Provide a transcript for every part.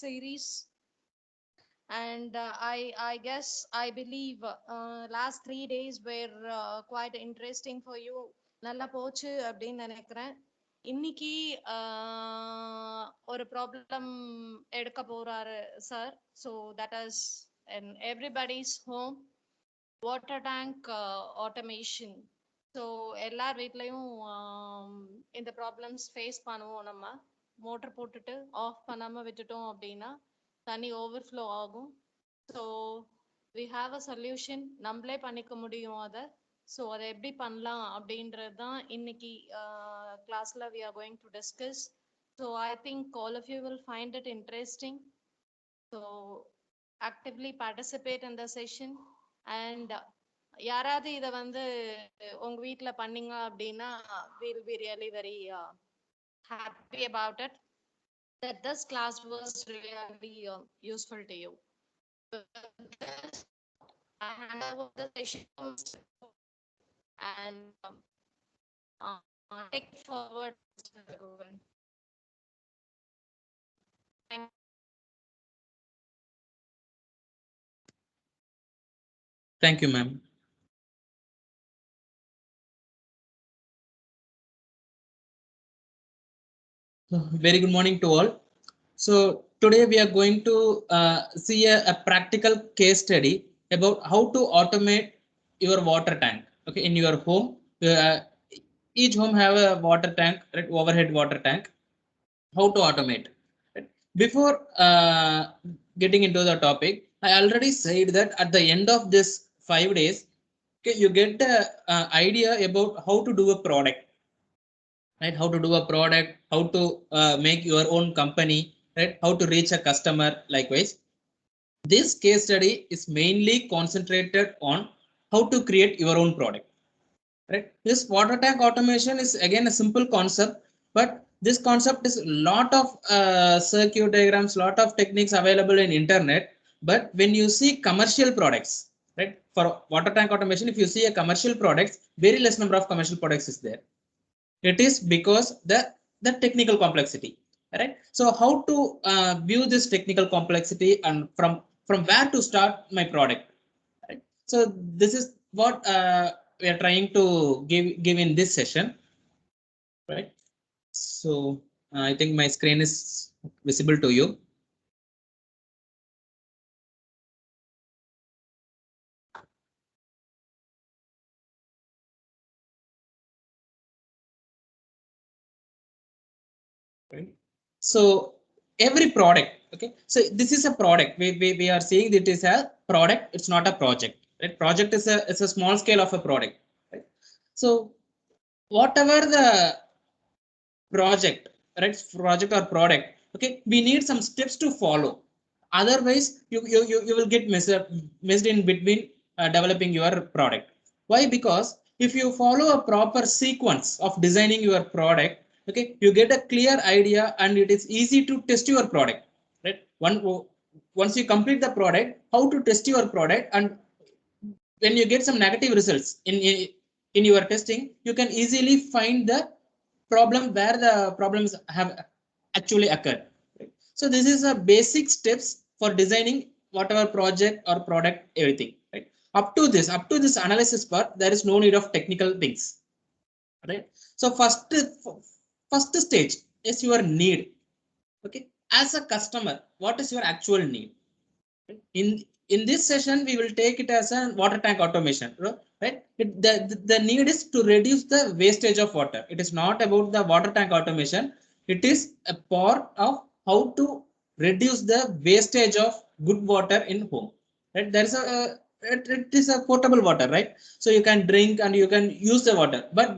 series. And I believe last 3 days were quite interesting for you. நல்லா போச்சு அப்படின்னு நினைக்கிறேன். இன்னைக்கு ஒரு ப்ராப்ளம் எடுக்க போறாரு sir. So that is in everybody's home, water tank automation. So எல்லார் வீட்லயும் இந்த ப்ராப்ளம்ஸ் ஃபேஸ் பண்ணுவோம். நம்ம மோட்டர் போட்டுட்டு ஆஃப் பண்ணாம விட்டுட்டோம் அப்படின்னா தண்ணி ஓவர்ஃப்ளோ ஆகும். So we have a solution, நம்மளே பண்ணிக்க முடியும் அதை. ஸோ அதை எப்படி பண்ணலாம் அப்படின்றது தான் இன்னைக்கு கிளாஸ்ல we are going to discuss. So I think all of you will find it interesting. So actively participate in the session. And யாராவது இதை வந்து உங்க வீட்டில் பண்ணீங்க அப்படின்னா will be really very happy about it, that this class was really useful to you. With this, I hand over the session to Mr. and take it forward, Mr. Govind. Thank you. Thank you, ma'am. Very good morning to all. So today we are going to see a practical case study about how to automate your water tank. Okay, in your home, each home have a water tank, right? Overhead water tank. How to automate? Right? Before getting into the topic, I already said that at the end of this 5 days, okay, you get the idea about how to do a product. Right, how to do a product, how to make your own company, right, how to reach a customer. Likewise, this case study is mainly concentrated on how to create your own product. Right, this water tank automation is again a simple concept, but this concept is a lot of circuit diagrams, lot of techniques available in internet. But when you see commercial products, right, for water tank automation, if you see a commercial products, very less number of commercial products is there. It is because the technical complexity, right? So how to view this technical complexity and from where to start my product, right? So this is what we are trying to give in this session, right? So I think my screen is visible to you. Right. So every product, okay, so this is a product. We are saying that it is a product, it's not a project, right? Project is a small scale of a product, right? So whatever the project, right, project or product, okay, we need some steps to follow. Otherwise you will get messed in between developing your product. Why? Because if you follow a proper sequence of designing your product, okay, you get a clear idea and it is easy to test your product, right? Once you complete the product, how to test your product, and when you get some negative results in your testing, you can easily find the problem where the problems have actually occurred, right? So this is a basic steps for designing whatever project or product, everything, right? Up to this analysis part, there is no need of technical things, right? So first stage is your need. Okay, as a customer, what is your actual need? In this session, we will take it as a water tank automation, right? The need is to reduce the wastage of water. It is not about the water tank automation. It is a part of how to reduce the wastage of good water in home, right? There is it is a potable water, right? So you can drink and you can use the water, but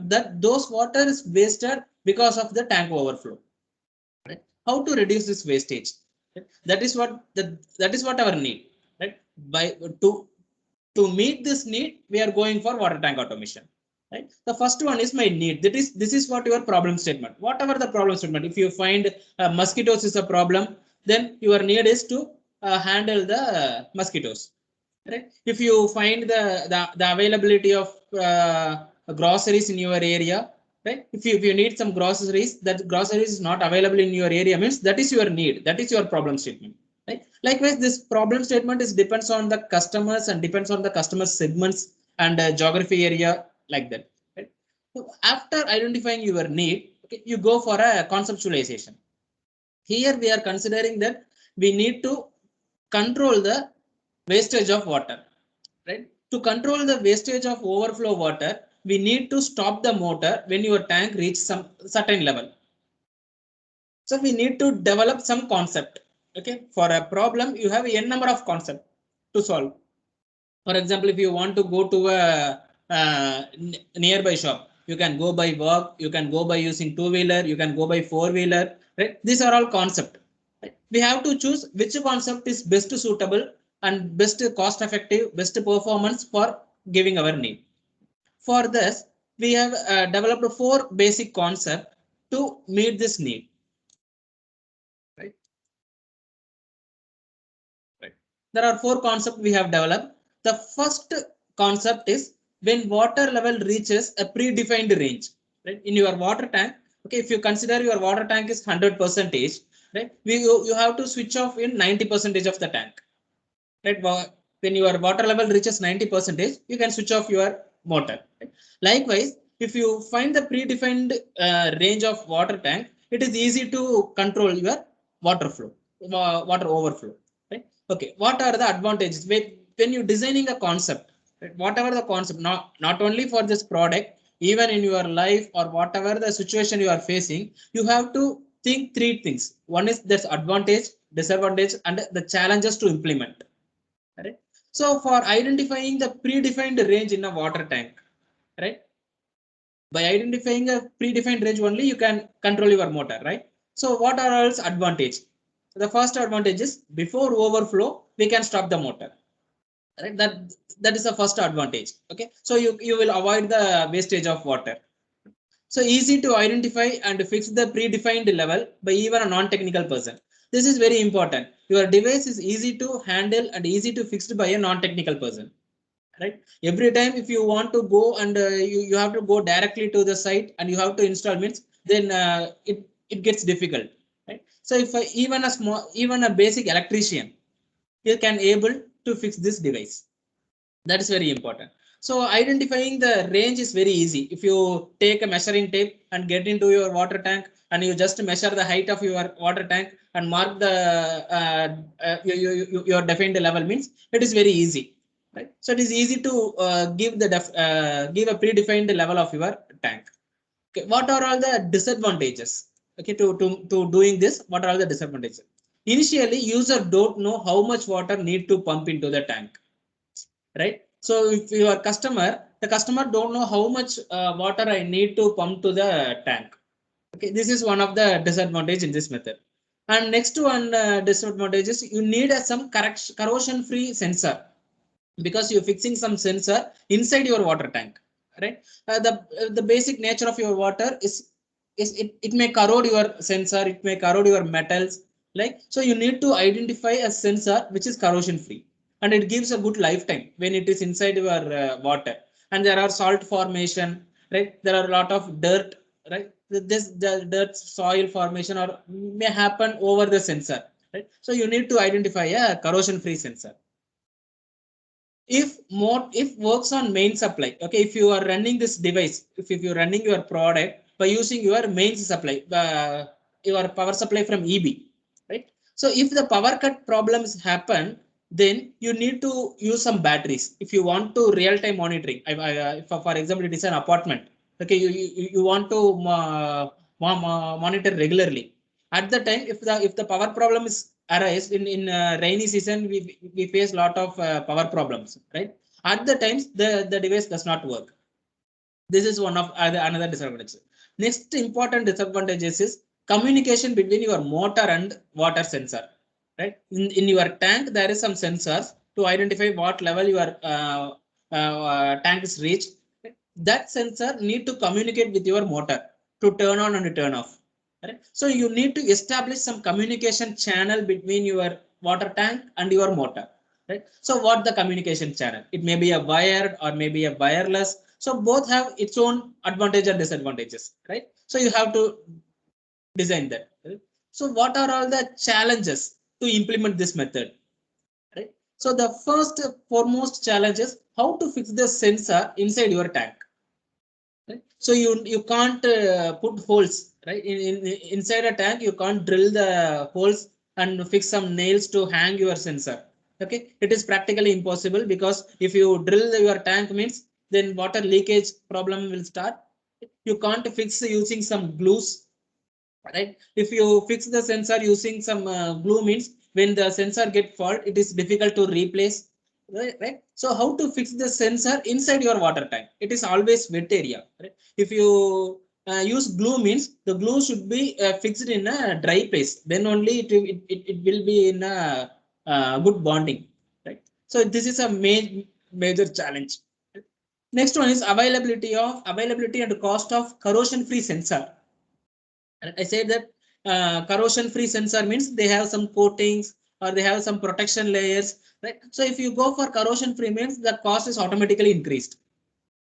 those water is wasted because of the tank overflow, right? How to reduce this wastage, right? That is what our need, right? By to meet this need, we are going for water tank automation, right? The first one is my need. This is what your problem statement. Whatever the problem statement, if you find mosquitoes is a problem, then your need is to handle the mosquitoes, right? If you find the availability of groceries in your area, right? If you need some groceries, that groceries is not available in your area means that is your need, that is your problem statement, right? Likewise, this problem statement is depends on the customers and depends on the customer segments and geography area, like that, right? So after identifying your need, okay, you go for a conceptualization. Here we are considering that we need to control the wastage of water, right? To control the wastage of overflow water, we need to stop the motor when your tank reaches some certain level. So we need to develop some concept. Okay, for a problem you have n number of concept to solve. For example, if you want to go to a nearby shop, you can go by walk, you can go by using two-wheeler, you can go by four-wheeler, right? These are all concept, right? We have to choose which concept is best suitable and best cost effective, best performance for giving our need. For this, we have developed four basic concepts to meet this need, right? Right. There are four concepts we have developed. The first concept is when water level reaches a predefined range, right? In your water tank, okay, if you consider your water tank is 100%, right? You have to switch off in 90% of the tank, right? When your water level reaches 90%, you can switch off your motor, right? Likewise, if you find the predefined range of water tank, it is easy to control your water flow, water overflow, right? Okay, what are the advantages when you designing a concept, right? Whatever the concept, not only for this product, even in your life or whatever the situation you are facing, you have to think three things. One is there's advantage, disadvantage, and the challenges to implement. Right? So for identifying the predefined range in a water tank, right? By identifying a predefined range only, you can control your motor, right? So what are else advantage? The first advantage is before overflow, we can stop the motor, right? That is the first advantage. Okay, so you will avoid the wastage of water. So easy to identify and fix the predefined level by even a non-technical person. This is very important. Your device is easy to handle and easy to fix by a non-technical person, right? Every time if you want to go and you have to go directly to the site and you have to install means, then it gets difficult, right? So if even a basic electrician, you can able to fix this device. That is very important. So identifying the range is very easy. If you take a measuring tape and get into your water tank and you just measure the height of your water tank and mark the your defined level means, it is very easy, right? So it is easy to give a predefined level of your tank. Okay, what are all the disadvantages? Okay, to doing this, what are all the disadvantages? Initially, user don't know how much water need to pump into the tank, right? So if your customer, the customer don't know how much water I need to pump to the tank. Okay, this is one of the disadvantage in this method. And next one disadvantage is you need some corrosion free sensor, because you're fixing some sensor inside your water tank, right? The basic nature of your water is it may corrode your sensor, it may corrode your metals, like, so you need to identify a sensor which is corrosion free and it gives a good lifetime when it is inside your water. And there are salt formation, right? There are a lot of dirt, right? The dirt soil formation or may happen over the sensor, right? So you need to identify a corrosion free sensor. If works on main supply, okay, if you are running this device, if you're running your product by using your main supply, your power supply from EB, right? So if the power cut problems happen, then you need to use some batteries. If you want to real-time monitoring, if for example it is an apartment, okay, you want to monitor regularly. At the time, if the power problem is arise in rainy season, we face a lot of power problems, right? At the times the device does not work. This is one of another disadvantage. Next important disadvantages is communication between your motor and water sensor, right? In your tank there is some sensors to identify what level your tank is reached. That sensor need to communicate with your motor to turn on and turn off, right? So you need to establish some communication channel between your water tank and your motor, right? So what the communication channel? It may be a wired or maybe a wireless. So both have its own advantage and disadvantages, right? So you have to design that. Right? So what are all the challenges to implement this method? Right? So the first foremost challenge is how to fix the sensor inside your tank. Right? So you can't put holes, right, inside a tank. You can't drill the holes and fix some nails to hang your sensor. Okay, it is practically impossible, because if you drill your tank means then water leakage problem will start. You can't fix using some glues, right? If you fix the sensor using some glue means when the sensor get fault, it is difficult to replace, right? So how to fix the sensor inside your water tank? It is always wet area, right? If you use glue means the glue should be fixed in a dry place, then only it will be in a good bonding, right? So this is a major challenge. Next one is availability and cost of corrosion free sensor. I said that corrosion free sensor means they have some coatings or they have some protection layers, right? So if you go for corrosion free means the cost is automatically increased,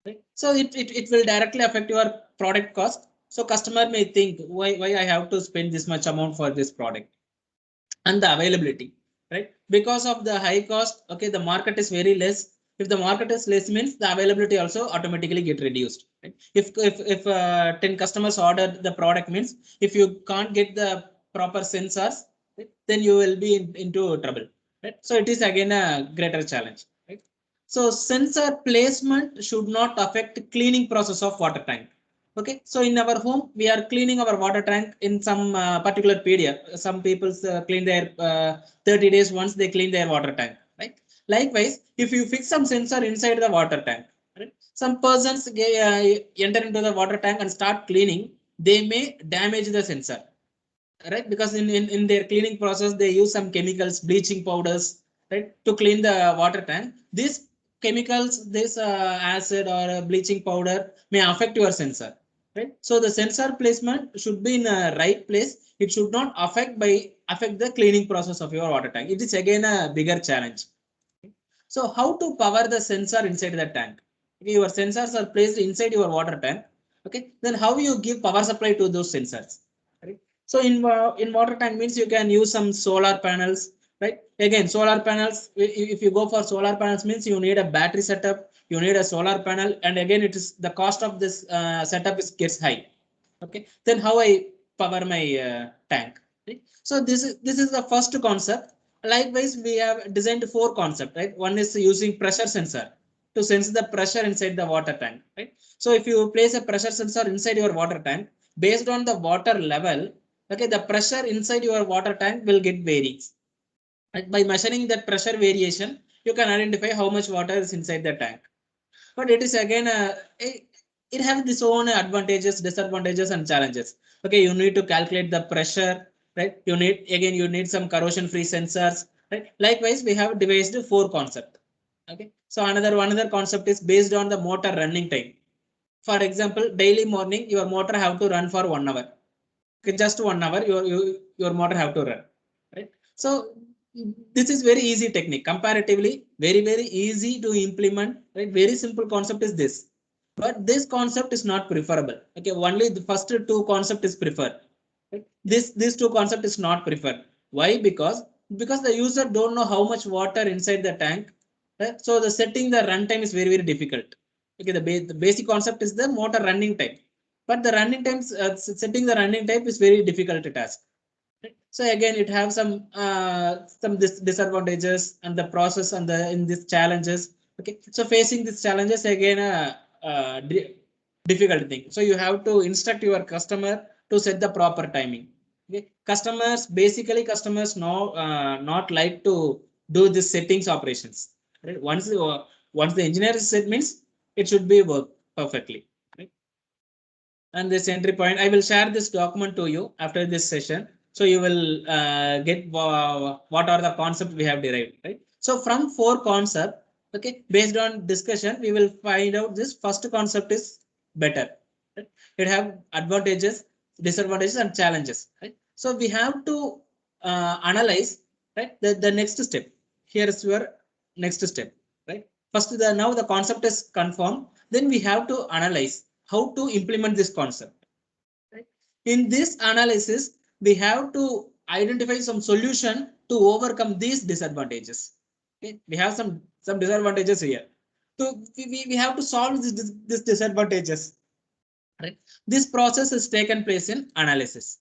right? So it will directly affect your product cost. So customer may think, why I have to spend this much amount for this product? And the availability, right? Because of the high cost, okay, the market is very less. If the market is less means the availability also automatically get reduced, right? If 10 customers order the product means, if you can't get the proper sensors, right, then you will be into trouble, right? So it is again a greater challenge, right? So sensor placement should not affect cleaning process of water tank. Okay, so in our home we are cleaning our water tank in some particular period. Some people clean their 30 days once they clean their water tank, right? Likewise, if you fix some sensor inside the water tank, right, some persons enter into the water tank and start cleaning, they may damage the sensor, right? Because in their cleaning process they use some chemicals, bleaching powders, right, to clean the water tank. These chemicals, this acid or bleaching powder may affect your sensor, right? So the sensor placement should be in a right place. It should not affect the cleaning process of your water tank. It is again a bigger challenge. So how to power the sensor inside the tank? Okay, your sensors are placed inside your water tank. Okay, then how you give power supply to those sensors? Right? So in water tank means you can use some solar panels, right? Again, solar panels. If you go for solar panels means you need a battery setup, you need a solar panel, and again it is the cost of this setup is gets high. Okay, then how I power my tank? Right? So this is the first concept. Likewise, we have designed four concepts, right? One is using pressure sensor to sense the pressure inside the water tank, right? So if you place a pressure sensor inside your water tank, based on the water level, okay, the pressure inside your water tank will get varies. Right? By measuring that pressure variation, you can identify how much water is inside the tank. But it is again it has its own advantages, disadvantages, and challenges. Okay, you need to calculate the pressure, right? You need some corrosion free sensors, right? Likewise, we have devised four concept. Okay, so another concept is based on the motor running time. For example, daily morning your motor have to run for 1 hour. Okay, just 1 hour your motor have to run, right? So this is very easy technique, comparatively very easy to implement, right? Very simple concept is this, but this concept is not preferable. Okay, only the first two concept is preferred, right? These two concept is not preferred. Why? Because the user don't know how much water inside the tank, right? So the setting the runtime is very difficult. Okay, the basic concept is the motor running time, but the running times setting the running time is very difficult task. So again, it have some disadvantages and the process and the in these challenges. Okay, so facing these challenges again difficult thing. So you have to instruct your customer to set the proper timing. Okay, customers know not like to do this settings operations. Right? Once the engineer is set means it should be work perfectly. Right? And this entry point, I will share this document to you after this session, so you will get what are the concepts we have derived, right? So from four concept, okay, based on discussion we will find out this first concept is better, right? It have advantages, disadvantages, and challenges, right? So we have to analyze, right, the next step. Here is your next step, right? First, now the concept is confirmed. then we have to analyze how to implement this concept. Right? In this analysis, we have to identify some solution to overcome these disadvantages. Okay? We have some disadvantages here. So we have to solve this disadvantages. Right? This process is taken place in analysis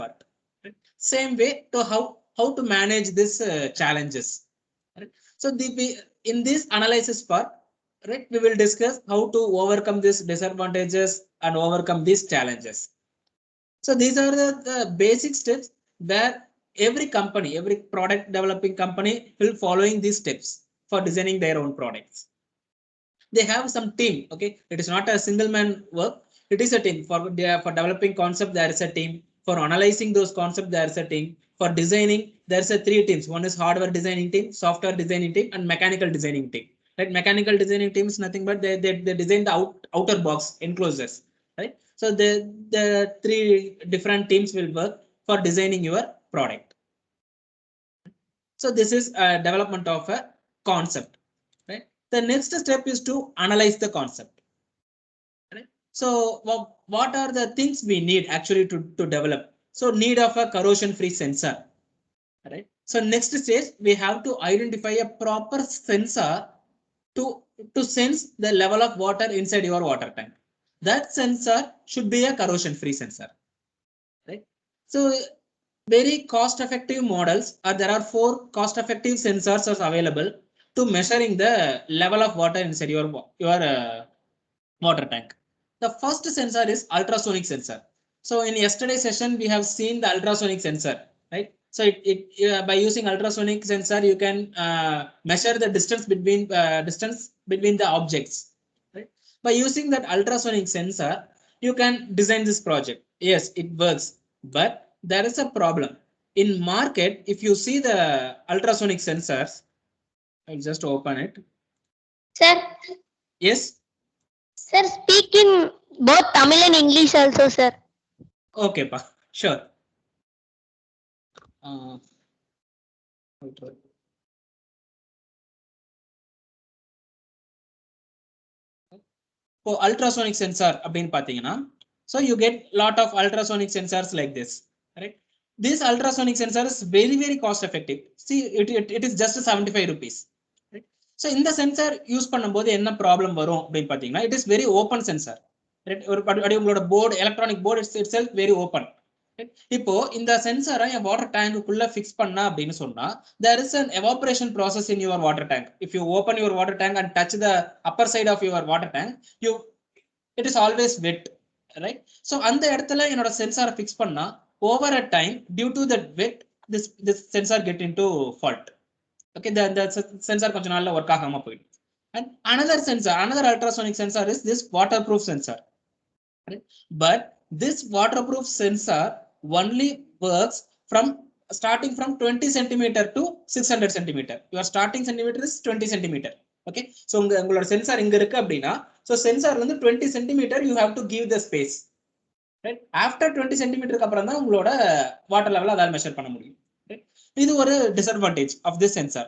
part. Right? Same way to how to manage this challenges. Right? So in this analysis part, right, we will discuss how to overcome these disadvantages and overcome these challenges. So these are the basic steps where every company, every product developing company will following these steps for designing their own products. They have some team. Okay, it is not a single man work. It is a team for developing concept. There is a team for analyzing those concepts. There is a team for designing. There is a three teams. One is hardware designing team, software designing team, and mechanical designing team. Right, mechanical designing team is nothing but they design the outer box enclosures. Right, so the three different teams will work for designing your product. So this is a development of a concept. Right. The next step is to analyze the concept. Right. So what are the things we need actually to develop? So need of a corrosion free sensor. Right. So next stage we have to identify a proper sensor to to sense the level of water inside your water tank. That sensor should be a corrosion free sensor. Right. So very cost effective models are there are 4 cost effective sensors are available to measuring the level of water inside your water tank. The first sensor is ultrasonic sensor. So in yesterday's session we have seen the ultrasonic sensor, right? So by using ultrasonic sensor you can measure the distance between the objects, right? By using that ultrasonic sensor you can design this project. Yes, it works, but there is a problem in market. If you see the ultrasonic sensors, I'll just open it. Sir, Yes. sir, speak in both Tamil and English also, sir. Okay, pa. Sure. Uh, இப்போ ultrasonic sensor அப்படின்னு பார்த்தீங்கன்னா, so you get lot of ultrasonic sensors like this, right? This ultrasonic sensor is very cost effective. See, it is just 75 rupees. Right? So இந்த sensor use பண்ணும்போது என்ன problem வரும் அப்படின்னு பார்த்தீங்கன்னா, it is very open sensor. Right? உங்களோட board electronic board it's self very open. இப்போ இந்த சென்சாரை என் வாட்டர் டேங்குக்குள்ள ஃபிக்ஸ் பண்ணா அப்படின்னு சொன்னா there is an evaporation process in your water tank. If you open your water tank and touch the upper side of your water tank, you it is always wet, right? So அந்த இடத்துல என்னோட சென்சாரை fix பண்ணா over a time due to the wet this sensor get into fault. Okay, the sensor கொஞ்ச நாள்ல work ஆகாம போயிடும். And another ultrasonic sensor is this waterproof sensor. Right? But this waterproof sensor only works from starting from 20 centimeter to 600 centimeter. Your starting centimeter is 20 centimeter. Okay, so உங்களோட sensor இங்க இருக்கு அப்படின்னா, so sensor வந்து 20 centimeter you have to give the space. Right? After 20 centimeter அப்புறம் தான் உங்களோட water level அதால measure பண்ண முடியும். இது ஒரு disadvantage of this sensor.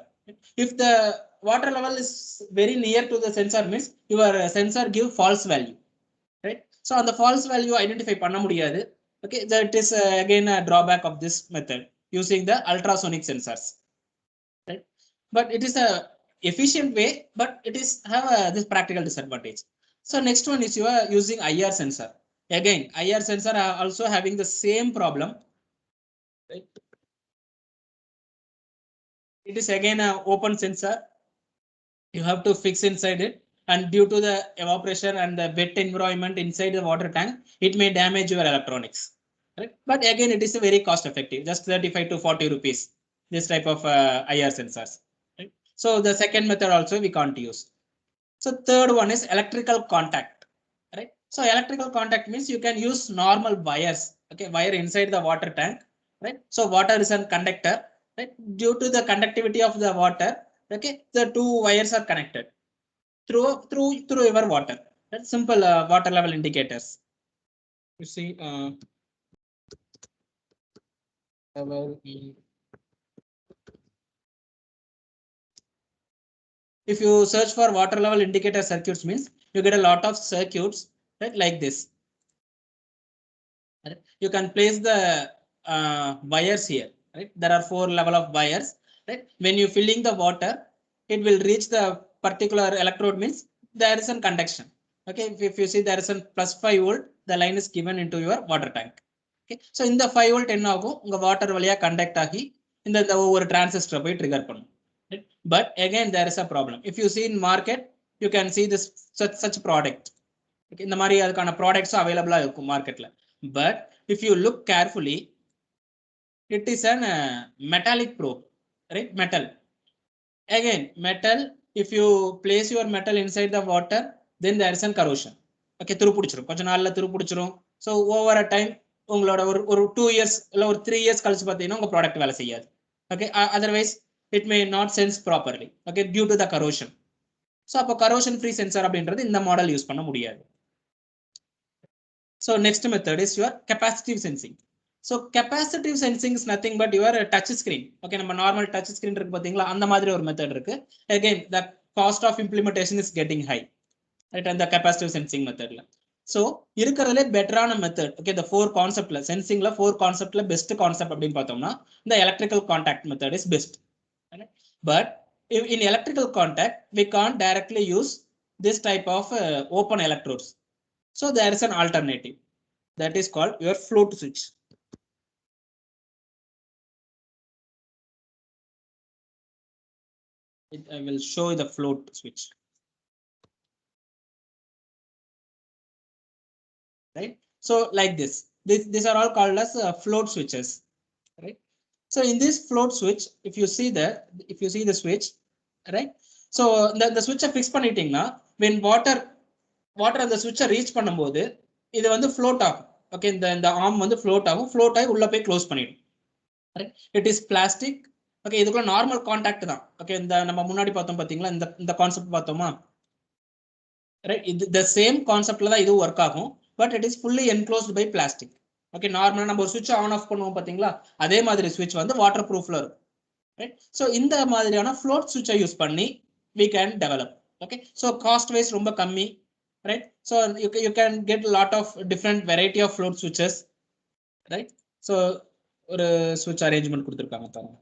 If the water level is very near to the sensor means your sensor give false value. Right? So on the false value identify பண்ண முடியாது. Okay, that is again a drawback of this method using the ultrasonic sensors. Right? But it is a efficient way, but it is have this practical disadvantage. So next one is you are using IR sensor. Again, IR sensor are also having the same problem. Right? It is again an open sensor. You have to fix inside it, and due to the evaporation and the wet environment inside the water tank, it may damage your electronics. Right? But again, it is a very cost effective, just 35 to 40 rupees, this type of IR sensors. Right? So the second method also we can't use. So third one is electrical contact. Right? So electrical contact means you can use normal wires. Okay, wire inside the water tank. Right? So water is a conductor. Right? Due to the conductivity of the water, okay, the two wires are connected through your water. That's simple water level indicators. You see, level if you search for water level indicator circuits means you get a lot of circuits, right, like this. Right? You can place the wires here, right? There are 4 level of wires, right? When you filling the water, it will reach the particular electrode means there is a conduction. Okay, if you see there is a plus 5 volt, the line is given into your water tank. Okay, so in the 5 volt என்ன ஆகும், உங்க water வழியா conduct ஆகி இந்த ஒவ்வொரு transistor போய் trigger பண்ணும். But again there is a problem. If you see in market, you can see this such product. Okay, இந்த மாதிரி அதுக்கான ப்ராடக்ட்ஸ் அவைலபிளா இருக்கும் மார்க்கெட்ல. But if you look carefully, it is an metallic probe, right? Metal. Again, metal, if you place your metal inside the water, then there is an corrosion. Okay, துருப்பிடிச்சிரும், கொஞ்ச நாள்ல துருப்பிடிச்சிரும். So over a time உங்களோட ஒரு 2 years இல்ல ஒரு 3 years கழிச்சு பார்த்தீங்கன்னா உங்க product வேலை செய்யாது. Okay, otherwise it may not sense properly. Okay, due to the corrosion. So அப்போ corrosion free sensor அப்படின்றது இந்த மாடல் யூஸ் பண்ண முடியாது. So next method is your capacitive sensing. So capacitive sensing is nothing but your touch screen. Okay, நம்ம normal touch screen இருக்கு பாத்தீங்களா, அந்த மாதிரி ஒரு மெத்தட் இருக்கு. Again, the cost of implementation is getting high, right? And the capacitive sensing methodல. So இருக்கிறதுல பெட்டரான method, okay, the 4 conceptல sensingல 4 conceptல best concept அப்படின்னு பார்த்தோம்னா இந்த electrical contact method is best. But in electrical contact we can't directly use this type of open electrodes. So there is an alternative that is called your float switch. I will show you the float switch. Right? So like this, these are all called as float switches. Right? So in this float switch, if you see the switch, right? So the switch fix பண்ணிட்டீங்கன்னா when water அந்த switch reach பண்ணும்போது இது வந்து float ஆகும். Okay, இந்த arm வந்து float ஆகும், float ஆகி உள்ள போய் க்ளோஸ் பண்ணிடும். Right? It is plastic. Okay, இதுக்குள்ள நார்மல் கான்டாக்ட் தான். Okay, இந்த நம்ம முன்னாடி பார்த்தோம் பாத்தீங்களா, இந்த கான்செப்ட் பார்த்தோமா, right? The same கான்செப்ட்ல தான் இது வர்க் ஆகும், but it is fully enclosed by plastic. Okay, நார்மலா நம்ம ஒரு switch ஆன் ஆஃப் பண்ணுவோம் பாத்தீங்களா, அதே மாதிரி switch வந்து வாட்டர் ப்ரூஃப்ல இருக்கும். Right? So இந்த மாதிரியான float switch யூஸ் பண்ணி we can develop. Okay, so cost wise ரொம்ப கம்மி. Right? So you can get a lot of different variety of float switches. Right? So ஒரு switch arrangement கொடுத்திருக்காங்க பாருங்க.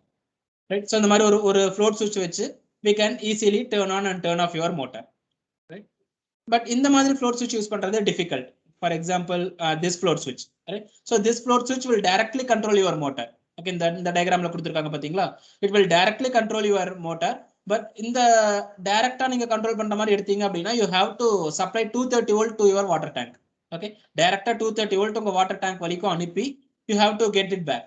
Right? So இந்த மாதிரி ஒரு float switch வச்சு we can easily turn on and turn off your motor. Right? But இந்த மாதிரி float switch use பண்றது difficult. For example, this float switch. Right? So this float switch will directly control your motor. Okay, இந்த diagramல கொடுத்திருக்காங்க பாத்தீங்களா, it will directly control your motor. But இந்த டைரக்டா நீங்க control பண்ற மாதிரி எடுத்தீங்க அப்படின்னா you have to supply 230 volt to your water tank. Okay, டைரக்டா 230 volt உங்க வாட்டர் டேங்க் வரைக்கும் அனுப்பி you have to get it back.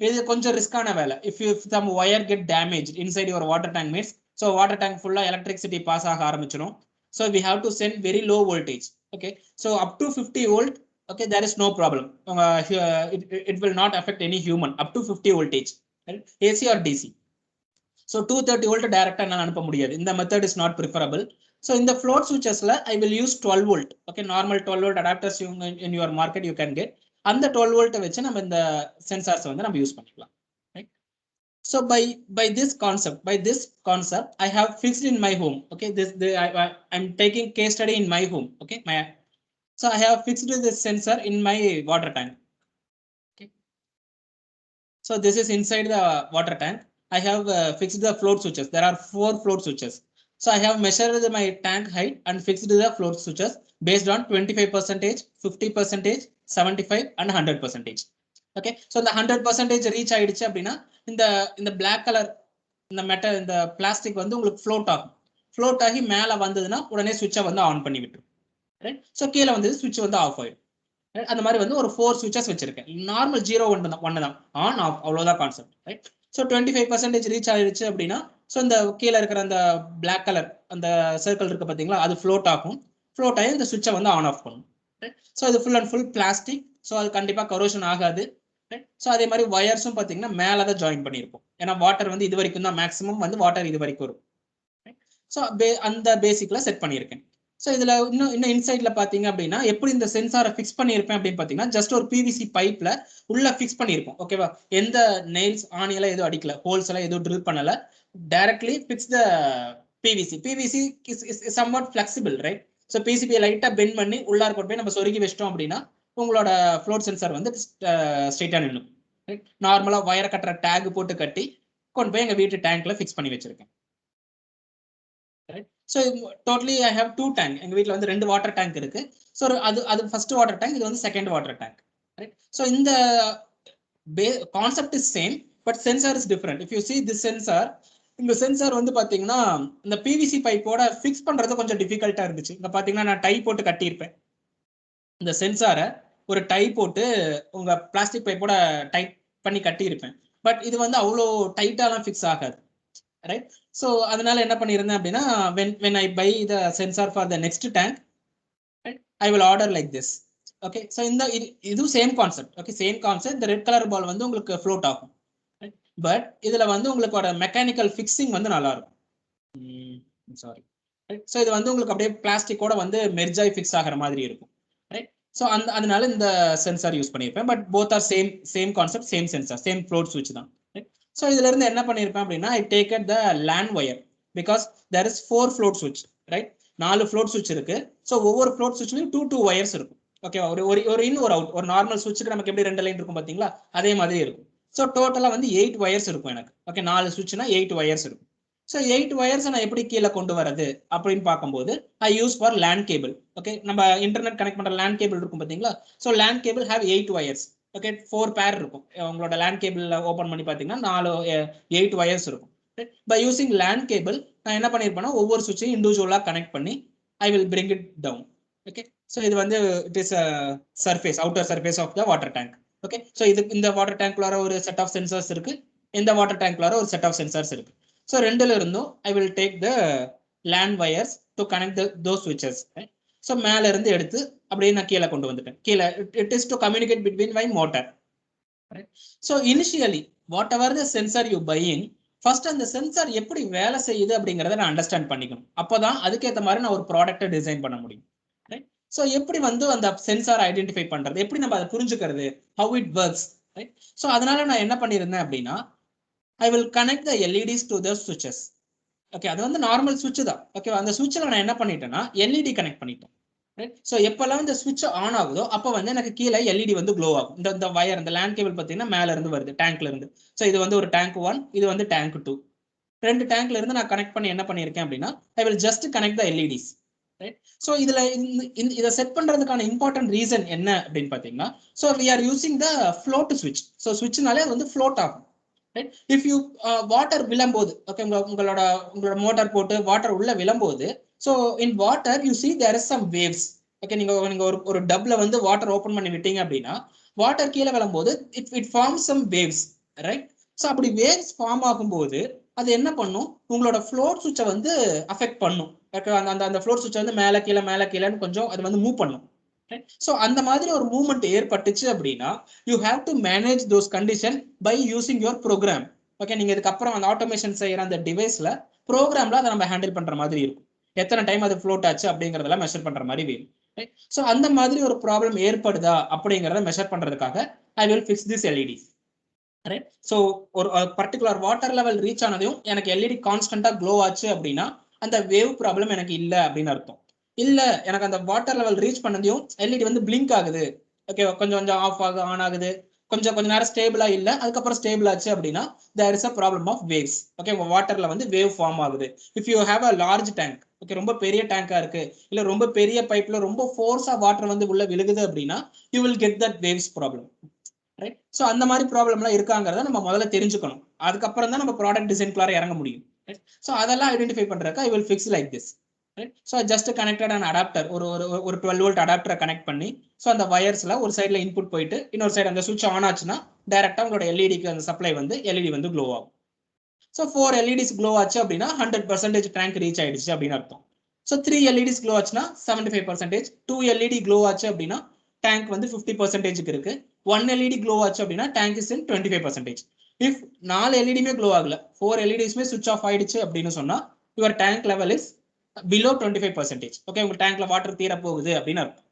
இது கொஞ்சம் ரிஸ்கான வேலை. If some wire get damaged inside your water tank means, so water tank full electricity pass ஆக ஆரம்பிச்சிடும். So we have to send very low voltage. Okay, so up to 50 volt, okay, there is no problem. It will not affect any human up to 50 voltage, right? AC or DC. So 230 volt direct என்னால அனுப்ப முடியாது. இந்த method is not preferable. So in the float switchesல I will use 12 volt. Okay, normal 12 volt adapters in your market you can get. அந்த 12 volt வச்சு நம்ம இந்த sensors வந்து நம்ம யூஸ் பண்ணிக்கலாம். Right? So by this concept I have fixed in my home. Okay, I'm taking case study in my home. Okay, so I have fixed this sensor in my water tank. Okay, so this is inside the water tank. I have fixed the float switches. There are 4 float switches. So I have measured my tank height and fixed the float switches based on 25%, 50%, 75 and 100%. Okay, so the 100% reach ஆயிடுச்சு அப்படின்னா இந்த black color இந்த metal இந்த plastic வந்து உங்களுக்கு float ஆகி மேல வந்ததுன்னா உடனே switch வந்து ஆன் பண்ணி விட்டுரும். Right? So கீழே வந்து switch வந்து ஆஃப் ஆயிடும். அந்த மாதிரி வந்து ஒரு 4 switches வச்சிருக்கேன். நார்மல் 0 1 தான், ஆன் ஆஃப், அவ்வளவுதான் கான்செப்ட். ரைட்? ஸோ 25% ரீச் ஆயிடுச்சு அப்படின்னா ஸோ இந்த கீழே இருக்கிற அந்த பிளாக் கலர் அந்த சர்க்கிள் இருக்கு பார்த்தீங்களா, அது ஃப்ளோட் ஆகும். ஃப்ளோட் ஆகி இந்த சுவிட்சை வந்து ஆன் ஆஃப் பண்ணும். ஸோ இது full and full plastic. So அது கண்டிப்பாக கரோஷன் ஆகாது. ஸோ அதே மாதிரி வயர்ஸும் பார்த்தீங்கன்னா மேலே தான் ஜாயின் பண்ணியிருப்போம். ஏன்னா வாட்டர் வந்து இது வரைக்கும் தான் மேக்ஸிமம் வந்து வாட்டர் இது வரைக்கும் வரும். ஸோ அந்த பேசிக்ல செட் பண்ணியிருக்கேன். ஸோ இதுல இன்னும் இன்சைட்ல பாத்தீங்க அப்படின்னா எப்படி இந்த சென்சாரை ஃபிக்ஸ் பண்ணியிருப்பேன் அப்படின்னு பாத்தீங்கன்னா ஜஸ்ட் ஒரு பிவிசி பைப்ல உள்ள ஃபிக்ஸ் பண்ணியிருப்போம். ஓகேவா, எந்த நெயில்ஸ் ஆணியெல்லாம் எதுவும் அடிக்கல, ஹோல்ஸ் எல்லாம் எதுவும் ட்ரில் பண்ணல, directly fix the PVC is somewhat flexible, right? So PCB லைட்டா பெண்ட் பண்ணி உள்ளார கொண்டு போய் நம்ம சொருகி வச்சிட்டோம் அப்படின்னா உங்களோட ஃப்ளோட் சென்சார் வந்து ஸ்ட்ரைட்டா நின்னும். ரைட்? நார்மலா வயரை கட்டுற டேக் போட்டு கட்டி கொண்டு போய் எங்க வீட்டு டேங்க்ல ஃபிக்ஸ் பண்ணி வச்சிருக்கேன். Right? So totally I have 2 tank. எங்க வீட்டில் வந்து 2 வாட்டர் டேங்க் இருக்கு. ஸோ அது ஃபர்ஸ்ட் வாட்டர் டேங்க், இது வந்து second water tank. Right? So இந்த concept is same, but sensor is different. If you see this sensor, இந்த சென்சார் வந்து பாத்தீங்கன்னா இந்த பிவிசி பைப்போட ஃபிக்ஸ் பண்றது கொஞ்சம் டிஃபிகல்ட்டா இருந்துச்சு. இங்க பாத்தீங்கன்னா நான் டை போட்டு கட்டியிருப்பேன். இந்த சென்சாரை ஒரு டை போட்டு உங்க பிளாஸ்டிக் பைப்போட டைட் பண்ணி கட்டியிருப்பேன். பட் இது வந்து அவ்வளோ டைட்டாலாம் ஃபிக்ஸ் ஆகாது. ரைட்? ஸோ அதனால என்ன பண்ணியிருந்தேன் அப்படின்னா, when I buy the sensor for the next tank, right, I will order like this. Okay, so இந்த இது same concept. Okay, same concept. இந்த ரெட் கலர் பால் வந்து உங்களுக்கு ஃப்ளோட் ஆகும். பட் இதுல வந்து உங்களோட மெக்கானிக்கல் ஃபிக்ஸிங் வந்து நல்லா இருக்கும். சாரி. ஸோ இது வந்து உங்களுக்கு அப்படியே பிளாஸ்டிக்கோட வந்து மெர்ஜ் ஆகி ஃபிக்ஸ் ஆகிற மாதிரி இருக்கும். ரைட்? ஸோ அதனால இந்த சென்சார் யூஸ் பண்ணியிருப்பேன். But both are same concept, same sensor, same float சுவிட்ச் தான். ஸோ இதுல இருந்து என்ன பண்ணியிருப்பேன் அப்படின்னா, I taked the LAN wire because there is 4 float சுவிட்ச். ரைட்? 4 ஃப்ளோட் சுவிட்ச் இருக்கு. ஸோ ஒவ்வொரு ஃப்ளோட் சுவிட்ச்லையும் 2 ஒயர்ஸ் இருக்கும். ஓகே, ஒரு இன் ஒரு அவுட். ஒரு நார்மல் சுவிட்சுக்கு நமக்கு எப்படி 2 லைன் இருக்கும் பாத்தீங்களா, அதே மாதிரி இருக்கும். ஸோ டோட்டலா வந்து 8 ஒயர்ஸ் இருக்கும் எனக்கு. ஓகே, 4 சுவிட்ச்னா 8 ஒயர்ஸ் இருக்கும். ஸோ 8 ஒயர்ஸ் நான் எப்படி கீழே கொண்டு வரது அப்படின்னு பார்க்கும்போது I use for LAN cable. Okay, நம்ம இன்டர்நெட் கனெக்ட் பண்ற லேன் கேபிள் இருக்கும் பாத்தீங்களா. So LAN cable have 8 wires. Okay, 4 pair இருக்கும். உங்களோட லேன் கேபிள் ஓப்பன் பண்ணி பார்த்தீங்கன்னா 8 ஒயர்ஸ் இருக்கும். பை யூசிங் லேன் கேபிள் நான் என்ன பண்ணியிருப்பேன்னா, ஒவ்வொரு சுவிட்சையும் இண்டிவிஜுவலா கனெக்ட் பண்ணி I will bring it down. Okay, so இது வந்து it is surface, outer surface of the water tank. Okay, so இது இந்த வாட்டர் டேங்க்ல ஒரு செட் ஆஃப் சென்சர்ஸ் இருக்கு, இந்த வாட்டர் டேங்க்ல ஒரு செட் ஆஃப் சென்சர்ஸ் இருக்கு. ஸோ ரெண்டுல இருந்தும் I will take the LAN wires to connect those ஸ்விட்சஸ். ஸோ மேல இருந்து எடுத்து அப்படியே நான் கீழே கொண்டு வந்துட்டேன். கீழே it is to communicate between my motor. So initially whatever the sensor you buying, first அந்த சென்சார் எப்படி வேலை செய்யுது அப்படிங்கிறத நான் அண்டர்ஸ்டாண்ட் பண்ணிக்கணும். அப்போதான் அதுக்கேற்ற மாதிரி நான் ஒரு ப்ராடக்ட்டை டிசைன் பண்ண முடியும். ஸோ எப்படி வந்து அந்த சென்சார் ஐடென்டிஃபை பண்றது, எப்படி நம்ம அதை புரிஞ்சுக்கிறது, how it works. Right? So அதனால நான் என்ன பண்ணியிருந்தேன் அப்படின்னா, I will connect the LEDs to the சுவிட்சஸ். ஓகே, அது வந்து நார்மல் சுவிட்ச் தான். ஓகே, அந்த சுவிட்சில் நான் என்ன பண்ணிட்டேன்னா எல்இடி கனெக்ட் பண்ணிட்டேன். ரைட்? ஸோ எப்பெல்லாம் இந்த சுவிட்ச் ஆன் ஆகுதோ அப்போ வந்து எனக்கு கீழே எல்இடி வந்து க்ளோ ஆகும். இந்த வயர், இந்த லேண்ட் கேபிள் பார்த்தீங்கன்னா மேல இருந்து வருது, டேங்க்ல இருந்து. ஸோ இது வந்து ஒரு டேங்க் 1, இது வந்து டேங்க் 2. 2 டேங்க்ல இருந்து நான் கனெக்ட் பண்ணி என்ன பண்ணியிருக்கேன் அப்படின்னா, I will just connect the LEDs. Right? So இதுல இதை செட் பண்றதுக்கான இம்பார்ட்டன்ட் ரீசன் என்ன அப்படின்னு பாத்தீங்கன்னா, so we are using the float சுவிட்ச். ஸோ சுவிட்ச்னாலே அது வந்து ஃப்ளோட் ஆகும். ரைட்? இஃப் யூ வாட்டர் விழும்போது, ஓகே, உங்களோட மோட்டார் போட்டு வாட்டர் உள்ள விழும்போது, so in water you see there is some waves. Okay, நீங்க ஒரு டப்ல வந்து வாட்டர் ஓப்பன் பண்ணி விட்டீங்க அப்படின்னா வாட்டர் கீழே விழும்போது it form some waves. Right? So அப்படி வேவ்ஸ் ஃபார்ம் ஆகும்போது அது என்ன பண்ணும், உங்களோட ஃப்ளோட் சுவிட்சை வந்து அஃபெக்ட் பண்ணும். அந்த ஃப்ளோட் சுவிட்ச் வந்து மேலே கீழேன்னு கொஞ்சம் அது வந்து மூவ் பண்ணும். ஸோ அந்த மாதிரி ஒரு மூவ்மெண்ட் ஏற்பட்டுச்சு அப்படின்னா you have to manage those condition by using your program. Okay, நீங்க இதுக்கப்புறம் அந்த ஆட்டோமேஷன் செய்யற அந்த டிவைஸ்ல ப்ரோக்ராம்ல அதை நம்ம ஹேண்டில் பண்ற மாதிரி இருக்கும். எத்தனை டைம் அது ஃப்ளோட் ஆச்சு அப்படிங்கறதெல்லாம் மெஷர் பண்ற மாதிரி வேணும். ஸோ அந்த மாதிரி ஒரு ப்ராப்ளம் ஏற்படுதா அப்படிங்கிறத மெஷர் பண்றதுக்காக I will fix this LED. Right? So ஒரு பர்டிகுலர் வாட்டர் லெவல் ரீச் ஆனதையும் எனக்கு எல்இடி கான்ஸ்டன்டா க்ளோ ஆச்சு அப்படின்னா அந்த வேவ் ப்ராப்ளம் எனக்கு இல்லை அப்படின்னு அர்த்தம். இல்ல எனக்கு அந்த வாட்டர் லெவல் ரீச் பண்ணதையும் எல்இடி வந்து பிளிங்க் ஆகுது, ஓகே, கொஞ்சம் கொஞ்சம் ஆஃப் ஆகுது, ஆன் ஆகுது, கொஞ்சம் நேரம் ஸ்டேபிளா இல்ல, அதுக்கப்புறம் ஸ்டேபிள் ஆச்சு அப்படின்னா there is a problem of waves. Okay, உங்க வாட்டர்ல வந்து வேவ் ஃபார்ம் ஆகுது. If you have a large tank, okay, ரொம்ப பெரிய டேங்கா இருக்கு, இல்ல ரொம்ப பெரிய பைப்ல ரொம்ப ஃபோர்ஸா வாட்டர் வந்து உள்ள விழுகுது அப்படின்னா you will get that waves problem. Right? So அந்த மாதிரி ப்ராப்ளம்லாம் இருக்காங்கிறத நம்ம முதல்ல தெரிஞ்சுக்கணும். அதுக்கப்புறம் தான் நம்ம ப்ராடக்ட் டிசைன்குள்ளார இறங்க முடியும். ஸோ அதெல்லாம் ஐடென்டிஃபை பண்றதுக்கு I will fix like this. So just connected and adapter, ஒரு 12 வோல்ட் அடாப்டரை கனெக்ட் பண்ணி, ஸோ அந்த வயர்ஸ்ல ஒரு சைட்ல இன்புட் போயிட்டு இன்னொரு சைடு அந்த சுவிட்ச் ஆன் ஆச்சுன்னா டைரக்டா உங்களோட எல்இடிக்கு அந்த சப்ளை வந்து எல்இடி வந்து க்ளோ ஆகும். ஸோ 4 எல்இடிஸ் க்ளோ ஆச்சு அப்படின்னா 100% டேங்க் ரீச் ஆயிடுச்சு அப்படின்னு அர்த்தம். ஸோ 3 எல்இடிஸ் க்ளோ ஆச்சுன்னா 75%, 2 எல்இடி க்ளோ ஆச்சு அப்படின்னா டேங்க் வந்து 50% இருக்கு, 1 எல்இடி க்ளோ ஆச்சு அப்படின்னா டேங்க் இஸ் இன் 25%. இஃப் 4 எல்இடியுமே க்ளோ ஆகல, 4 எல்இடிஸ்மே சுவிட்ச் ஆஃப் ஆயிடுச்சு அப்படின்னு சொன்னா your tank level is below 25%. Okay, உங்க டேங்க்ல வாட்டர் தீர போகுது அப்படின்னு அர்த்தம்.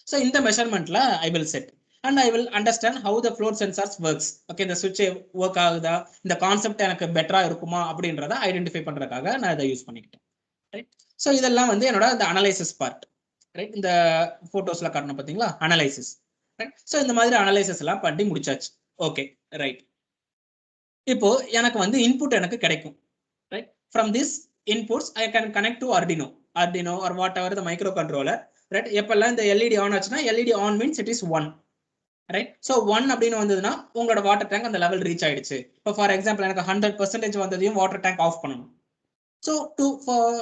ஸோ இந்த மெஷர்மெண்ட்ல I will set. and I will understand how the flow sensors works. Okay, இந்த switch work ஆகுதா, இந்த கான்செப்ட் எனக்கு பெட்டரா இருக்குமா அப்படின்றத ஐடென்டிஃபை பண்றதுக்காக நான் இதை யூஸ் பண்ணிக்கிட்டேன். ரைட். ஸோ இதெல்லாம் வந்து என்னோட இந்த அனலைசிஸ் பார்ட். ரைட். இந்த போட்டோஸ்ல காட்டணும் பார்த்தீங்களா, அனலைசிஸ். ரைட். ஸோ இந்த மாதிரி அனலைசிஸ் எல்லாம் பண்ணி முடிச்சாச்சு. Okay, right. இப்போ எனக்கு வந்து இன்புட் எனக்கு கிடைக்கும். Right. From this inputs I can connect to Arduino or whatever the microcontroller. Right. எப்பெல்லாம் இந்த எல்இடி ஆன் ஆச்சுன்னா, LED on means it is 1. Right. So 1 அப்படின்னு வந்ததுன்னா உங்களோட வாட்டர் டேங்க் அந்த லெவல் ரீச் ஆயிடுச்சு. இப்போ ஃபார் எக்ஸாம்பிள் எனக்கு 100% வந்ததையும் வாட்டர் டேங்க் ஆஃப் பண்ணணும். ஸோ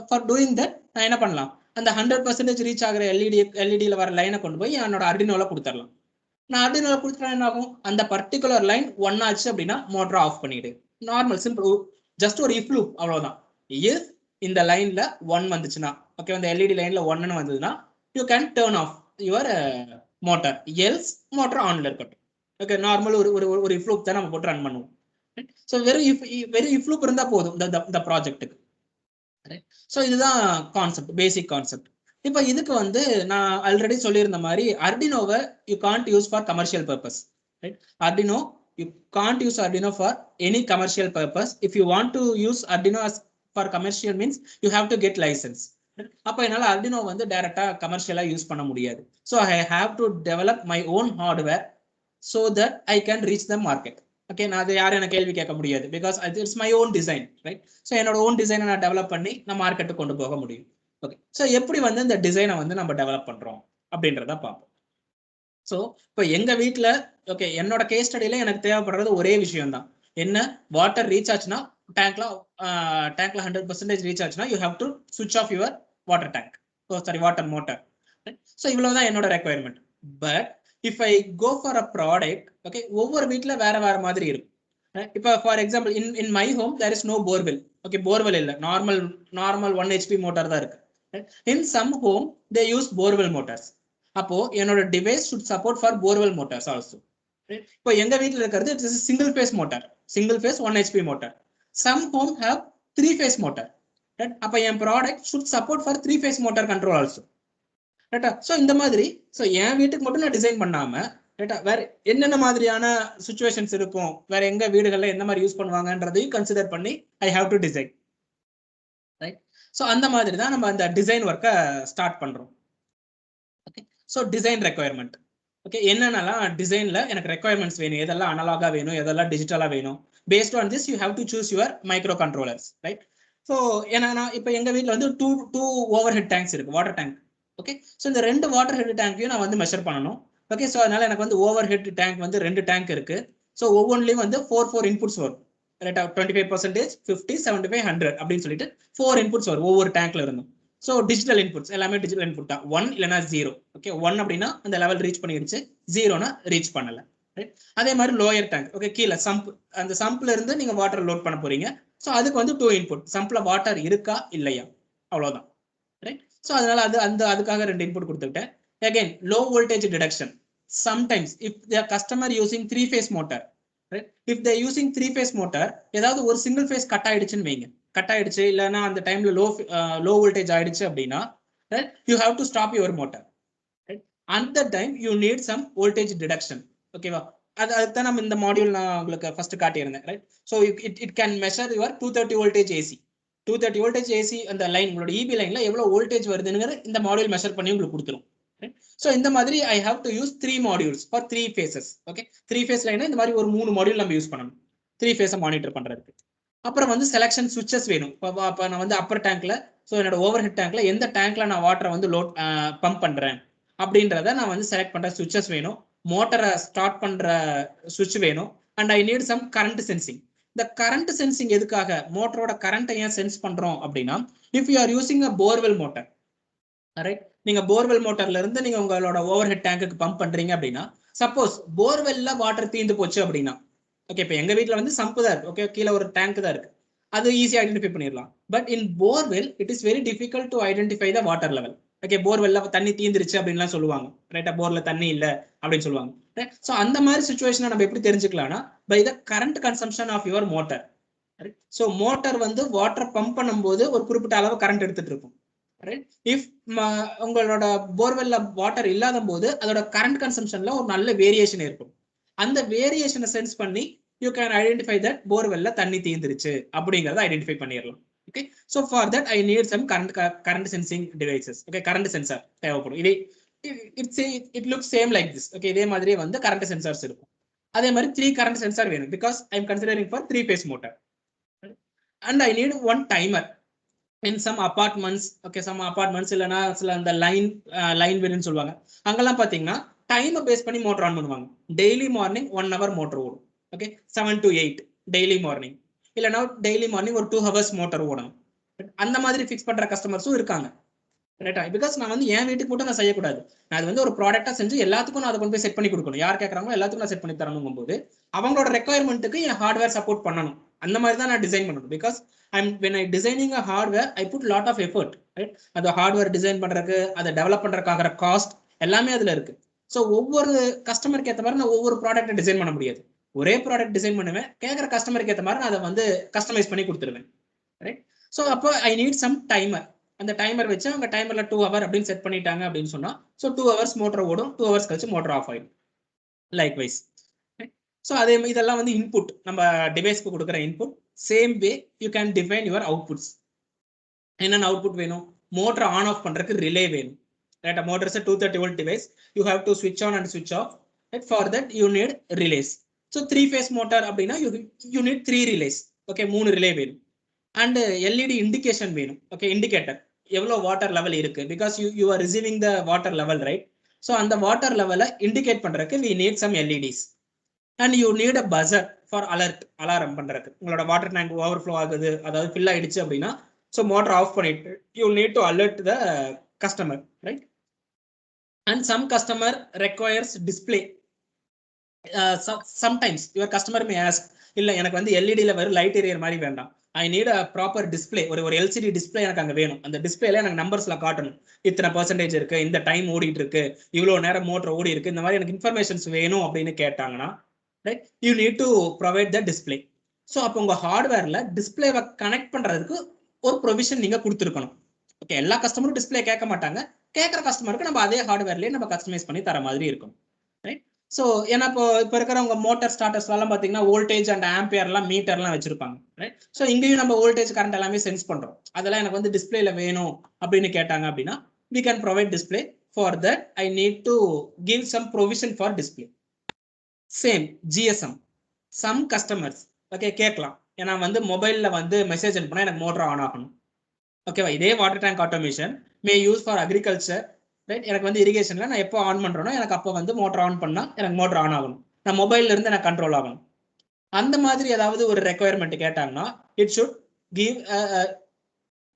ஃபார் டூயிங் தட் நான் என்ன பண்ணலாம், அந்த 100% ரீச் ஆகிற எல்இடியில் வர லைனை கொண்டு போய் என்னோட Arduinoல கொடுத்துடலாம். நான் Arduinoல கொடுத்துட்டா என்ன ஆகும், அந்த பர்டிகுலர் லைன் 1 ஆச்சு அப்படின்னா மோட்டரை ஆஃப் பண்ணிடு. நார்மல் சிம்பிள், ஜஸ்ட் ஒரு இஃப் லூப், அவ்வளோதான். இஃப் இந்த லைன்ல 1 வந்துச்சுன்னா, ஓகே, அந்த எல்இடி லைன்ல 1ன்னு வந்ததுன்னா you can turn of your motor, else motor ஆன்ல இருக்கட்டும். ஓகே, நார்மல் ஒரு இஃப் லூப் தான் நம்ம போட்டு ரன் பண்ணுவோம். ஸோ வெறும் இஃப் லூப் இருந்தால் போதும் இந்த ப்ராஜெக்ட்டுக்கு. ஸோ இதுதான் கான்செப்ட், பேசிக் கான்செப்ட். இப்போ இதுக்கு வந்து நான் ஆல்ரெடி சொல்லியிருந்த மாதிரி Arduinoவை you can't use for commercial purpose. Right. Arduino, you can't use Arduino for any commercial purpose. If you want to use Arduino as for commercial means you have to get license. அப்போ என்னால் Arduino வந்து டைரக்டா கமர்ஷியலா use பண்ண முடியாது. So I have to develop my own hardware so that I can reach the market. Okay, நான் அதை யாரும் எனக்கு கேள்வி கேட்க முடியாது, because it's my own design. Right. So என்னோட ஓன் டிசைனை நான் டெவலப் பண்ணி நான் மார்க்கெட்டுக்கு கொண்டு போக முடியும். ஓகே, ஸோ எப்படி வந்து இந்த டிசைனை வந்து நம்ம டெவலப் பண்றோம் அப்படின்றத பார்ப்போம். ஸோ இப்போ எங்க வீட்டில், ஓகே, என்னோட கேஸ் ஸ்டடியில எனக்கு தேவைப்படுறது ஒரே விஷயம் தான். என்ன, வாட்டர் ரீச் ஆச்சுன்னா டேங்க்ல 100% ரீச் ஆச்சுன்னா யூ ஹேவ் டு சுவிட்ச் off your water tank, sorry water motor. So இவ்வளவுதான் என்னோட requirement. But if I go for a product, okay, ஒவ்வொரு வீட்டில் வேற மாதிரி இருக்கும். இப்போ for example in my home there is no borewell. Okay, borewell இல்லை, நார்மல் 1 HP மோட்டார் தான் இருக்கு. In some home they use borewell motors. அப்போ என்னோட device should support for borewell motors also. இப்போ எங்க வீட்டில் இருக்கிறது it's single phase motor, single phase 1 HP motor. Some home have 3 phase motor. அப்போ என் product should support for 3 phase motor control also. ரைட்டா. So இந்த மாதிரி, ஸோ என் வீட்டுக்கு மட்டும் நான் டிசைன் பண்ணாம, ரைட்டா, வேற என்னென்ன மாதிரியான சுச்சுவேஷன்ஸ் இருக்கும், வேற எங்க வீடுகளில் எந்த மாதிரி யூஸ் பண்ணுவாங்கன்றதையும் கன்சிடர் பண்ணி I have to design. Right. So அந்த மாதிரி தான் நம்ம அந்த டிசைன் ஒர்க்கை ஸ்டார்ட் பண்றோம். Okay, so design requirement. Okay, என்னென்னலாம் டிசைன்ல எனக்கு ரெக்குவயர்மெண்ட்ஸ் வேணும், எதெல்லாம் அனலாகா வேணும், எதெல்லாம் டிஜிட்டலா வேணும். Based on this you have to choose your micro controllers. Right. So ஏன்னா இப்போ எங்க வீட்டில் வந்து டூ ஓவர் ஹெட் டேங்க்ஸ் இருக்கு, வாட்டர் டேங்க். ஓகே, ஸோ இந்த 2 வாட்டர் ஹெட் டேங்கையும் நான் வந்து மெஷர் பண்ணணும். ஓகே, ஸோ அதனால எனக்கு வந்து ஓவர் ஹெட் டேங்க் வந்து 2 டேங்க் இருக்கு. ஸோ ஒவ்வொன்றிலையும் வந்து 4 இன்புட்ஸ் வரும். ரைட்டா, 25%, 50, 75, 100 அப்படின்னு சொல்லிட்டு 4 இன்புட்ஸ் வரும் ஒவ்வொரு டேங்க்ல இருந்தும். ஸோ டிஜிட்டல் இன்புட்ஸ் எல்லாமே டிஜிட்டல் இன்புட் தான், 1 இல்லைனா 0. ஓகே, 1 அப்படின்னா அந்த லெவல் ரீச் பண்ணிடுச்சு, 0னா ரீச் பண்ணல. ரைட். அதே மாதிரி லோயர் டேங்க், ஓகே, கீழே சம்ப், அந்த சம்ப்ல இருந்து நீங்க வாட்டர் லோட் பண்ண போறீங்க. ஸோ அதுக்கு வந்து 2 இன்புட், சம்ப்ல வாட்டர் இருக்கா இல்லையா, அவ்வளவுதான். ரைட். ஸோ அதனால அதுக்காக 2 இன்புட் கொடுத்துட்டேன். Again low voltage detection. Sometimes if the customer using 3 phase motor, right, if they using 3 phase motor, ஏதாவது ஒரு சிங்கிள் ஃபேஸ் கட் ஆயிடுச்சுன்னு வைங்க, கட் ஆயிடுச்சு இல்லைன்னா அந்த டைம்ல லோ வோல்டேஜ் ஆயிடுச்சு அப்படின்னா, right, you have to stop your motor. Right. அந்த time you need some voltage detection. ஓகேவா, அதுதான் நம்ம இந்த மாடியூல் நான் உங்களுக்கு ஃபர்ஸ்ட் காட்டியிருந்தேன். Right. So it can measure your 230 voltage AC. 230 voltage AC அந்த லைன், உங்களோட இபி லைன்ல எவ்வளவு வோல்டேஜ் வருதுங்கிற இந்த மாடியூல் மெஷர் பண்ணி உங்களுக்கு கொடுத்துரும். ஸோ இந்த மாதிரி I have to use 3 modules for 3 phases. Okay, 3 phase லைனா இந்த மாதிரி ஒரு 3 மாடியூல் நம்ம யூஸ் பண்ணணும் 3 phase மானிட்டர் பண்றதுக்கு. அப்புறம் வந்து செலக்ஷன் சுவிட்சஸ் வேணும். இப்போ நான் வந்து அப்பர் டேங்க்ல, ஸோ என்னோட ஓவர் ஹெட் டேங்க்ல எந்த டேங்க்ல நான் வாட்டரை வந்து லோட் பம்ப் பண்றேன் அப்படின்றத நான் வந்து செலக்ட் பண்ற சுவிட்சஸ் வேணும். மோட்டரை ஸ்டார்ட் பண்ற சுவிட்ச் வேணும். And I need some current sensing. இந்த கரண்ட் சென்சிங் எதுக்காக, மோட்டரோட கரண்ட்டை ஏன் சென்ஸ் பண்றோம் அப்படின்னா, if you are using a borewell motor, right, நீங்க போர்வெல் மோட்டர்ல இருந்து நீங்க உங்களோட ஓவர் ஹெட் டேங்க்கு பம்ப் பண்றீங்க அப்படின்னா, சப்போஸ் போர்வெல்ல வாட்டர் தீந்து போச்சு அப்படின்னா, ஓகே, இப்போ எங்க வீட்டில் வந்து சம்பு தான் இருக்கு, ஓகே, கீழே ஒரு டேங்க் தான் இருக்கு, அது ஈஸியாக ஐடென்டிஃபை பண்ணிடலாம். But in borewell it is very difficult to identify the water level. Okay, போர்வெல்ல தண்ணி தீந்துருச்சு அப்படின்லாம் சொல்லுவாங்க, ரைட்டா, போர்ல தண்ணி இல்லை அப்படின்னு சொல்லுவாங்க. ஸோ அந்த மாதிரி சுச்சுவேஷனை நம்ம எப்படி தெரிஞ்சுக்கலாம்னா, by the current consumption of your motor. So motor வந்து வாட்டர் பம்ப் பண்ணும்போது ஒரு குறிப்பிட்ட அளவு கரண்ட் எடுத்துட்டு இருக்கும். ரைட். இஃப் உங்களோட போர்வெல்ல வாட்டர் இல்லாத போது அதோட கரண்ட் கன்சம்ஷன்ல ஒரு நல்ல வேரியேஷன் இருக்கும். அந்த வேரியேஷனை சென்ஸ் பண்ணி யூ கேன் ஐடென்டிஃபை தட் போர்வெல்ல தண்ணி தீர்ந்துருச்சு அப்படிங்கறத ஐடென்டிஃபை பண்ணிடலாம். Okay, so for that I need some current sensing devices. Okay, current sensor தேவைப்படும். இதே it looks same like this. Okay, இதே மாதிரியே வந்து கரண்ட் சென்சார்ஸ் இருக்கும். அதே மாதிரி 3 கரண்ட் சென்சார் வேணும் because I am considering for 3 phase motor. And I need one timer in some apartments. Okay, some apartments இல்லனா சில அந்த லைன் வீடுன்னு சொல்லுவாங்க. அங்கெல்லாம் பாத்தீங்கன்னா டைமை பேஸ் பண்ணி மோட்டர் ஆன் பண்ணுவாங்க. டெய்லி மார்னிங் 1 hour மோட்டர் ஓடும். Okay, 7 to 8 daily morning. இல்லைனா டெய்லி மார்னிங் ஒரு 2 hours மோட்டர் ஓடும். அந்த மாதிரி ஃபிக்ஸ் பண்ற கஸ்டமர்ஸும் இருக்காங்க. ரைட்டா? பிகாஸ் நான் வந்து என் வீட்டுக்கு மட்டும் நான் செய்யக்கூடாது. நான் அது வந்து ஒரு ப்ராடக்டா செஞ்சு எல்லாத்துக்கும் நான் அதை கொண்டு போய் செட் பண்ணி கொடுக்கணும். யார் கேட்கறாங்களோ எல்லாத்துக்கும் நான் செட் பண்ணி தரணும் போது அவங்களோட ரெக்குயர்மெண்ட்டுக்கு என் ஹார்ட்வேர் சப்போர்ட் பண்ணணும். அந்த மாதிரி தான் நான் டிசைன் பண்ணணும். Because when I designing a hardware, I put lot of effort. Right? அந்த ஹார்ட்வேர் டிசைன் பண்றதுக்கு, அதை டெவலப் பண்றதுக்காகிற காஸ்ட் எல்லாமே அதுல இருக்கு. ஸோ ஒவ்வொரு கஸ்டமருக்கு ஏற்ற மாதிரி நான் ஒவ்வொரு ப்ராடக்ட்டை டிசைன் பண்ண முடியாது. ஒரே ப்ராடக்ட் டிசைன் பண்ணுவேன், கேட்குற கஸ்டமருக்கு ஏற்ற மாதிரி நான் அதை வந்து கஸ்டமைஸ் பண்ணி கொடுத்துருவேன். ரைட்? ஸோ அப்போ ஐ நீட் சம் டைமர். அந்த டைமர் வச்சு அவங்க டைமர்ல 2 hour அப்படின்னு செட் பண்ணிட்டாங்க அப்படின்னு சொன்னா, ஸோ 2 hours மோட்டர் ஓடும், 2 hours கழிச்சு மோட்டர் ஆஃப் ஆயிடும். Like wise. ஸோ அதே இதெல்லாம் வந்து இன்புட், நம்ம டிவைஸ்க்கு கொடுக்குற input. Same way you can define your outputs. என்னென்ன அவுட்புட் வேணும்? மோட்டர் ஆன் ஆஃப் பண்றதுக்கு ரிலே வேணும். Right? Motor is 230 volt device. You have to ஸ்விட்ச் ஆன் அண்ட் ஸ்விட்ச் of. Right? For that you need ரிலேஸ். So 3 phase motor அப்படின்னா you need 3 ரிலேஸ். Okay, 3 relay வேணும். And LED indication வேணும். Okay, indicator எவ்வளோ water level இருக்கு. Because you are receiving the water level, right? So அந்த water லெவலை indicate பண்றதுக்கு we need some LEDs. And you need a buzzer for alarm பண்றதுக்கு. உங்களோட water tank overflow ஆகுது, அதாவது ஃபில் ஆயிடுச்சு அப்படின்னா, ஸோ மோட்டர் ஆஃப் பண்ணிட்டு you need to alert the customer, right? And some customer requires display. Sometimes your customer may ask, இல்ல எனக்கு வந்து எல்இடியில வெறும் லைட் எரியர் மாதிரி வேண்டாம், I need a proper display. ஒரு எல்சிடி டிஸ்பிளே எனக்கு அங்கே வேணும். அந்த டிஸ்பிளேல எனக்கு நம்பர்ஸ்ல காட்டணும், இத்தனை பர்சன்டேஜ் இருக்கு, இந்த டைம் ஓடிட்டு இருக்கு, இவ்வளோ நேரம் மோட்டர் ஓடி இருக்கு, இந்த மாதிரி எனக்கு இன்ஃபர்மேஷன்ஸ் வேணும் அப்படின்னு கேட்டாங்கன்னா, right, you need to provide the display. So அப்போ உங்க ஹார்ட்வேர்ல டிஸ்பிளேவை கனெக்ட் பண்றதுக்கு ஒரு ப்ரொவிஷன் நீங்க கொடுத்துருக்கணும். ஓகே, எல்லா கஸ்டமரும் டிஸ்பிளே கேட்க மாட்டாங்க. கேட்குற கஸ்டமருக்கு நம்ம அதே ஹார்ட்வேர்லயே நம்ம கஸ்டமைஸ் பண்ணி தர மாதிரி இருக்கும். ரைட்? ஸோ ஏன்னா இப்போ இருக்கிறவங்க மோட்டர் ஸ்டார்டர்ஸ்லாம் பார்த்தீங்கன்னா வோல்டேஜ் அண்ட் ஆம்பியர்லாம் மீட்டர்லாம் வச்சிருப்பாங்க. ரைட்? ஸோ இங்கேயும் நம்ம வோல்டேஜ் கரண்ட் எல்லாமே சென்ஸ் பண்றோம். அதெல்லாம் எனக்கு வந்து டிஸ்பிளேல வேணும் அப்படின்னு கேட்டாங்க அப்படின்னா, we can provide display. For that I need to give some provision for display. Same GSM. Some customers okay கேட்கலாம், ஏன்னா வந்து மொபைல்ல வந்து மெசேஜ் அனுப்புனா எனக்கு மோட்டர் ஆன் ஆகணும். ஓகேவா? இதே water tank automation May use for agriculture. Right? எனக்கு வந்து இரிகேஷன்ல நான் எப்போ ஆன் பண்றேனோ எனக்கு அப்போ வந்து மோட்டர் ஆன் பண்ணா எனக்கு மோட்டர் ஆன் ஆகணும். நான் மொபைல்ல இருந்து எனக்கு கண்ட்ரோல் ஆகணும். அந்த மாதிரி ஏதாவது ஒரு ரெக்குயர்மெண்ட் கேட்டாங்கன்னா இட் ஷுட் கிவ்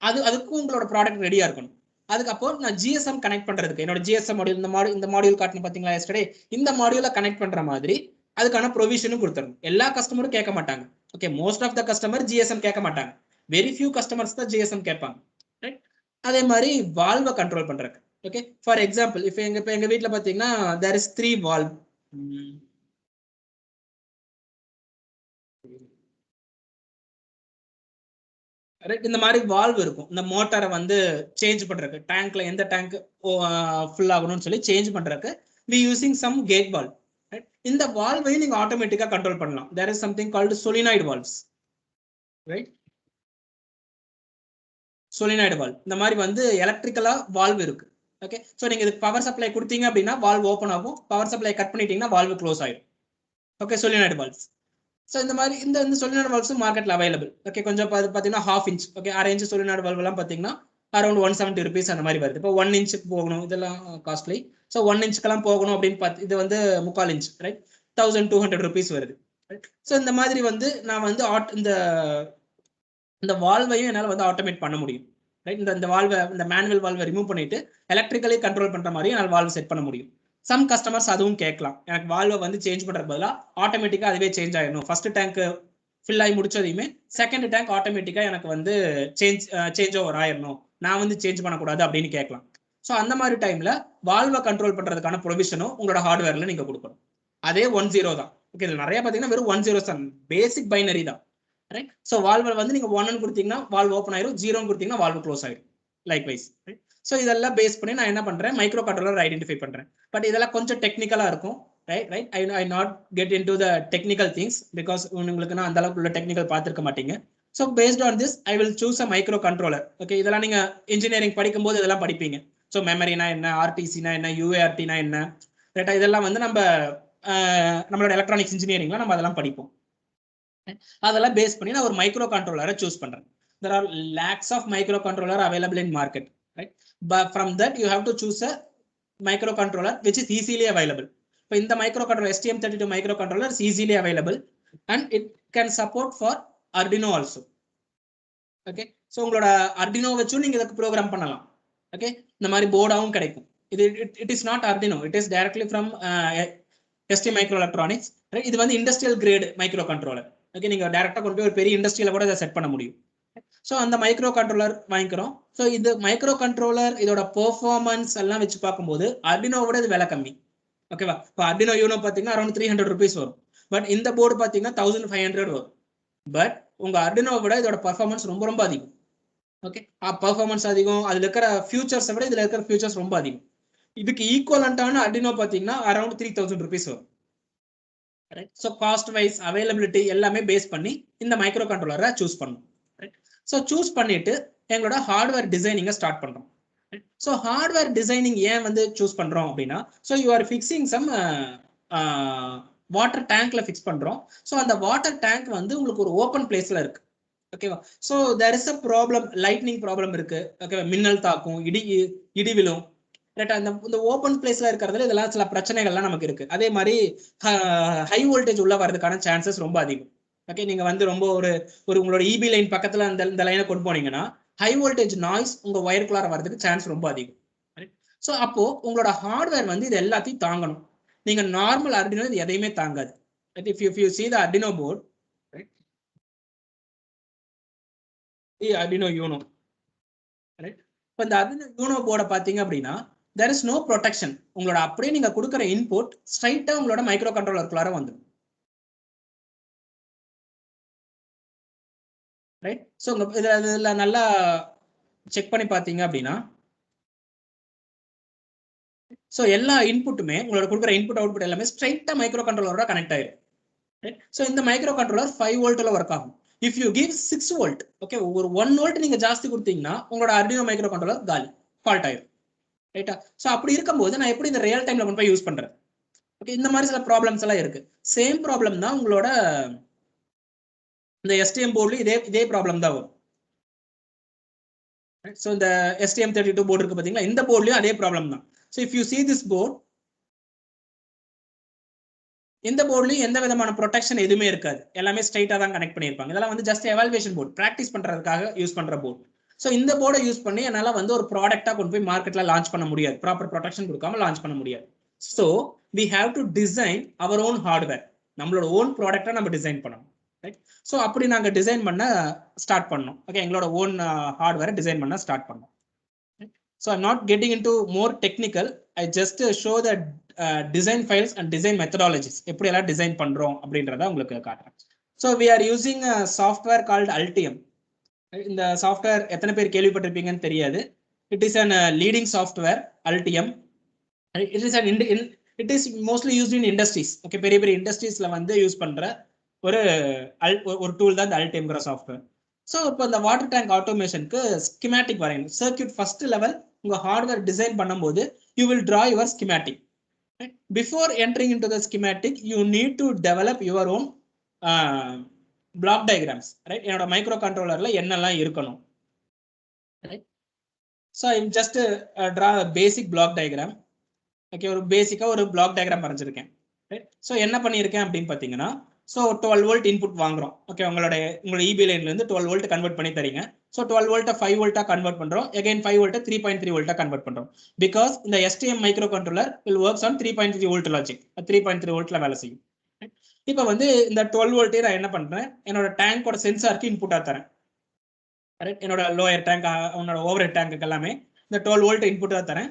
அதுக்கும் உங்களோட ப்ராடக்ட் ரெடியா இருக்கணும். அதுக்கப்புறம் நான் ஜிஎஸ்எம் கனெக்ட் பண்றதுக்கு என்னோட ஜிஎஸ்எம் மாடியூல், இந்த மாடியூல் காட்டணும் பாத்தீங்களா எஸ்டர்டே, இந்த மாடியூலை கனெக்ட் பண்ற மாதிரி அதுக்கான ப்ரொவிஷனும் கொடுத்துரும். எல்லா கஸ்டமரும் கேட்க மாட்டாங்க. Okay, most of the customer GSM கேட்க மாட்டாங்க. வெரி ஃபியூ கஸ்டமர்ஸ் தான் ஜிஎஸ்எம் கேட்பாங்க. ரைட்? அதே மாதிரி வால்வை கண்ட்ரோல் பண்றதுக்கு. ஓகே, ஃபார் எக்ஸாம்பிள் இப்போ எங்க வீட்டில் பார்த்தீங்கன்னா there is 3 valve. இந்த மாதிரி வால்வ் இருக்கும். இந்த மோட்டரை வந்து சேஞ்ச் பண்றதுக்கு, டேங்க்ல எந்த டேங்க் ஃபுல் ஆகணும்னு சொல்லி சேஞ்ச் பண்றதுக்கு we using some gate valve. இந்த வால்வையும் நீங்க ஆட்டோமேட்டிக்கா கண்ட்ரோல் பண்ணலாம். there is something called solenoid valves. Right? solenoid valve இந்த மாதிரி வந்து எலக்ட்ரிக்கலா வால்வ் இருக்கு. ஓகே, சோ நீங்க இதுக்கு பவர் சப்ளை கொடுத்தீங்க அப்படின்னா வால்வ் ஓபன் ஆகும், பவர் சப்ளை கட் பண்ணிட்டீங்கன்னா வால்வ் க்ளோஸ் ஆயிடும். Okay, solenoid valves. ஸோ இந்த மாதிரி இந்த solenoid valves மார்க்கெட்ல அவைலபிள். ஓகே, கொஞ்சம் பார்த்தீங்கன்னா 1/2 inch, okay 1/2 inch solenoid valve எல்லாம் பார்த்தீங்கன்னா அரௌண்ட் 170 rupees அந்த மாதிரி வருது. இப்போ 1 inch போகணும், இதெல்லாம் காஸ்ட்லி. ஸோ 1 inchக்கெல்லாம் போகணும் அப்படின்னு பார்த்து இது வந்து 3/4 inch, ரைட், 1200 rupees வருது. ஸோ இந்த மாதிரி வந்து நான் வந்து இந்த வால்வையும் என்னால் வந்து ஆட்டோமேட் பண்ண முடியும். ரைட்? இந்த வால்வை, இந்த மேனுவல் வால்வை ரிமூவ் பண்ணிட்டு எலக்ட்ரிக்கலி கண்ட்ரோல் பண்ற மாதிரி என்னால் வால்வ் செட் பண்ண முடியும். சம் கஸ்டமர்ஸ் அதுவும் கேட்கலாம், எனக்கு வால்வை வந்து சேஞ்ச் பண்றது பதிலாக ஆட்டோமேட்டிக்கா அதுவே சேஞ்ச் ஆயிடணும். ஃபர்ஸ்ட் டேங்க் ஃபில் ஆகி முடிச்சதையுமே செகண்ட் டேங்க் ஆட்டோமேட்டிக்கா எனக்கு வந்து சேஞ்ச் ஓவர் ஆயிடணும், நான் வந்து சேஞ்ச் பண்ணக்கூடாது அப்படின்னு கேட்கலாம். ஸோ அந்த மாதிரி டைம்ல வால்வை கண்ட்ரோல் பண்றதுக்கான ப்ரொவிஷனும் உங்களோட ஹார்ட்வேர்ல நீங்க கொடுக்கணும். அதே 1-0 தான். ஓகே, இதுல நிறைய பார்த்தீங்கன்னா வெறும் 1-0 தான், பேசிக் பைனரி தான். ரைட்? ஸோ வால்வை வந்து நீங்க 1 கொடுத்தீங்கன்னா வால்வ் ஓப்பன் ஆயிரும், 0 கொடுத்தீங்கன்னா வால்வ் க்ளோஸ் ஆயிடும். லைக்வைஸ். ஸோ இதெல்லாம் பேஸ் பண்ணி நான் என்ன பண்றேன், மைக்ரோ கண்ட்ரோலர் ஐடென்டிஃபை பண்றேன். பட் இதெல்லாம் கொஞ்சம் டெக்னிக்கலா இருக்கும். Right I not get in to the technical things because உங்களுக்கு நான் அந்த அளவுக்கு உள்ள டெக்னிக்கல் பார்த்துருக்க மாட்டீங்க. So based on this I will choose a micro controller. Okay, இதெல்லாம் நீங்க இன்ஜினியரிங் படிக்கும்போது இதெல்லாம் படிப்பீங்க. ஸோ மெமரினா என்ன, ஆர்டிசினா என்ன, யூஏஆர்டினா என்ன, ரைட்டா இதெல்லாம் வந்து நம்மளோட எலக்ட்ரானிக்ஸ் இன்ஜினியரிங்ல நம்ம அதெல்லாம் படிப்போம். அதெல்லாம் பேஸ் பண்ணி நான் ஒரு மைக்ரோ கண்ட்ரோலரை சூஸ் பண்றேன். There are lakhs of microcontroller available in market, right? But from that you have to choose a microcontroller which is easily available. So in the microcontroller, STM32 microcontroller is easily available and it can support for Arduino also. Okay, so உங்களோட Arduino வச்சு நீங்க இதற்கு program பண்ணலாம். Okay, இந்த மாதிரி போர்டாவும் கிடைக்கும். It is not Arduino, it is directly from ST microelectronics, right? இது வந்து industrial grade microcontroller. Okay, நீங்க டைரக்டா கொண்டு போய் ஒரு பெரிய இண்டஸ்ட்ரியில கூட இதை செட் பண்ண முடியும். ஸோ அந்த மைக்ரோ கண்ட்ரோலர் வாங்கிக்கிறோம். ஸோ இது மைக்ரோ கண்ட்ரோலர் இதோட பெர்ஃபார்மன்ஸ் எல்லாம் வச்சு பார்க்கும்போது அர்டினோவோட இது விலை கம்மி. ஓகேவா? இப்போ அர்டினோ யூனோ பார்த்தீங்கன்னா அரௌண்ட் 300 rupees வரும். பட் இந்த போர்டு பார்த்தீங்கன்னா 1500 வரும். பட் உங்க அர்டினோவை விட இதோட பெர்ஃபார்மன்ஸ் ரொம்ப ரொம்ப அதிகம். ஓகே, பெர்ஃபார்மன்ஸ் அதிகம், அதுல இருக்கிற ஃபியூச்சர்ஸை விட இதுல இருக்கிற ஃபியூச்சர்ஸ் ரொம்ப அதிகம். இதுக்கு ஈக்குவலண்டான அர்டினோ பார்த்தீங்கன்னா அரௌண்ட் 3000 rupees வரும். ஸோ காஸ்ட் வைஸ் அவைலபிலிட்டி எல்லாமே பேஸ் பண்ணி இந்த மைக்ரோ கண்ட்ரோலரை சூஸ் பண்ணும். ஸோ சூஸ் பண்ணிட்டு எங்களோட ஹார்ட்வேர் டிசைனிங்கை ஸ்டார்ட் பண்றோம். ஸோ ஹார்ட்வேர் டிசைனிங் ஏன் வந்து சூஸ் பண்றோம் அப்படின்னா, so you are fixing some water டேங்க்ல ஃபிக்ஸ் பண்றோம். ஸோ அந்த வாட்டர் டேங்க் வந்து உங்களுக்கு ஒரு ஓப்பன் பிளேஸ்ல இருக்கு. ஓகேவா? So there is a problem, lightning problem இருக்கு. ஓகேவா? மின்னல் தாக்கும், இடி விழும். ரைட்டா? இந்த ஓப்பன் பிளேஸ்ல இருக்கிறதுல இதெல்லாம் சில பிரச்சனைகள்லாம் நமக்கு இருக்கு. அதே மாதிரி ஹை வோல்டேஜ் உள்ள வர்றதுக்கான சான்சஸ் ரொம்ப அதிகம். ஓகே, நீங்க வந்து ரொம்ப ஒரு உங்களோட இபி லைன் பக்கத்துல இந்த லைனை கொண்டு போனீங்கன்னா ஹை வோல்டேஜ் நாய்ஸ் உங்க ஒயருக்குள்ளார வர்றதுக்கு சான்ஸ் ரொம்ப அதிகம். ஸோ அப்போ உங்களோட ஹார்ட்வேர் வந்து இது எல்லாத்தையும் தாங்கணும். நீங்க நார்மல் அர்டினோ இது எதையுமே தாங்காது. If you see the Arduino board, right? The Arduino Uno, right? இப்போ இந்த Arduino Uno போர்டை பார்த்தீங்க அப்படின்னா there is no protection. உங்களோட அப்படியே நீங்க கொடுக்குற இன்புட் ஸ்ட்ரைட்டா உங்களோட மைக்ரோ கண்ட்ரோலருக்குள்ளார வந்துடும். ரைட்? ஸோ இதுல நல்லா செக் பண்ணி பார்த்தீங்க அப்படின்னா ஸோ எல்லா இன்புட்டுமே உங்களோட கொடுக்குற இன்புட் அவுட்புட் எல்லாமே ஸ்ட்ரைட்டா மைக்ரோ கண்ட்ரோலரோட கனெக்ட் ஆயிடும். ஸோ இந்த மைக்ரோ கண்ட்ரோலர் 5 வோல்ட்ல ஒர்க் ஆகும். If you give 6 volt, okay, ஒரு 1 வோல்ட் நீங்க ஜாஸ்தி கொடுத்தீங்கன்னா உங்களோட அர்டினோ மைக்ரோ கண்ட்ரோலர் காலி, ஃபால்ட் ஆயிடும். ரைட்டா? ஸோ அப்படி இருக்கும்போது நான் எப்படி இந்த ரியல் டைம்ல கொண்டு போய் யூஸ் பண்றேன்? ஓகே, இந்த மாதிரி சில ப்ராப்ளம்ஸ் எல்லாம் இருக்கு. சேம் ப்ராப்ளம் தான் உங்களோட இந்த STM போர்ட்லயும் இதே ப்ராப்ளம் தான் வரும். ஸோ இந்த STM32 போர்டு இருக்கு பாத்தீங்களா, இந்த போர்ட்லயும் அதே ப்ராப்ளம் தான். So if you see this board, இந்த போர்ட்லயும் எந்த விதமான ப்ரொடெக்ஷன் எதுவுமே இருக்காது, எல்லாமே ஸ்ட்ரைட்டா தான் கனெக்ட் பண்ணியிருப்பாங்க. இதெல்லாம் வந்து ஜஸ்ட் எவாலுவேஷன் போர்டு, ப்ராக்டிஸ் பண்றதுக்காக யூஸ் பண்ற போர்டு. ஸோ இந்த போர்டை யூஸ் பண்ணி என்னால வந்து ஒரு ப்ராடக்டா கொண்டு போய் மார்க்கெட்ல லான்ச் பண்ண முடியாது, ப்ராப்பர் ப்ரொடெக்ஷன் கொடுக்காம லான்ச் பண்ண முடியாது. So we have to design our own hardware. நம்மளோட ஓன் ப்ராடக்டா நம்ம டிசைன் பண்ணணும். ரைட்? ஸோ அப்படி நாங்க டிசைன் பண்ண ஸ்டார்ட் பண்ணோம். ஓகே, எங்களோட ஓன் ஹார்ட்வேரை டிசைன் பண்ண ஸ்டார்ட் பண்ணோம். So I'm not getting into more technical. I just show the design files and design methodologies. எப்படி எல்லாம் டிசைன் பண்றோம் அப்படின்றத உங்களுக்கு காட்டுறேன். So we are using a software called Altium. இந்த சாஃப்ட்வேர் எத்தனை பேர் கேள்விப்பட்டிருப்பீங்கன்னு தெரியாது. It is an leading software, Altium. It is mostly used in industries. Okay, பெரிய பெரிய இண்டஸ்ட்ரீஸ்ல வந்து யூஸ் பண்ற ஒரு டூல் தான் இந்த Altiumங்கிற சாஃப்ட்வேர். ஸோ இப்போ இந்த வாட்டர் டேங்க் ஆட்டோமேஷனுக்கு ஸ்கிமேட்டிக் வரையணும். சர்க்யூட் ஃபர்ஸ்ட் லெவல் உங்க ஹார்ட்வேர் டிசைன் பண்ணும்போது you will draw your schematic. Before entering into the schematic you need to develop your own black diagrams. Right? என்னோட மைக்ரோ கண்ட்ரோலர்ல என்னெல்லாம் இருக்கணும். Right? So I just draw basic block diagram. Okay, ஒரு பேசிக்கா ஒரு block diagram வரைஞ்சிருக்கேன். Right? So என்ன பண்ணியிருக்கேன் அப்படின்னு பார்த்தீங்கன்னா, ஸோ 12 வோல்ட் இன்புட் வாங்குறோம். ஓகே, உங்களோட இபி லைன்ல இருந்து 12 வோல்ட் கன்வெர்ட் பண்ணி தரீங்க. ஸோ 12 வோல்ட்டை 5 வோல்ட்டா கன்வெர்ட் பண்றோம். அகைன் 5 வோல்ட்டை 3.3 வோல்ட்டா கன்வெர்ட் பண்றோம். பிகாஸ் இந்த STM micro controller will works on 3.3 volt logic. 3.3 வோல்ட்ல வேலை செய்யும். இப்போ வந்து இந்த 12 வோல்ட்டே நான் என்ன பண்றேன், என்னோட டேங்கோட சென்சாருக்கு இன்புட்டா தரேன். ரைட்? என்னோட லோயர் டேங்க், உன்னோட ஓவர் ஹெட் டேங்க்கு எல்லாமே இந்த 12 வோல்ட் இன்புட்டா தரேன்.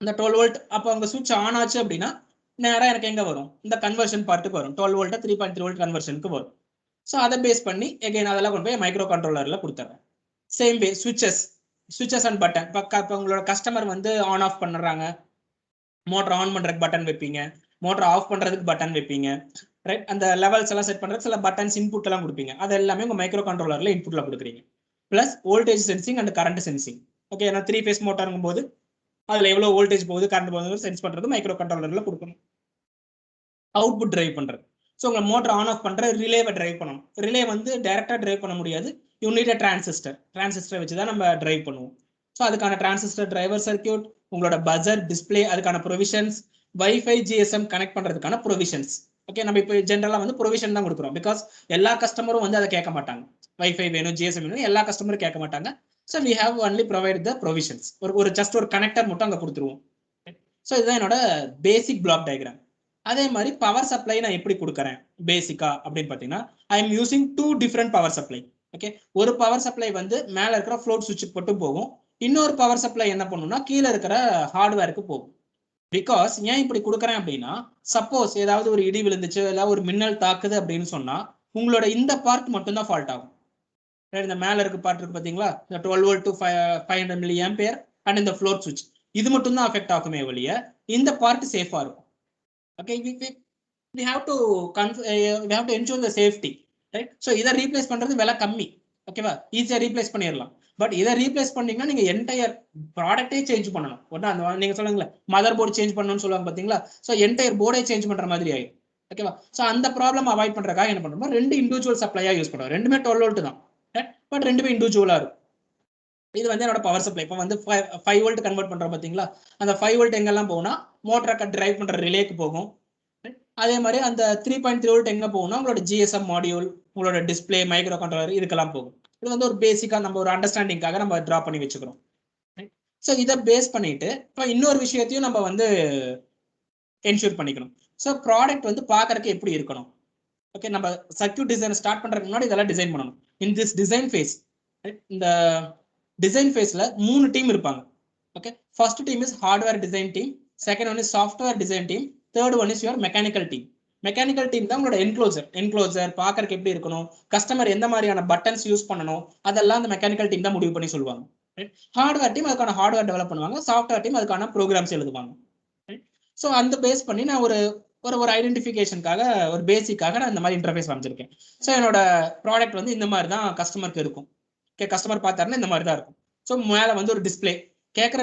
இந்த 12 வோல்ட் அப்போ அங்க சுவிட்ச் ஆன் ஆச்சு அப்படின்னா நேரா எனக்கு எங்க வரும், இந்த கன்வர்ஷன் பார்ட்டுக்கு வரும். 12 வோல்ட் 3.3 வோல்ட் கன்வர்ஷனுக்கு வரும். ஸோ அதை பேஸ் பண்ணி எகைன் அதெல்லாம் கொண்டு போய் மைக்ரோ கண்ட்ரோலர்ல கொடுத்துறேன். சேம் வே ஸ்விட்சஸ் switches and button. இப்போ உங்களோட கஸ்டமர் வந்து ஆன் ஆஃப் பண்ணுறாங்க, மோட்டர் ஆன் பண்ணுறதுக்கு பட்டன் வைப்பீங்க, மோட்டர் ஆஃப் பண்ணுறதுக்கு பட்டன் வைப்பீங்க, ரைட்? அந்த லெவல்ஸ் எல்லாம் செட் பண்ணுறது சில பட்டன்ஸ் இன்புட் எல்லாம் கொடுப்பீங்க. அது எல்லாமே உங்கள் மைக்ரோ கண்ட்ரோலரில் இன்புட்டில் கொடுக்குறீங்க. Plus voltage sensing and current sensing. Okay, ஏன்னா 3 phase மோட்டருங்கும் போது அதில் எவ்வளோ வோல்டேஜ் போகுது, கரண்ட் போகுது சென்ஸ் பண்ணுறது மைக்ரோ கண்ட்ரோலரில் கொடுக்கணும். அவுட்புட் டிரைவ் பண்ணுறது. ஸோ உங்கள் மோட்டர் ஆன் ஆஃப் பண்ணுற ரிலேவை டிரைவ் பண்ணணும். ரிலே வந்து டைரெக்டாக டிரைவ் பண்ண முடியாது, யூனிட் டிரான்சிஸ்டர். டிரான்சிஸ்டரை வச்சு தான் நம்ம டிரைவ் பண்ணுவோம். ஸோ அதுக்கான டிரான்சிஸ்டர் டிரைவர் சர்க்கியூட், உங்களோட பஜர் டிஸ்பிளே, அதுக்கான ப்ரொவிஷன்ஸ், வைஃபை ஜிஎஸ்எம் கனெக்ட் பண்ணுறதுக்கான ப்ரொவிஷன்ஸ். ஓகே, நம்ம இப்போ ஜென்ரலாக வந்து ப்ரொவிஷன் தான் கொடுக்குறோம். பிகாஸ் எல்லா கஸ்டமரும் வந்து அதை கேட்க மாட்டாங்க. வைஃபை வேணும், ஜிஎஸ்எம் வேணும், எல்லா கஸ்டமரும் கேட்க மாட்டாங்க. So we have only provide the provisions. ஒரு ஜஸ்ட் ஒரு கனெக்டர் மட்டும் அங்கே கொடுத்துருவோம். ஸோ இதுதான் என்னோட பேசிக் பிளாக் டயக்ராம். அதே மாதிரி பவர் சப்ளை நான் எப்படி கொடுக்குறேன் பேசிக்கா அப்படின்னு பார்த்தீங்கன்னா, I am using 2 different power supply. Okay, ஒரு பவர் சப்ளை வந்து மேலே இருக்கிற ஃப்ளோட் சுவிட்சுக்கு மட்டும் போகும். இன்னொரு பவர் சப்ளை என்ன பண்ணுன்னா கீழே இருக்கிற ஹார்ட்வேருக்கு போகும். பிகாஸ் ஏன் இப்படி கொடுக்குறேன் அப்படின்னா, சப்போஸ் ஏதாவது ஒரு இடி விழுந்துச்சு, ஏதாவது ஒரு மின்னல் தாக்குது அப்படின்னு சொன்னா உங்களோட இந்த பார்ட் மட்டும்தான் ஃபால்ட் ஆகும். இந்த மேலே இருக்க பார்ட் இருக்கு பார்த்தீங்களா, இந்த 12 volt to 500 milliampere அண்ட் இந்த ஃப்ளோட் சுவிட்ச், இது மட்டும் தான் அஃபெக்ட் ஆகுமே ஒழிய இந்த பார்ட் சேஃபா இருக்கும். Okay, we have to ensure the safety, right? So இதை ரீப்ளேஸ் பண்றது விலை கம்மி, ஓகேவா, ஈஸியா ரீப்ளேஸ் பண்ணிடலாம். பட் இதை ரீப்ளேஸ் பண்ணீங்கன்னா நீங்க என்டையர் ப்ராடக்டே சேஞ்ச் பண்ணணும். ஒன்னா அந்த நீங்க சொல்லுங்களா மதர் போர்டு சேஞ்ச் பண்ணணும்னு சொல்லுவாங்க பாத்தீங்களா, ஸோ என்டையர் போர்டே சேஞ்ச் பண்ற மாதிரி ஆயிடும். ஓகேவா, ஸோ அந்த ப்ராப்ளம் அவாய்ட் பண்றதுக்காக என்ன பண்ணுறோம், 2 இண்டிவிஜுவல் சப்ளையா யூஸ் பண்ணுறோம். ரெண்டுமே 12 volt தான், பட் ரெண்டுமே இண்டிவிஜுவலா இருக்கும். இது வந்து என்னோட பவர் சப்ளை. இப்போ வந்து 5 volt கன்வெர்ட் பண்றோம் பாத்தீங்களா, அந்த 5 volt எங்கெல்லாம் போகும்னா மோட்டரை டிரைவ் பண்ற ரிலேக்கு போகும். அதே மாதிரி அந்த 3.3 volt எங்க போகும்னா உங்களோட ஜிஎஸ்எம் மாடியூல், உங்களோட டிஸ்பிளே, மைக்ரோ கண்ட்ரோலர், இதுக்கெல்லாம் போகும். இது வந்து ஒரு பேசிக்கா நம்ம ஒரு அண்டர்ஸ்டாண்டிங்காக நம்ம டிரா பண்ணி வச்சுக்கிறோம். ஸோ இதை பேஸ் பண்ணிட்டு இப்போ இன்னொரு விஷயத்தையும் நம்ம வந்து என்ஷூர் பண்ணிக்கணும். ஸோ ப்ராடக்ட் வந்து பார்க்கறதுக்கு எப்படி இருக்கணும். ஓகே, நம்ம சர்க்யூட் டிசைன் ஸ்டார்ட் பண்றதுக்கு முன்னாடி இதெல்லாம் டிசைன் பண்ணணும். இன் திஸ் டிசைன் ஃபேஸ், இந்த டிசைன் ஃபேஸ்ல 3 டீம் இருப்பாங்க. Okay, first team is hardware design team, second one is software design team, third one is your mechanical team. Mechanical team தான் உங்களோட enclosure பார்க்கறதுக்கு எப்படி இருக்கணும், கஸ்டமர் எந்த மாதிரியான பட்டன்ஸ் யூஸ் பண்ணணும், அதெல்லாம் அந்த மெக்கானிக்கல் டீம் தான் முடிவு பண்ணி சொல்லுவாங்க. ஹார்ட்வேர் டீம் அதுக்கான ஹார்ட்வேர் டெவலப் பண்ணுவாங்க, சாஃப்ட்வேர் டீம் அதுக்கான ப்ரோக்ராம்ஸ் எழுதுவாங்க. ஸோ அந்த பேஸ் பண்ணி நான் ஒரு ஐடென்டிஃபிகேஷனுக்காக ஒரு பேசிக்காக நான் இந்த மாதிரி இன்டர்ஃபேஸ் வரைஞ்சிருக்கேன். ஸோ என்னோட ப்ராடக்ட் வந்து இந்த மாதிரி தான் கஸ்டமருக்கு இருக்கும். ஓகே, கஸ்டமர் பார்த்தாருன்னா இந்த மாதிரி தான் இருக்கும். ஸோ மேலே வந்து ஒரு டிஸ்பிளே, கேட்குற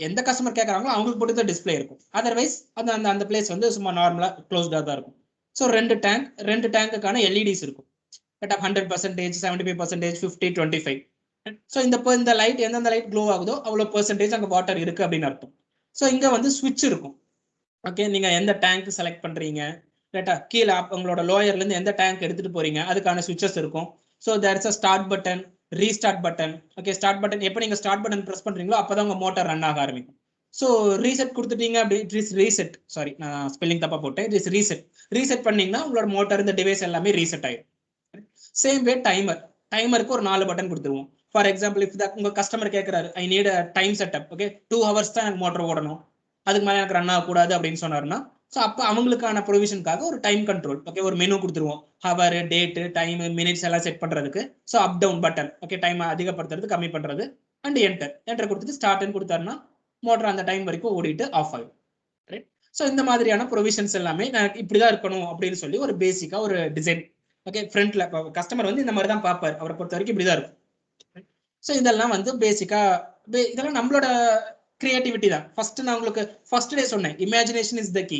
எந்த கஸ்டமர் கேட்குறாங்களோ அவங்களுக்கு பொறுத்த டிஸ்பிளே இருக்கும். அதர்வைஸ் அந்த பிளேஸ் வந்து சும்மா நார்மலாக க்ளோஸ்டாக தான் இருக்கும். ஸோ 2 டேங்குக்கான எல்இடிஸ் இருக்கும். 100%, 75%, 50, 25. ஸோ இந்த லைட் எந்தெந்த லைட் க்ளோ ஆகுதோ அவ்வளோ பெர்சன்டேஜ் அங்கே வாட்டர் இருக்கு அப்படின்னு அர்த்தம். ஸோ இங்கே வந்து ஸ்விட்ச் இருக்கும். ஓகே, நீங்க எந்த டேங்க் செலக்ட் பண்றீங்க, ரைட்டா, கீழே உங்களோட லோயர்ல இருந்து எந்த டேங்க் எடுத்துட்டு போறீங்க அதுக்கான ஸ்விட்சஸ் இருக்கும். So there is a start button, restart button. Okay, start button எப்போ நீங்க ஸ்டார்ட் பட்டன் ப்ரெஸ் பண்றீங்களோ அப்பதான் உங்க மோட்டார் ரன் ஆக ஆரம்பிக்கும். ஸோ ரீசெட் கொடுத்துட்டீங்க அப்படி, இட் இஸ் ரீசெட், சாரி நான் ஸ்பெல்லிங் தப்பா போட்டேன், இட் இஸ் ரீசெட் பண்ணீங்கன்னா உங்களோட மோட்டார் இந்த டிவைஸ் எல்லாமே ரீசெட் ஆயிடும். சேம் வே டைமருக்கு ஒரு 4 பட்டன் கொடுத்துருவோம். ஃபார் எக்ஸாம்பிள், இஃப் உங்க கஸ்டமர் கேட்கறாரு I need a time setup, okay 2 hours தான் எனக்கு மோட்டர் ஓடணும், அதுக்கு மேலே எனக்கு ரன் ஆகக்கூடாது அப்படின்னு சொன்னாருன்னா, ஸோ அப்போ அவங்களுக்கான ப்ரொவிஷனுக்காக ஒரு டைம் கண்ட்ரோல், ஓகே, ஒரு மெனு கொடுத்துருவோம். ஹவர், டேட்டு, டைம், மினிட்ஸ் எல்லாம் செட் பண்றதுக்கு. So up down button, okay, time அதிகப்படுத்துறது, கம்மி பண்றது, அண்ட் என்டர் கொடுத்துட்டு ஸ்டார்ட்னு கொடுத்தாருன்னா மோட்டர் அந்த டைம் வரைக்கும் ஓடிட்டு ஆஃப் ஆகும். ரைட். ஸோ இந்த மாதிரியான ப்ரொவிஷன்ஸ் எல்லாமே நான் இப்படிதான் இருக்கணும் அப்படின்னு சொல்லி ஒரு பேசிக்கா ஒரு டிசைன். ஓகே, ஃப்ரண்ட்ல கஸ்டமர் வந்து இந்த மாதிரி தான் பார்ப்பார், அவரை பொறுத்த வரைக்கும் இப்படிதான் இருக்கும். ஸோ இதெல்லாம் வந்து பேசிக்கா இதெல்லாம் நம்மளோட கிரியேட்டிவிட்டி தான். ஃபர்ஸ்ட் நான் உங்களுக்கு ஃபர்ஸ்ட் டே சொன்னேன், imagination is the key,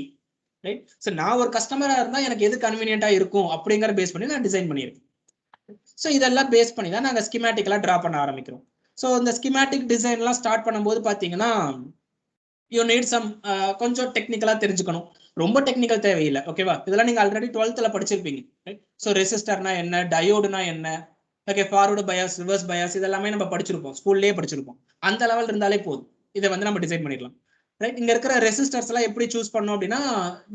right. So நான் ஒரு கஸ்டமரா இருந்தா எனக்கு எது கன்வீனியன்ட்டா இருக்கும் அப்படிங்கிற பேஸ் பண்ணி நான் டிசைன் பண்ணியிருக்கேன். ஸோ இதெல்லாம் பேஸ் பண்ணி தான் நாங்கள் ஸ்கிமேட்டிக்கெல்லாம் ட்ரா பண்ண ஆரம்பிக்கிறோம். ஸோ இந்த ஸ்கிமேட்டிக் டிசைன்லாம் ஸ்டார்ட் பண்ணும்போது பார்த்தீங்கன்னா யூ நீட் சம் கொஞ்சம் டெக்னிக்கலாக தெரிஞ்சுக்கணும். ரொம்ப டெக்னிக்கல் தேவையில்லை, ஓகேவா. இதெல்லாம் நீங்கள் ஆல்ரெடி 12th படிச்சிருப்பீங்க, ரைட். ஸோ ரெசிஸ்டர்னா என்ன, டயோடுனா என்ன, okay, forward bias, reverse bias, இதெல்லாமே நம்ம படிச்சிருப்போம், ஸ்கூல்லேயே படிச்சிருப்போம். அந்த லெவல் இருந்தாலே போதும், இதை வந்து நம்ம டிசைன் பண்ணிடலாம், ரைட். இங்க இருக்கிற ரெசிஸ்டர்ஸ் எல்லாம் எப்படி சூஸ் பண்ணோம் அப்படின்னா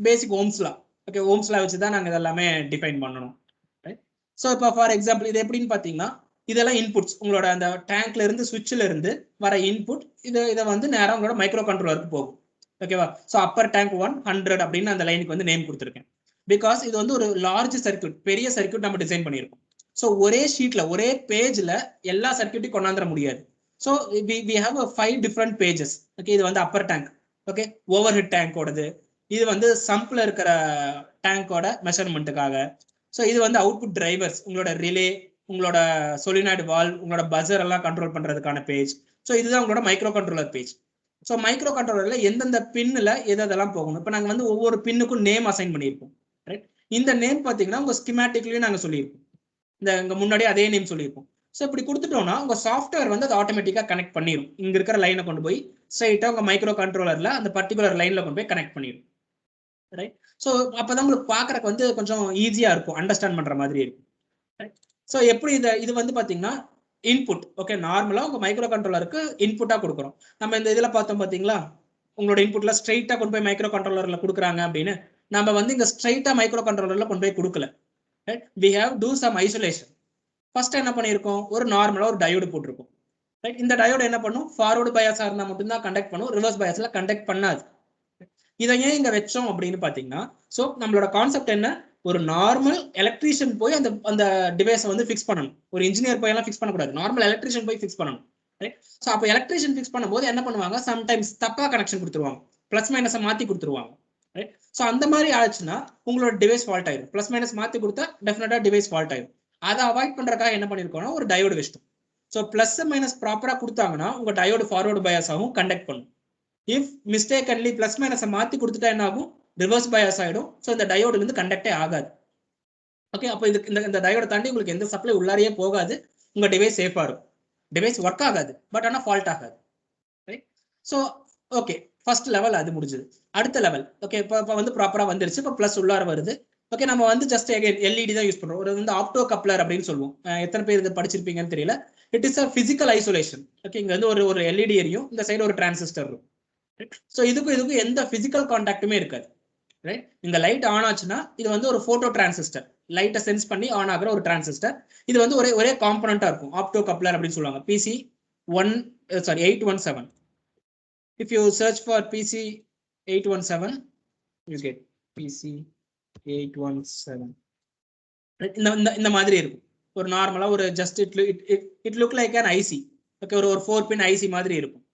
பேசிக் ஓம்ஸ்லா, ஓகே, ஓம்ஸ்லா வச்சு தான் நாங்கள் இதெல்லாமே டிஃபைன் பண்ணணும், ரைட். ஸோ இப்போ ஃபார் எக்ஸாம்பிள் இது எப்படின்னு பார்த்தீங்கன்னா, இதெல்லாம் இன்புட்ஸ், உங்களோட அந்த டேங்க்ல இருந்து சுவிட்ச்ல இருந்து வர இன்புட், இதை வந்து நேரம் உங்களோட மைக்ரோ கண்ட்ரோலருக்கு போகும், ஓகேவா. ஸோ அப்பர் டேங்க் 100 அப்படின்னு அந்த லைனுக்கு வந்து நேம் கொடுத்துருக்கேன். பிகாஸ் இது வந்து ஒரு லார்ஜ் சர்க்யூட், பெரிய சர்க்யூட் நம்ம டிசைன் பண்ணியிருக்கோம். ஸோ ஒரே ஷீட்ல ஒரே பேஜ்ல எல்லா சர்க்யூட்டையும் கொண்டாந்துட முடியாது. So we have a 5 different pages. Okay, இது வந்து upper tank. Okay, overhead டேங்கோடது. இது வந்து சம்ப்ல இருக்கிற டேங்கோட மெஷர்மெண்ட்டுக்காக. ஸோ இது வந்து அவுட்புட் டிரைவர்ஸ், உங்களோட ரிலே, உங்களோட சொலினாய்டு வால்வ், உங்களோட பஸர் எல்லாம் கண்ட்ரோல் பண்றதுக்கான பேஜ். ஸோ இதுதான் உங்களோட microcontroller page. So micro கண்ட்ரோலர்ல எந்தெந்த பின்னுல எதெல்லாம் போகணும். இப்போ நாங்கள் வந்து ஒவ்வொரு பின்னுக்கும் நேம் அசைன் பண்ணியிருப்போம். ரைட், இந்த நேம் பார்த்தீங்கன்னா உங்க ஸ்கிமேட்டிக்லயும் நாங்கள் சொல்லியிருப்போம். இங்க முன்னாடி அதே நேம் சொல்லியிருப்போம். ஸோ இப்படி கொடுத்துட்டோம்னா உங்க சாஃப்ட்வேர் வந்து அதை ஆட்டோமேட்டிக்கா கனெக்ட் பண்ணிடும். இங்க இருக்கிற லைனை கொண்டு போய் ஸ்ட்ரைட்டா உங்க மைக்ரோ கண்ட்ரோலர்ல அந்த பர்டிகுலர் லைன்ல கொண்டு போய் கனெக்ட் பண்ணிடும். ரைட், ஸோ அப்பதான் உங்களுக்கு பாக்குறதுக்கு வந்து கொஞ்சம் ஈஸியா இருக்கும், அண்டர்ஸ்டாண்ட் பண்ற மாதிரி இருக்கும். ஸோ எப்படி இது வந்து பாத்தீங்கன்னா இன்புட். ஓகே, நார்மலா உங்க மைக்ரோ கண்ட்ரோலருக்கு இன்புட்டா கொடுக்குறோம். நம்ம இந்த இதுல பார்த்தோம் பாத்தீங்களா, உங்களோட இன்புட்ல ஸ்ட்ரைட்டா கொண்டு போய் மைக்ரோ கண்ட்ரோலர்ல கொடுக்குறாங்க அப்படின்னு. நம்ம வந்து இங்க ஸ்ட்ரைட்டா மைக்ரோ கண்ட்ரோலர்ல கொண்டு போய் கொடுக்கல. we have do some isolation. First என்ன பண்ணியிருக்கோம், ஒரு நார்மலா ஒரு டயோடு போட்டிருக்கோம். ரைட், இந்த டயோடு என்ன பண்ணும், ஃபார்வர்டு பயாஸா இருந்தா மட்டும்தான் கண்டக்ட் பண்ணும், ரிவர்ஸ் பயாஸ்ல கண்டக்ட் பண்ணாது. இதை ஏன் இங்க வச்சோம் அப்படின்னு பாத்தீங்கன்னா, ஸோ நம்மளோட கான்செப்ட் என்ன, ஒரு நார்மல் எலக்ட்ரீஷியன் போய் அந்த அந்த டிவைஸை வந்து ஃபிக்ஸ் பண்ணணும். ஒரு இன்ஜினியர் போய் எல்லாம் ஃபிக்ஸ் பண்ணக்கூடாது, நார்மல் எலக்ட்ரீஷியன் போய் ஃபிக்ஸ் பண்ணணும். ரைட், ஸோ அப்போ எலக்ட்ரீஷியன் ஃபிக்ஸ் பண்ணும்போது என்ன பண்ணுவாங்க, சம்டைம்ஸ் தப்பா கனெக்ஷன் கொடுத்துருவாங்க, பிளஸ் மைனஸை மாத்தி கொடுத்துருவாங்க. ரைட், ஸோ அந்த மாதிரி ஆச்சுன்னா உங்களோட டிவைஸ் ஃபால்ட் ஆயிடும். பிளஸ் மைனஸ் மாத்தி கொடுத்தா டெஃபினட்டா டிவைஸ் ஃபால்ட் ஆயிடும். அதை அவாய்ட் பண்றதுக்காக என்ன பண்ணிருக்கோம்னா ஒரு டயோடு வச்சிட்டோம். ஸோ பிளஸ் மைனஸ் ப்ராப்பரா கொடுத்தாங்கன்னா உங்க டயோடு ஃபார்வர்டு பயாஸ் ஆகும், கண்டக்ட் பண்ணும். இஃப் மிஸ்டேக்கன்லி பிளஸ் மைனஸை மாத்தி கொடுத்துட்டா என்ன ஆகும், ரிவர்ஸ் பயாஸ் ஆயிடும். ஸோ இந்த டயோடுல இருந்து கண்டக்டே ஆகாது. ஓகே, அப்போ இந்த டயோட தாண்டி உங்களுக்கு எந்த சப்ளை உள்ளாரியே போகாது, உங்க டிவைஸ் சேஃபா இருக்கும். டிவைஸ் ஒர்க் ஆகாது, பட் ஆனால் ஃபால்ட் ஆகாது. Right, so okay, first level அது முடிஞ்சது. அடுத்த லெவல் ஓகே, இப்போ வந்து ப்ராப்பரா வந்துருச்சு. இப்போ பிளஸ் உள்ளார வருது. ஓகே, நம்ம வந்து ஜஸ்ட் எல்இடி தான் யூஸ் பண்றோம். ஒரு வந்து ஆப்டோ கப்ளர் அப்படின்னு சொல்லுவோம். எத்தனை பேர் இது படிச்சிருப்பீங்கன்னு தெரியல. It is a physical isolation. Okay, இங்க வந்து ஒரு எல்இடி எரியும், இந்த சைடு ஒரு டிரான்சிஸ்டர் இருக்கும். ஸோ இதுக்கும் எந்த பிசிக்கல் கான்டாக்டுமே இருக்காது. ரைட், இந்த லைட் ஆன் ஆச்சுன்னா இது வந்து ஒரு போட்டோ டிரான்சிஸ்டர், லைட்டை சென்ஸ் பண்ணி ஆன் ஆகிற ஒரு டிரான்சிஸ்டர். இது வந்து ஒரே காம்பனண்டா இருக்கும், ஆப்டோ கப்ளர் அப்படின்னு சொல்லுவாங்க. PC 817. If you search for PC 817, you get PC 817. இந்த மாதிரி இருக்கும். ஒரு நார்மலா ஒரு just it look like an IC. Okay, ஒரு 4 பின் IC மாதிரி இருக்கும்.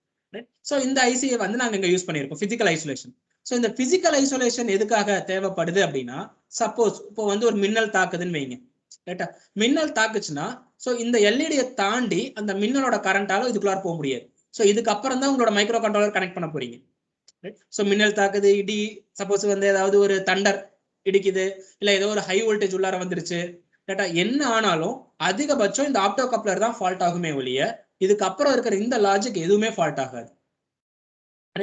ஸோ இந்த ஐசியை வந்து நாங்கள் இங்கே யூஸ் பண்ணியிருக்கோம், பிசிக்கல் ஐசோலேஷன். ஸோ இந்த பிசிக்கல் ஐசோலேஷன் எதுக்காக தேவைப்படுது அப்படின்னா, சப்போஸ் இப்போ வந்து ஒரு மின்னல் தாக்குதுன்னு வைங்க. ரைட்டா, மின்னல் தாக்குச்சுன்னா ஸோ இந்த எல்இடியை தாண்டி அந்த மின்னலோட கரண்டால இதுக்குள்ளார போக முடியாது. ஸோ இதுக்கப்புறம் தான் உங்களோட மைக்ரோ கண்ட்ரோலர் கனெக்ட் பண்ண போறீங்க. ஸோ மின்னல் தாக்குது, இடி, சப்போஸ் வந்து ஏதாவது ஒரு தண்டர் இடிக்குது, இல்லை ஏதோ ஒரு ஹை வோல்டேஜ் உள்ளார வந்துருச்சு, ரைட்டா, என்ன ஆனாலும் அதிகபட்சம் இந்த ஆப்டோ கப்ளர் தான் ஃபால்ட் ஆகுமே ஒழிய இதுக்கப்புறம் இருக்கிற இந்த லாஜிக் எதுவுமே ஃபால்ட் ஆகாது.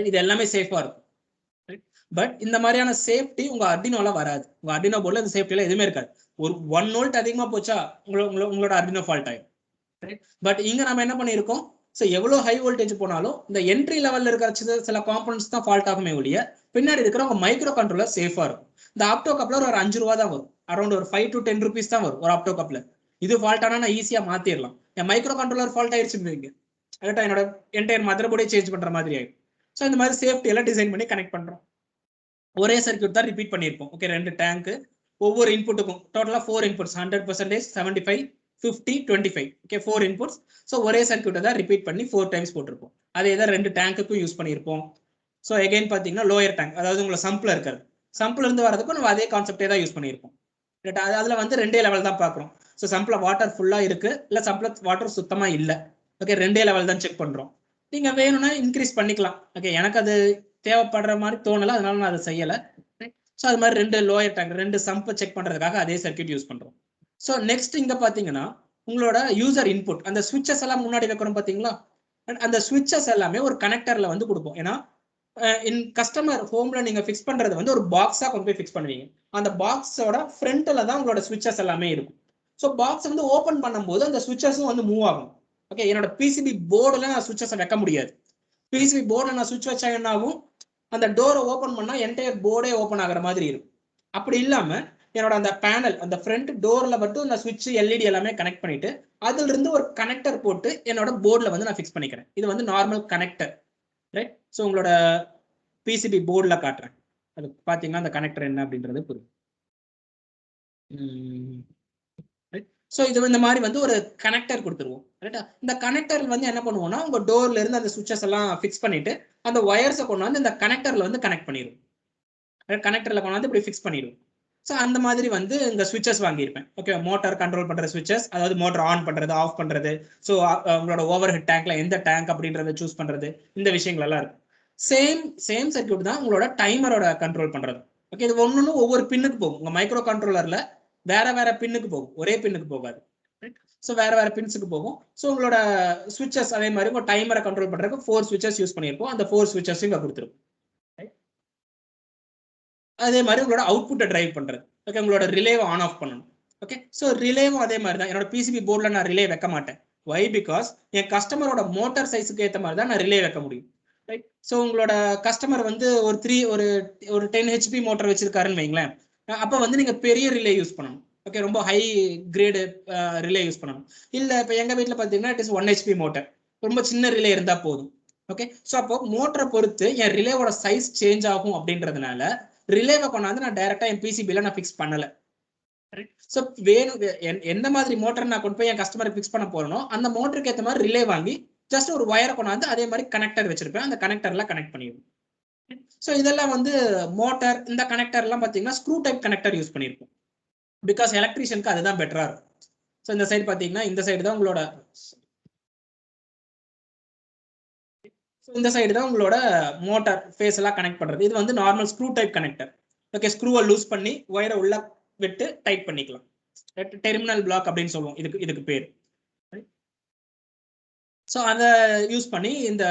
இது எல்லாமே சேஃபா இருக்கும். பட் இந்த மாதிரியான சேஃப்டி உங்க அர்டினோல வராது. உங்க அர்டினோ போர்ட்ல இந்த சேஃப்டில எதுவுமே இருக்காது. ஒரு 1 வோல்ட் அதிகமா போச்சா உங்களோட அர்டினோ ஃபால்ட் ஆயிடும். பட் இங்க நம்ம என்ன பண்ணிருக்கோம், ஸோ எவ்வளவு ஹை வோல்டேஜ் போனாலும் இந்த என்ட்ரி லெவல்ல இருக்கிற சில காம்பனன்ட்ஸ் தான் ஃபால்ட் ஆகுமே ஒழிய பின்னாடி இருக்கிற உங்க மைக்ரோ கண்ட்ரோலர் சேஃபா இருக்கும். இந்த ஆப்டோ கப்ளர் ஒரு 5 ரூபா தான் வரும், அரௌண்ட் ஒரு 5 to 10 rupees தான் வரும் ஒரு ஆப்டோ கப்ளர். இது ஃபால்ட் ஆனா நான் ஈஸியா மாத்திரலாம். என் மைக்ரோ கண்ட்ரோலர் ஃபால்ட் ஆயிடுச்சுன்னு கரெக்டா என்னோட என்டையர் மதர் போர்டே சேஞ்ச் பண்ற மாதிரி ஆயிடும். ஸோ இந்த மாதிரி சேஃப்டி எல்லாம் டிசைன் பண்ணி கனெக்ட் பண்றோம். ஒரே சர்க்யூட் தான் ரிப்பீட் பண்ணியிருப்போம். ஓகே, 2 டேங்க், ஒவ்வொரு இன்புட்டுக்கும் டோட்டலா 4 இன்புட்ஸ், 100%, 75, 50, 25. Okay, 4 inputs. ஸோ ஒரே சர்க்யூட்டை தான் ரிப்பீட் பண்ணி 4 டைம்ஸ் போட்டிருப்போம். அதே தான் 2 டேங்க்குக்கும் யூஸ் பண்ணியிருப்போம். ஸோ எகைன் பார்த்தீங்கன்னா லோயர் டேங்க், அதாவது உங்களை சம்பில் இருக்கிறது, சம்பில் இருந்து வரதுக்கும் நம்ம அதே கான்செப்டே தான் யூஸ் பண்ணியிருப்போம். அதுல வந்து 2 லெவல் தான் பார்க்குறோம். ஸோ சம்பில் வாட்டர் ஃபுல்லா இருக்கு, இல்லை சம்பில் வாட்டர் சுத்தமா இல்லை. ஓகே, 2 லெவல் தான் செக் பண்றோம். நீங்க வேணும்னா இன்க்ரீஸ் பண்ணிக்கலாம். ஓகே, எனக்கு அது தேவைப்படுற மாதிரி தோணல, அதனால நான் அதை செய்யலை. ஸோ அது மாதிரி 2 லோயர் டேங்க், 2 சம்பை செக் பண்றதுக்காக அதே சர்க்யூட் யூஸ் பண்றோம். ஸோ நெக்ஸ்ட் இங்க பாத்தீங்கன்னா உங்களோட யூசர் இன்புட், அந்த சுவிட்சஸ் எல்லாம் முன்னாடி வைக்கிறோம் பாத்தீங்களா, அந்த சுவிட்சஸ் எல்லாமே ஒரு கனெக்டர்ல வந்து கொடுப்போம். ஏன்னா இன் கஸ்டமர் ஹோம்ல நீங்க ஃபிக்ஸ் பண்றது வந்து ஒரு பாக்ஸா கொண்டு போய் ஃபிக்ஸ் பண்ணுவீங்க. அந்த பாக்ஸோட ஃப்ரண்ட்ல தான் உங்களோட சுவிட்சஸ் எல்லாமே இருக்கும். ஸோ பாக்ஸ் வந்து ஓபன் பண்ணும்போது அந்த சுவிட்சஸும் வந்து மூவ் ஆகும். ஓகே, என்னோட பிசிபி போர்டுல நான் சுவிட்சஸை வைக்க முடியாது. பிசிபி போர்டுல நான் சுவிட்ச் வச்சா என்ன ஆகும், அந்த டோரை ஓபன் பண்ணா என்டையர் போர்டே ஓபன் ஆகிற மாதிரி இருக்கும். அப்படி இல்லாம என்னோட அந்த பேனல், அந்த ஃப்ரண்ட் டோர்ல மட்டும் நான் சுவிட்ச் எல்இடி எல்லாமே கனெக்ட் பண்ணிட்டு அதுல இருந்து ஒரு கனெக்டர் போட்டு என்னோட போர்டுல வந்து நான் ஃபிக்ஸ் பண்ணிக்கிறேன். இது வந்து நார்மல் கனெக்டர். ரைட், ஸோ உங்களோட பிசிபி போர்டில் காட்டுறேன், அது பார்த்தீங்கன்னா அந்த கனெக்டர் என்ன அப்படின்றது புரியும். ஸோ இது இந்த மாதிரி வந்து ஒரு கனெக்டர் கொடுத்துருவோம் ரைட்டா. இந்த கனெக்டர் வந்து என்ன பண்ணுவோம்னா உங்க டோர்ல இருந்து அந்த சுவிச்சஸ் எல்லாம் ஃபிக்ஸ் பண்ணிட்டு அந்த ஒயர்ஸை கொண்டு வந்து இந்த கனெக்டர்ல வந்து கனெக்ட் பண்ணிடும். கனெக்டர்ல கொண்டு வந்து இப்படி ஃபிக்ஸ் பண்ணிடும். ஸோ அந்த மாதிரி வந்து இந்த சுவிச்சஸ் வாங்கியிருப்பேன். ஓகே, மோட்டார் கண்ட்ரோல் பண்ற சுவிச்சஸ், அதாவது மோட்டர் ஆன் பண்றது ஆஃப் பண்றது, ஸோ உங்களோட ஓவர் ஹெட் டேங்க்ல எந்த டேங்க் அப்படின்றத சூஸ் பண்றது, இந்த விஷயங்கள் எல்லாம் இருக்கும். சேம் சர்க்யூட் தான் உங்களோட டைமரோட கண்ட்ரோல் பண்றது. ஓகே, இது ஒன்னொன்னு ஒவ்வொரு பின்னுக்கு போகும். உங்க மைக்ரோ கண்ட்ரோலர்ல வேற பின்னுக்கு போகும், ஒரே பின்னுக்கு போகாது. ஸோ வேற பின்ஸுக்கு போகும். ஸோ உங்களோட சுவிச்சஸ் அதே மாதிரி உங்க டைமரை கண்ட்ரோல் பண்றதுக்கு 4 சுவிச்சஸ் யூஸ் பண்ணியிருப்போம். அந்த 4 சுவிச்சஸையும் இங்க கொடுத்துருக்கும். அதே மாதிரி உங்களோட அவுட்புட்டை டிரைவ் பண்றது. ஓகே, உங்களோட ரிலேவை ஆன் ஆஃப் பண்ணணும். ஓகே, ஸோ ரிலேவும் அதே மாதிரி தான். என்னோட பிசிபி போர்டில் நான் ரிலே வைக்க மாட்டேன். வை? பிகாஸ் என் கஸ்டமரோட மோட்டார் சைஸுக்கு ஏற்ற மாதிரி தான் நான் ரிலே வைக்க முடியும். ரைட். ஸோ உங்களோட கஸ்டமர் வந்து ஒரு 10 ஹெச்பி மோட்டர் வச்சிருக்காருன்னு வைங்களேன். அப்போ வந்து நீங்க பெரிய ரிலே யூஸ் பண்ணணும். ஓகே, ரொம்ப ஹை கிரேடு ரிலே யூஸ் பண்ணணும். இல்லை இப்போ எங்க வீட்டில் பார்த்தீங்கன்னா இட் இஸ் 1 ஹெச்பி மோட்டர், ரொம்ப சின்ன ரிலே இருந்தால் போதும். ஓகே, ஸோ அப்போ மோட்டரை பொறுத்து என் ரிலேவோட சைஸ் சேஞ்ச் ஆகும் அப்படின்றதுனால ரிலேவை கொண்டாந்து நான் டைரக்டா என் பிசிபில நான் ஃபிக்ஸ் பண்ணல. ஸோ வேணும் எந்த மாதிரி மோட்டர் நான் கொண்டு போய் என் கஸ்டமருக்கு ஃபிக்ஸ் பண்ண போறேனோ அந்த மோட்டருக்கு ஏற்ற மாதிரி ரிலே வாங்கி ஜஸ்ட் ஒரு ஒயரை கொண்டாந்து அதே மாதிரி கனெக்டர் வச்சிருப்பேன். அந்த கனெக்டர்ல கனெக்ட் பண்ணிடுவோம். ஸோ இதெல்லாம் வந்து மோட்டார். இந்த கனெக்டர் எல்லாம் பார்த்தீங்கன்னா ஸ்க்ரூ டைப் கனெக்டர் யூஸ் பண்ணியிருப்போம். பிகாஸ் எலக்ட்ரீஷியனுக்கு அதுதான் பெட்டரா இருக்கும். ஸோ இந்த சைடு பார்த்தீங்கன்னா இந்த சைடு தான் உங்களோட இந்த சைடு தான் உங்களோட மோட்டார் ஃபேஸ் எல்லாம் கனெக்ட் பண்றது. இது வந்து normal screw type connector. Okay, ஸ்க்ரூவை லூஸ் பண்ணி ஒயரை உள்ள விட்டு டைட் பண்ணிக்கலாம். டெர்மினல் பிளாக் அப்படின்னு சொல்லுவோம் இதுக்கு பேர். ஸோ அதை யூஸ் பண்ணி இந்த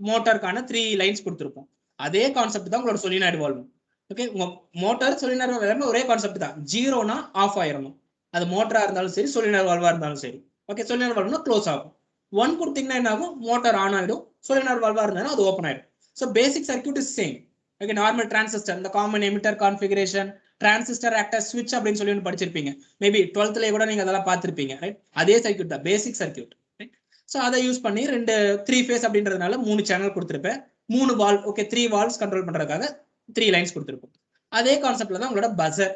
மோட்டாருக்கான 3 லைன்ஸ் கொடுத்துருப்போம். அதே கான்செப்ட் தான் உங்களோட சொலினாய்டு வால்வும். ஓகே, உங்க மோட்டார் சொலினாய்டு வால்வு ஒரே கான்செப்ட் தான். 0னா ஆஃப் ஆயிரணும். அது மோட்டரா இருந்தாலும் சரி, சொலினாய்டு வால்வா இருந்தாலும் சரி. ஓகே, சொலினாய்டு வால்வுனா க்ளோஸ் ஆகும். 1 கொடுத்தீங்கன்னா என்ன ஆகும்? மோட்டார் ஆன் ஆயிடும். சொலினாய்டு வால்வா இருந்தாலும் அது ஓப்பன் ஆயிடும். So basic circuit is same. Okay, normal transistor, இந்த காமன் எமிட்டர் கான்ஃபிகரேஷன், டிரான்சிஸ்டர் ஆக்டர் ஸ்விட்ச் அப்படின்னு சொல்லி ஒன்று படிச்சிருப்பீங்க. மேபி 12th கூட நீங்க அதெல்லாம் பார்த்துருப்பீங்க. ரைட், அதே சர்க்யூட் தான், பேசிக் சர்க்யூட். ஸோ அதை யூஸ் பண்ணி 3 ஃபேஸ் அப்படின்றதுனால 3 சேனல் கொடுத்துருப்பேன். 3 வால்வ். ஓகே, 3 வால்வ்ஸ் கண்ட்ரோல் பண்றதுக்காக 3 லைன்ஸ் கொடுத்துருப்போம். அதே கான்செப்ட்ல தான் உங்களோட பஸர்.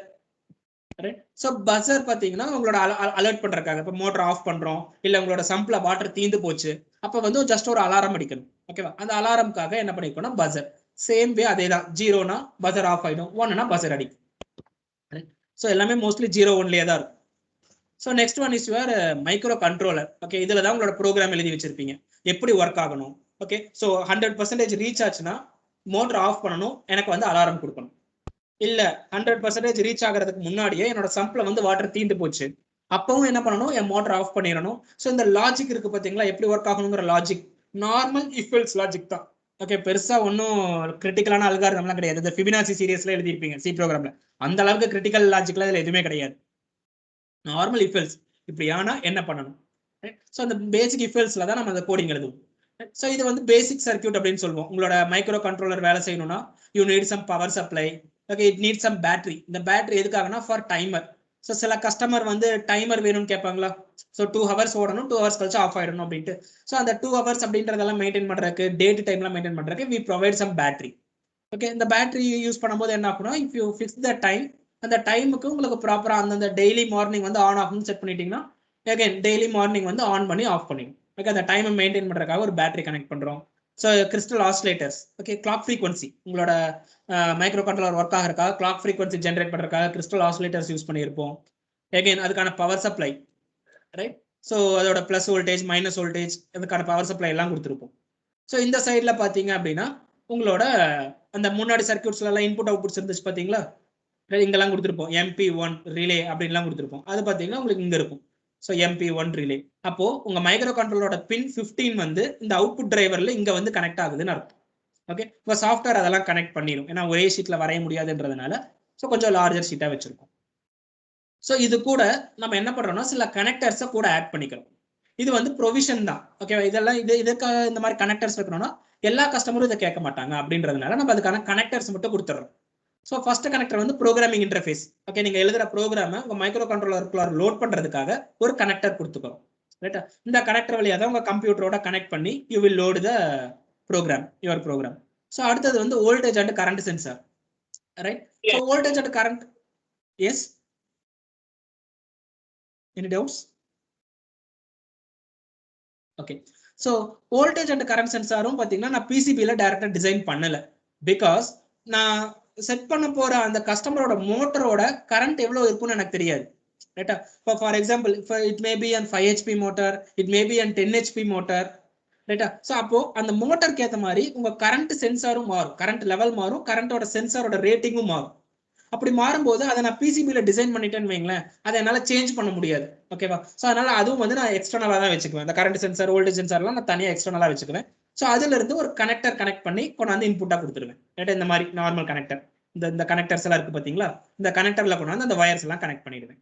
ரைட். ஸோ பஸர் பார்த்தீங்கன்னா உங்களோட அலர்ட் பண்றதுக்காக. இப்போ மோட்டர் ஆஃப் பண்றோம், இல்லை உங்களோட சம்ப்ல வாட்டர் தீந்து போச்சு, அப்போ வந்து ஜஸ்ட் ஒரு அலாரம் அடிக்கணும். ஓகேவா? அந்த அலாரம்காக என்ன பண்ணிக்கணும்னா பஸர். சேம் வே அதே தான். 0னா பஸர் ஆஃப் ஆயிடும், 1னா பஸர் அடிக்கும். ஸோ எல்லாமே மோஸ்ட்லி 0 1லேயே தான் இருக்கும். So next one is your micro controller. Okay, இதில் தான் உங்களோட ப்ரோக்ராம் எழுதி வச்சிருப்பீங்க, எப்படி ஒர்க் ஆகணும். ஓகே, ஸோ 100% ரீச் ஆச்சுன்னா மோட்டர் ஆஃப் பண்ணணும், எனக்கு வந்து அலாரம் கொடுக்கணும். இல்ல 100% ரீச் ஆகிறதுக்கு முன்னாடியே என்னோட சம்ப்ல வந்து வாட்டர் தீந்து போச்சு, அப்பவும் என்ன பண்ணணும்? என் மோட்டர் ஆஃப் பண்ணிடணும். ஸோ இந்த லாஜிக் இருக்கு பார்த்தீங்களா, எப்படி ஒர்க் ஆகணுங்கிற logic normal if else logic தான். ஓகே, பெருசா ஒன்றும் கிரிட்டிக்கலான அல்காரிதம்லாம் கிடையாது. இந்த ஃபிபனாச்சி சீரியஸ்ல எழுதியிருப்பீங்க சி ப்ரோக்ராம்ல, அந்த அளவுக்கு கிரிட்டிக்கல் லாஜிக்ல இதுல எதுவுமே கிடையாது. நார்மல் இஃப் எல்ஸ், இப்படி ஆனா என்ன பண்ணணும். ஸோ அந்த பேசிக் இஃப் எல்ஸ்ல தான் நம்ம அந்த கோடிங் எழுதுவோம். ஸோ இது வந்து பேசிக் சர்க்யூட் அப்படின்னு சொல்லுவோம். உங்களோட மைக்ரோ கண்ட்ரோலர் வேலை செய்யணும்னா you need some power supply. Okay, it need some battery. இந்த பேட்டரி எதுக்காகனா ஃபார் டைமர். ஸோ சில கஸ்டமர் வந்து டைமர் வேணும்னு கேட்பாங்களா. ஸோ 2 ஹவர்ஸ் ஓடணும், 2 ஹவர்ஸ் கழிச்சு ஆஃப் ஆயிடணும் அப்படின்ட்டு. ஸோ அந்த 2 ஹவர்ஸ் அப்படின்றதெல்லாம் மெயின்டைன் பண்றதுக்கு, டேட் டைம்லாம் மெயின்டைன் பண்றதுக்கு we provide some battery. Okay, இந்த பேட்டரி யூஸ் பண்ணும்போது என்ன ஆகும்னா, if you fix the time, அந்த டைமுக்கு உங்களுக்கு ப்ராப்பரா அந்த டெய்லி மார்னிங் வந்து ஆன் ஆகும்னு செட் பண்ணிட்டீங்கன்னா அகைன் டெய்லி மார்னிங் வந்து ஆன் பண்ணி ஆஃப் பண்ணிடும். ஓகே, அந்த டைமை மெயின்டைன் பண்றதுக்காக ஒரு பேட்டரி கனெக்ட் பண்றோம். So crystal oscillators. Okay, clock frequency, உங்களோட மைக்ரோ கண்ட்ரோலர் ஒர்க் ஆகிறதுக்காக கிளாக் ஃப்ரீக்வன்சி ஜென்ரேட் பண்றதுக்காக கிறிஸ்டல் ஆசிலேட்டர்ஸ் யூஸ் பண்ணியிருப்போம். அகைன் அதுக்கான பவர் சப்ளை. ரைட். ஸோ அதோட பிளஸ் வோல்டேஜ் மைனஸ் வோல்டேஜ் அதுக்கான பவர் சப்ளை எல்லாம் கொடுத்துருப்போம். ஸோ இந்த சைட்ல பாத்தீங்க அப்படின்னா உங்களோட அந்த முன்னாடி சர்க்யூட்ஸ்ல எல்லாம் இன்புட் அவுட்புட்ஸ் இருந்துச்சு பாத்தீங்களா, இங்கெல்லாம் கொடுத்துருப்போம். MP1 ரிலே அப்படின்லாம் கொடுத்துருப்போம். அது பாத்தீங்கன்னா உங்களுக்கு இங்க இருக்கும். So MP1 relay. அப்போ உங்க மைக்ரோ கண்ட்ரோலரோட பின் 15 வந்து இந்த அவுட்புட் டிரைவர்ல இங்க வந்து கனெக்ட் ஆகுதுன்னு அர்த்தம். ஓகே, இப்போ சாஃப்ட்வேர் அதெல்லாம் கனெக்ட் பண்ணிடும். ஏன்னா ஒரே ஷீட்ல வரைய முடியாதுன்றதுனால ஸோ கொஞ்சம் லார்ஜர் ஷீட்டா வச்சிருக்கோம். ஸோ இது கூட நம்ம என்ன பண்றோம்னா சில கனெக்டர்ஸை கூட ஆட் பண்ணிக்கிறோம். இது வந்து ப்ரொவிஷன் தான். ஓகே, இதெல்லாம் இதுக்காக இந்த மாதிரி கனெக்டர்ஸ் வைக்கணும்னா எல்லா கஸ்டமரும் இதை கேட்க மாட்டாங்க அப்படின்றதுனால நம்ம அதுக்கான கனெக்டர்ஸ் மட்டும் கொடுத்துறோம். ஸோ ஃபர்ஸ்ட் கனெக்டர் வந்து ப்ரோக்ராமிங் இன்டர்ஃபேஸ். ஓகே, நீங்க எழுதுற ப்ரோக்ராமை உங்க மைக்ரோ கண்ட்ரோலருக்குள்ள லோட் பண்றதுக்காக ஒரு கனெக்டர் கொடுத்துக்கிறோம். ரைட்டா, இந்த கனெக்டர் வழியாக தான் உங்க கம்ப்யூட்டரோட கனெக்ட் பண்ணி you will load the program, your program. So அடுத்தது வந்து voltage and current sensor. Right. So voltage and current. Yes Any doubts? Okay. So voltage and current sensor பாத்தீங்கன்னா நான் PCB ல டைரக்டா டிசைன் பண்ணல. Because நான் செட் பண்ண போற அந்த கஸ்டமரோட மோட்டரோட கரண்ட் எவ்வளவு இருக்கும்னு எனக்கு தெரியாது. Right? For example, it may be an 5 HP motor, it may be an 10 HP motor. Right? So அப்போ அந்த மோட்டருக்கு ஏத்த மாதிரி உங்க கரண்ட் சென்சாரும் மாறும், கரண்ட் லெவல் மாறும், கரண்டோட சென்சாரோட ரேட்டிங்கும் மாறும். அப்படி மாறும்போது அதை நான் பிசிபில டிசைன் பண்ணிட்டேன்னு வைங்களேன், அதை என்னால சேஞ்ச் பண்ண முடியாது. ஓகேவா? ஸோ அதனால அதுவும் வந்து நான் எக்ஸ்டர்னலா தான் வச்சுக்குவேன். இந்த கரண்ட் சென்சார், வோல்டேஜ் சென்சார்லாம் நான் தனியாக எக்ஸ்டர்னலா வச்சுக்குவேன். ஸோ அதுல இருந்து ஒரு கனெக்டர் கனெக்ட் பண்ணி கொண்டாந்து இன்புட்டா கொடுத்துருவேன். ரைட்? இந்த மாதிரி நார்மல் கனெக்டர், இந்த கனெக்டர்ஸ் எல்லாம் இருக்கு பாத்தீங்களா, இந்த கனெக்டர்ல கொண்டாந்து அந்த வயர்ஸ் எல்லாம் கனெக்ட் பண்ணிடுவேன்.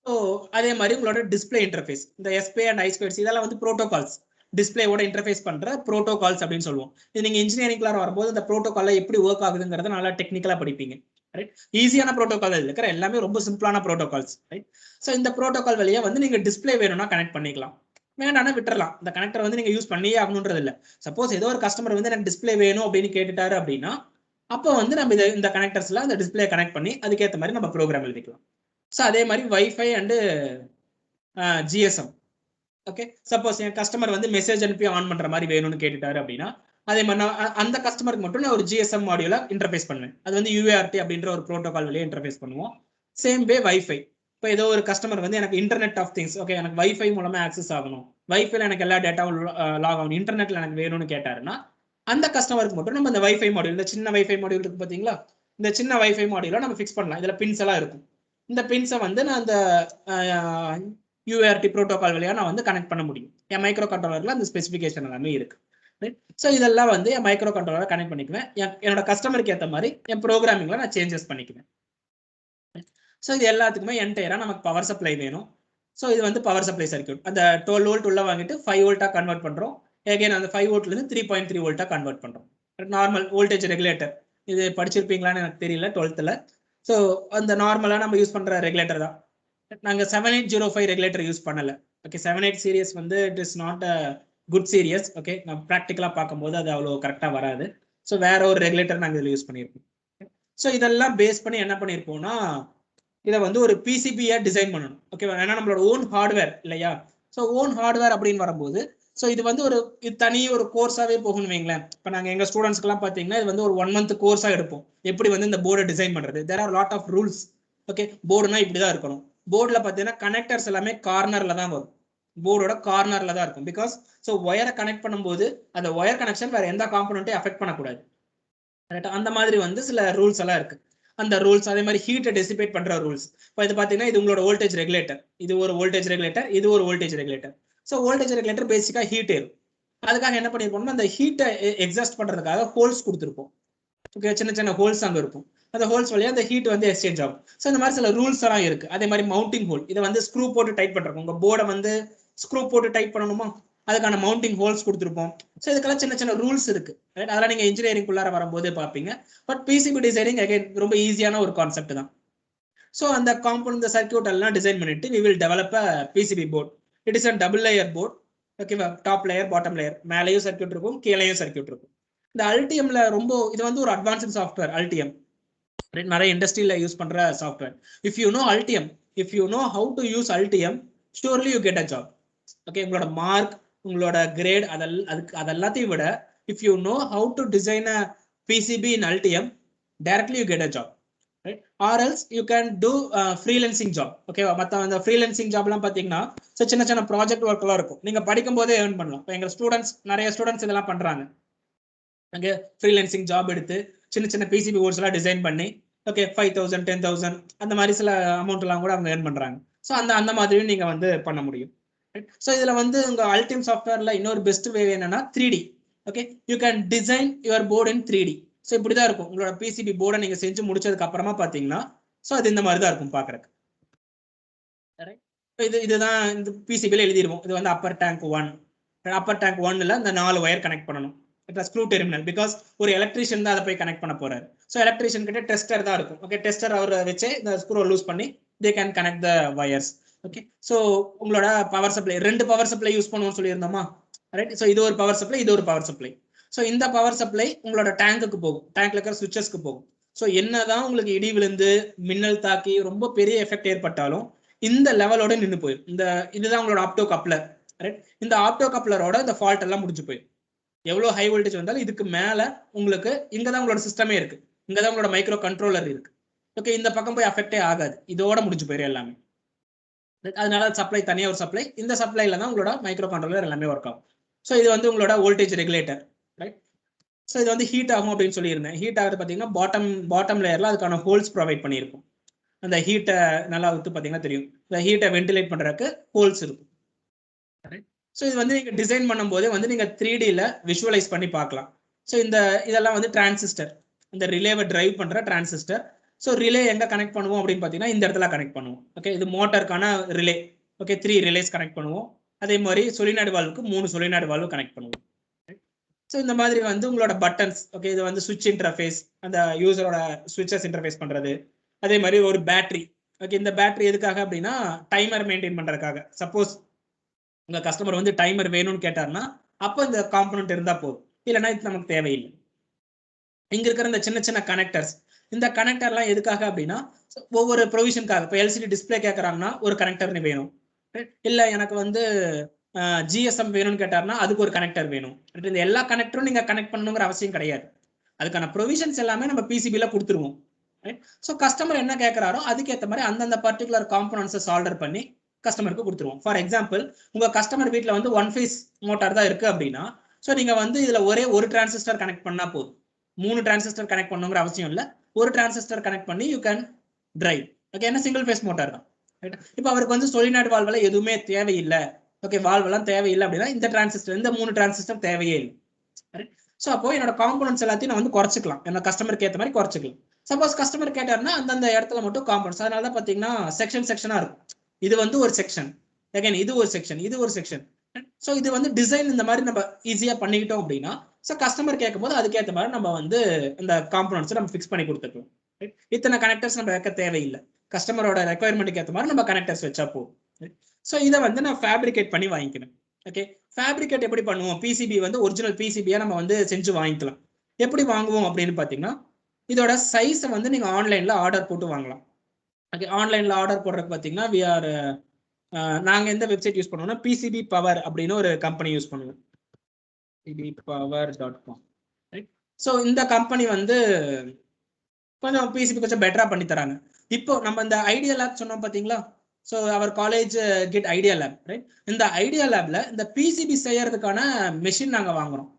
ஸோ அதே மாதிரி உங்களோட டிஸ்பிளே இன்டர்ஃபேஸ், இந்த எஸ்பே அண்ட் ஐஸ்பேட்ஸ் இதெல்லாம் வந்து ப்ரோட்டோகால்ஸ், டிஸ்பிளேவோட இன்டர்ஃபேஸ் பண்ற ப்ரோட்டோகால்ஸ் அப்படின்னு சொல்லுவோம். இது நீங்க இன்ஜினியரிங்ல வரும்போது இந்த ப்ரோட்டோகால்ல எப்படி ஒர்க் ஆகுதுங்கிறத நல்லா டெக்னிக்கலா படிப்பீங்க. ரைட்? ஈஸியான ப்ரோட்டோகால் இருக்கிற எல்லாமே ரொம்ப சிம்பிளான ப்ரோட்டோகால்ஸ். ரைட்? ஸோ இந்த ப்ரோட்டோகால் வழியா வந்து நீங்க டிஸ்பிளே வேணும்னா கனெக்ட் பண்ணிக்கலாம், வேண்டாம்னா விட்டுறலாம். இந்த கனெக்டர் வந்து நீங்க யூஸ் பண்ணியே ஆகணுன்றது இல்லை. சப்போஸ் ஏதோ ஒரு கஸ்டமர் வந்து எனக்கு டிஸ்பிளே வேணும் அப்படின்னு கேட்டுட்டாரு அப்படின்னா அப்போ வந்து நம்ம இந்த கனெக்டர்ஸ்ல அந்த டிஸ்பிளே கனெக்ட் பண்ணி அதுக்கேற்ற மாதிரி நம்ம ப்ரோக்ராம் எழுதிக்கலாம். ஸோ அதே மாதிரி wifi and GSM. Okay, suppose N customer வந்து மெசேஜ் அனுப்பி ஆன் பண்ற மாதிரி வேணும்னு கேட்டுட்டாரு அப்படின்னா அதே மாதிரி நான் அந்த கஸ்டமருக்கு மட்டும் நான் ஒரு ஜிஎஸ்எம் மாடியூலா இன்டர்ஃபேஸ் பண்ணுவேன். அது வந்து யூஏஆர்டி அப்படின்ற ஒரு ப்ரோட்டோகால் வழியா இன்டர்ஃபேஸ் பண்ணுவோம். Same way wifi. இப்போ ஏதோ ஒரு கஸ்டமர் வந்து எனக்கு இன்டர்நெட் ஆஃப் திங்ஸ், ஓகே எனக்கு வைஃபை மூலமா ஆக்சஸ் ஆகணும், வைஃபைல எனக்கு எல்லா டேட்டாவும் லாக் ஆகணும், இன்டர்நெட்ல எனக்கு வேணும்னு கேட்டாருன்னா அந்த கஸ்டமருக்கு மட்டும் நம்ம இந்த வைஃபை மாடியூல், இந்த சின்ன வைஃபை மாடியூல் இருக்கு பாத்தீங்களா, இந்த சின்ன வைஃபை மாடியூல நம்ம ஃபிக்ஸ் பண்ணலாம். இதுல பின்ஸ் எல்லாம் இருக்கும். இந்த பின்ஸை வந்து நான் அந்த யூஆர்டி ப்ரோட்டோகால் வழியா நான் வந்து கனெக்ட் பண்ண முடியும். என் மைக்ரோ கண்ட்ரோலர்ல அந்த ஸ்பெசிஃபிகேஷன் எல்லாமே இருக்கு. ஸோ இதெல்லாம் வந்து என் மைக்ரோ கண்ட்ரோலரை கனெக்ட் பண்ணிக்குவேன். என்னோட கஸ்டமருக்கு ஏற்ற மாதிரி என் ப்ரோக்ராமிங்ல நான் சேஞ்சஸ் பண்ணிக்குவேன். ஸோ இது எல்லாத்துக்குமே என்டையரா நமக்கு பவர் சப்ளை வேணும். ஸோ இது வந்து பவர் சப்ளை சர்க்யூட். அந்த 12 வோல்ட் உள்ள வாங்கிட்டு 5 வோல்ட்டா கன்வெர்ட் பண்றோம். எகைன் அந்த 5 வோல்ட்ல இருந்து 3.3 வோல்ட்டா கன்வெர்ட் பண்றோம். நார்மல் வோல்டேஜ் ரெகுலேட்டர், இது படிச்சிருப்பீங்களான்னு எனக்கு தெரியல 12th. ஸோ அந்த நார்மலாக நம்ம யூஸ் பண்ணுற ரெகுலேட்டர் தான். நாங்கள் 7805 ரெகுலேட்டர் யூஸ் பண்ணலை. ஓகே, 78 சீரியஸ் வந்து it is not a good series. Okay, நான் ப்ராக்டிக்கலாக பார்க்கும்போது அது அவ்வளோ கரெக்டாக வராது. ஸோ வேற ஒரு ரெகுலேட்டர் நாங்கள் இதில் யூஸ் பண்ணியிருப்போம். ஸோ இதெல்லாம் பேஸ் பண்ணி என்ன பண்ணியிருப்போம்னா இதை வந்து ஒரு பிசிபியாக டிசைன் பண்ணணும். ஓகேவா? ஏன்னா நம்மளோட ஓன் ஹார்ட்வேர் இல்லையா? ஸோ ஓன் ஹார்ட்வேர் அப்படின்னு வரும்போது ஸோ இது வந்து இது தனி ஒரு கோர்ஸாவே போகணும் வைங்களேன். இப்போ நாங்கள் எங்கள் ஸ்டூடெண்ட்ஸ்க்குலாம் பார்த்தீங்கன்னா இது வந்து ஒரு 1 month கோர்ஸாக எடுப்போம். எப்படி வந்து இந்த போர்டை டிசைன் பண்ணுறது. There are lot of rules. Okay, போர்டுனா இப்படி தான் இருக்கணும். போர்டில் பார்த்தீங்கன்னா கனெக்டர்ஸ் எல்லாமே கார்னர்ல தான் வரும். போர்டோட கார்னர்ல தான் இருக்கும். பிகாஸ் ஸோ ஒயரை கனெக்ட் பண்ணும்போது அந்த ஒயர் கனெக்ஷன் வேற எந்த காம்பனண்ட்டையும் அஃபெக்ட் பண்ணக்கூடாது. கரெக்டா? அந்த மாதிரி வந்து சில ரூல்ஸ் எல்லாம் இருக்கு. அந்த ரூல்ஸ் அதே மாதிரி ஹீட்டை டெசிபேட் பண்ற ரூல்ஸ். இப்போ இது பார்த்தீங்கன்னா இது உங்களோட வோல்டேஜ் ரெகுலேட்டர், இது ஒரு வோல்டேஜ் ரெகுலேட்டர், இது ஒரு voltage regulator. So voltage regulator பேசிக்கா ஹீட் ஏறும். அதுக்காக என்ன பண்ணிருப்போம்னா அந்த ஹீட்டை எக்ஸாஸ்ட் பண்றதுக்காக ஹோல்ஸ் கொடுத்துருப்போம். ஓகே, சின்ன சின்ன ஹோல்ஸ் அங்கே இருக்கும். அந்த ஹோல்ஸ் வழியா அந்த ஹீட் வந்து எக்ஸ்சேஞ்ச் ஆகும். ஸோ இந்த மாதிரி சில ரூல்ஸ் எல்லாம் இருக்கு. அதே மாதிரி மவுண்டிங் ஹோல், இதை வந்து ஸ்க்ரூ போட்டு டைட் பண்றோம். உங்க போர்டை வந்து ஸ்க்ரூ போட்டு டைட் பண்ணணுமா, அதுக்கான மவுண்டிங் ஹோல்ஸ் கொடுத்துருப்போம். ஸோ இதுக்கெல்லாம் சின்ன சின்ன ரூல்ஸ் இருக்கு. அதெல்லாம் நீங்க இன்ஜினியரிங் குள்ளார வரும்போதே பார்ப்பீங்க. பட் பிசிபி டிசைனிங் அகைன் ரொம்ப ஈஸியான ஒரு கான்செப்ட் தான். ஸோ அந்த காம்பவுண்ட் இந்த சர்க்யூட் எல்லாம் டிசைன் பண்ணிட்டு we will develop a PCB board. It is a double layer board. ஓகேவா? டாப் லேயர் பாட்டம் லேயர், மேலேயும் சர்க்யூட் இருக்கும், கீழேயும் சர்க்யூட் இருக்கும். இந்த அல்டிஎம்ல ரொம்ப இது வந்து ஒரு அட்வான்ஸ்ட் சாஃப்ட்வேர். அல்டிஎம் நிறைய இண்டஸ்ட்ரியில யூஸ் பண்ற software. If you know Altium, if you know how to use Altium, surely you get a job. Okay, உங்களோட மார்க், உங்களோட கிரேட் அதெல்லாத்தையும் விட if you know how to design a PCB in Altium, directly you get a job. Right? Or else you can do freelancing job. Okay, மத்த அந்த freelancing job எல்லாம் பாத்தீங்கன்னா சின்ன சின்ன ப்ராஜெக்ட் ஒர்க் எல்லாம் இருக்கும். நீங்க படிக்கும் போதே earn பண்ணலாம். இப்போ எங்க ஸ்டூடெண்ட்ஸ் நிறைய ஸ்டூடெண்ட்ஸ் இதெல்லாம் பண்றாங்க. அங்கே ஃப்ரீலான்சிங் ஜாப் எடுத்து சின்ன சின்ன பிசிபி போர்ட்ஸ் எல்லாம் டிசைன் பண்ணி ஓகே 5000 10,000 அந்த மாதிரி சில அமௌண்ட் எல்லாம் கூட அவங்க earn பண்றாங்க. ஸோ அந்த மாதிரியும் நீங்க வந்து பண்ண முடியும். ஸோ இதுல வந்து உங்க அல்டிம் சாஃப்ட்வேர்ல இன்னொரு பெஸ்ட் வே என்னன்னா 3D. Okay, you can design your board in 3D. So இப்படிதான் இருக்கும் உங்களோட பிசிபி போர்டை நீங்க செஞ்சு முடிச்சதுக்கு அப்புறமா பாத்தீங்கன்னா ஸோ அது இந்த மாதிரி தான் இருக்கும் பாக்குறதுக்கு. இதுதான் இந்த பிசிபில எழுதிருவோம். இது வந்து அப்பர் டேங்க் 1. அப்பர் டேங்க் 1ல இந்த 4 ஒயர் கனெக்ட் பண்ணணும். Screw terminal. பிகாஸ் ஒரு எலக்ட்ரீஷியன் தான் அதை போய் கனெக்ட் பண்ண போறாரு. ஸோ எலக்ட்ரீஷியன் கிட்ட டெஸ்டர் தான் இருக்கும். ஓகே, டெஸ்டர் அவரை வச்சு இந்த ஸ்க்ரூ லூஸ் பண்ணி they can connect the wires. Okay, so உங்களோட power supply 2 power supply use பண்ணுவோம்னு சொல்லியிருந்தோமா? ரைட். ஸோ இது ஒரு பவர் சப்ளை, இது ஒரு பவர் சப்ளை. ஸோ இந்த பவர் சப்ளை உங்களோட டேங்குக்கு போகும், டேங்க்ல இருக்கிற சுவிச்சஸ்க்கு போகும். ஸோ என்னதான் உங்களுக்கு இடி விழுந்து மின்னல் தாக்கி ரொம்ப பெரிய எஃபெக்ட் ஏற்பட்டாலும் இந்த லெவலோட நின்று போயிடும். இதுதான் உங்களோட ஆப்டோ கப்ளர், ரைட்? இந்த ஆப்டோ கப்ளரோட இந்த ஃபால்ட் எல்லாம் முடிஞ்சு போயிடும். எவ்வளோ ஹை வோல்டேஜ் வந்தாலும் இதுக்கு மேல உங்களுக்கு இங்கதான் உங்களோட சிஸ்டமே இருக்கு, இங்கதான் உங்களோட மைக்ரோ கண்ட்ரோலர் இருக்கு. ஓகே, இந்த பக்கம் போய் அஃபெக்டே ஆகாது, இதோட முடிஞ்சு போயிடும் எல்லாமே. அதனால சப்ளை தனியாக ஒரு சப்ளை, இந்த சப்ளைல தான் உங்களோட மைக்ரோ கண்ட்ரோலர் எல்லாமே ஒர்க் ஆகும். ஸோ இது வந்து உங்களோட வோல்டேஜ் ரெகுலேட்டர், ரைட்? ஸோ இது வந்து ஹீட் ஆகும் அப்படின்னு சொல்லியிருந்தேன். ஹீட் ஆகுது பார்த்தீங்கன்னா பாட்டம் லேயர்ல அதுக்கான ஹோல்ஸ் ப்ரொவைட் பண்ணியிருக்கும். அந்த ஹீட்டை நல்லா விட்டு பார்த்தீங்கன்னா தெரியும், இந்த ஹீட்டை வென்டிலேட் பண்றதுக்கு ஹோல்ஸ் இருக்கும். ஸோ இது வந்து நீங்க டிசைன் பண்ணும்போது வந்து நீங்க 3Dல விஷுவலைஸ் பண்ணி பார்க்கலாம். ஸோ இதெல்லாம் வந்து டிரான்சிஸ்டர், இந்த ரிலேவை டிரைவ் பண்ற டிரான்சிஸ்டர். ஸோ ரிலே எங்க கனெக்ட் பண்ணுவோம் அப்படின்னு பார்த்தீங்கன்னா இந்த இடத்துல கனெக்ட் பண்ணுவோம். ஓகே, இது மோட்டருக்கான ரிலே. ஓகே, 3 ரிலேஸ் கனெக்ட் பண்ணுவோம். அதே மாதிரி சொலினாய்டு வால்வுக்கு 3 சொலினாய்டு வால்வு கனெக்ட் பண்ணுவோம். ஸோ இந்த மாதிரி வந்து உங்களோட பட்டன்ஸ், ஓகே, இது வந்து சுவிட்ச் இன்டர்ஃபேஸ், அந்த யூசரோட சுவிட்சஸ் இன்டர்ஃபேஸ் பண்றது. அதே மாதிரி ஒரு பேட்டரி. ஓகே, இந்த பேட்டரி எதுக்காக அப்படின்னா டைமர் மெயின்டைன் பண்றதுக்காக. சப்போஸ் உங்க கஸ்டமர் வந்து டைமர் வேணும்னு கேட்டார்னா அப்போ இந்த காம்பனன்ட் இருந்தா போதும், இல்லைன்னா இது நமக்கு தேவையில்லை. இங்க இருக்கிற இந்த சின்ன சின்ன கனெக்டர்ஸ், இந்த கனெக்டர்லாம் எதுக்காக அப்படின்னா ஒவ்வொரு ப்ரொவிஷனுக்காக. இப்போ எல்சிடி டிஸ்பிளே கேட்கறாங்கன்னா ஒரு கனெக்டர் வேணும், இல்லை எனக்கு வந்து ஜிஎஸ்எம் வேணும்னு கேட்டார்னா அதுக்கு ஒரு கனெக்டர் வேணும். இந்த எல்லா கனெக்டரும் நீங்க கனெக்ட் பண்ணணுங்கிற அவசியம் கிடையாது. அதுக்கான ப்ரொவிஷன்ஸ் எல்லாமே நம்ம பிசிபில கொடுத்துருவோம். ஸோ கஸ்டமர் என்ன கேட்கறாரோ அதுக்கேற்ற மாதிரி அந்தந்த பர்டிகுலர் காம்பனன்ட்ஸை சால்டர் பண்ணி கஸ்டமருக்கு கொடுத்துருவோம். ஃபார் எக்ஸாம்பிள், உங்க கஸ்டமர் வீட்டில் வந்து 1 ஃபேஸ் மோட்டார் தான் இருக்கு அப்படின்னா, ஸோ நீங்க வந்து இதுல ஒரே ஒரு டிரான்சிஸ்டர் கனெக்ட் பண்ணா போதும். 3 டிரான்சிஸ்டர் கனெக்ட் பண்ணுங்கிற அவசியம் இல்லை. ஒரு டிரான்சிஸ்டர் கனெக்ட் பண்ணி யூ கேன் டிரைவ். ஓகே, என்ன சிங்கிள் ஃபேஸ் மோட்டார் தான். இப்போ அவருக்கு வந்து சொலினாய்டு வால்வெல்லாம் எதுவுமே தேவையில்லை, ஓகே, வால்வெல்லாம் தேவையில்லை அப்படின்னா இந்த டிரான்சிஸ்டர், இந்த 3 டிரான்சிஸ்டர் தேவையே இல்லை. ஸோ அப்போ என்னோட காம்பனன்ட்ஸ் எல்லாத்தையும் நான் வந்து குறைச்சிக்கலாம், என்னோட கஸ்டமருக்கு ஏற்ற மாதிரி குறைச்சிக்கலாம். சப்போஸ் கஸ்டமர் கேட்டார்னா அந்தந்த இடத்துல மட்டும் காம்பனன்ட்ஸ். அதனால தான் பார்த்தீங்கன்னா செக்ஷனா இருக்கும். இது வந்து ஒரு செக்ஷன், அகைன் இது ஒரு செக்ஷன், இது ஒரு செக்ஷன். ஸோ இது வந்து டிசைன் இந்த மாதிரி நம்ம ஈஸியா பண்ணிக்கிட்டோம் அப்படின்னா ஸோ கஸ்டமர் கேட்கும் போது அதுக்கேற்ற மாதிரி நம்ம வந்து இந்த காம்பனன்ட்ஸ் நம்ம ஃபிக்ஸ் பண்ணி கொடுத்துருக்கோம். இத்தனை கனெக்டர்ஸ் நம்ம வைக்க தேவையில்லை, கஸ்டமரோட ரெக்குயர்மெண்ட்டுக்கு ஏற்ற மாதிரி நம்ம கனெக்டர்ஸ் வச்சா போதும். ஸோ இதை வந்து நான் ஃபேப்ரிகேட் பண்ணி வாங்கிக்கணும். ஓகே, ஃபேப்ரிகேட் எப்படி பண்ணுவோம்? பிசிபி வந்து ஒரிஜினல் பிசிபியா நம்ம வந்து செஞ்சு வாங்கிக்கலாம். எப்படி வாங்குவோம் அப்படின்னு பார்த்தீங்கன்னா இதோட சைஸை வந்து நீங்க ஆன்லைன்ல ஆர்டர் போட்டு வாங்கலாம். ஓகே, ஆன்லைன்ல ஆர்டர் போடுறதுக்கு பார்த்தீங்கன்னா நாங்க எந்த வெப்சைட் யூஸ் பண்ணுவோம்னா பிசிபி பவர் அப்படின்னு ஒரு கம்பெனி யூஸ் பண்ணுவோம், pcbpower.com. ரைட்? ஸோ இந்த கம்பெனி வந்து கொஞ்சம் பிசிபி கொஞ்சம் பெட்டரா பண்ணி தராங்க. இப்போ நம்ம இந்த ஐடியா லேப் சொன்னோம் பார்த்தீங்களா? So our college get idea lab, right? இந்த ஐடியா லேப்ல இந்த பிசிபி செய்யறதுக்கான மெஷின் நாங்க வாங்குறோம்.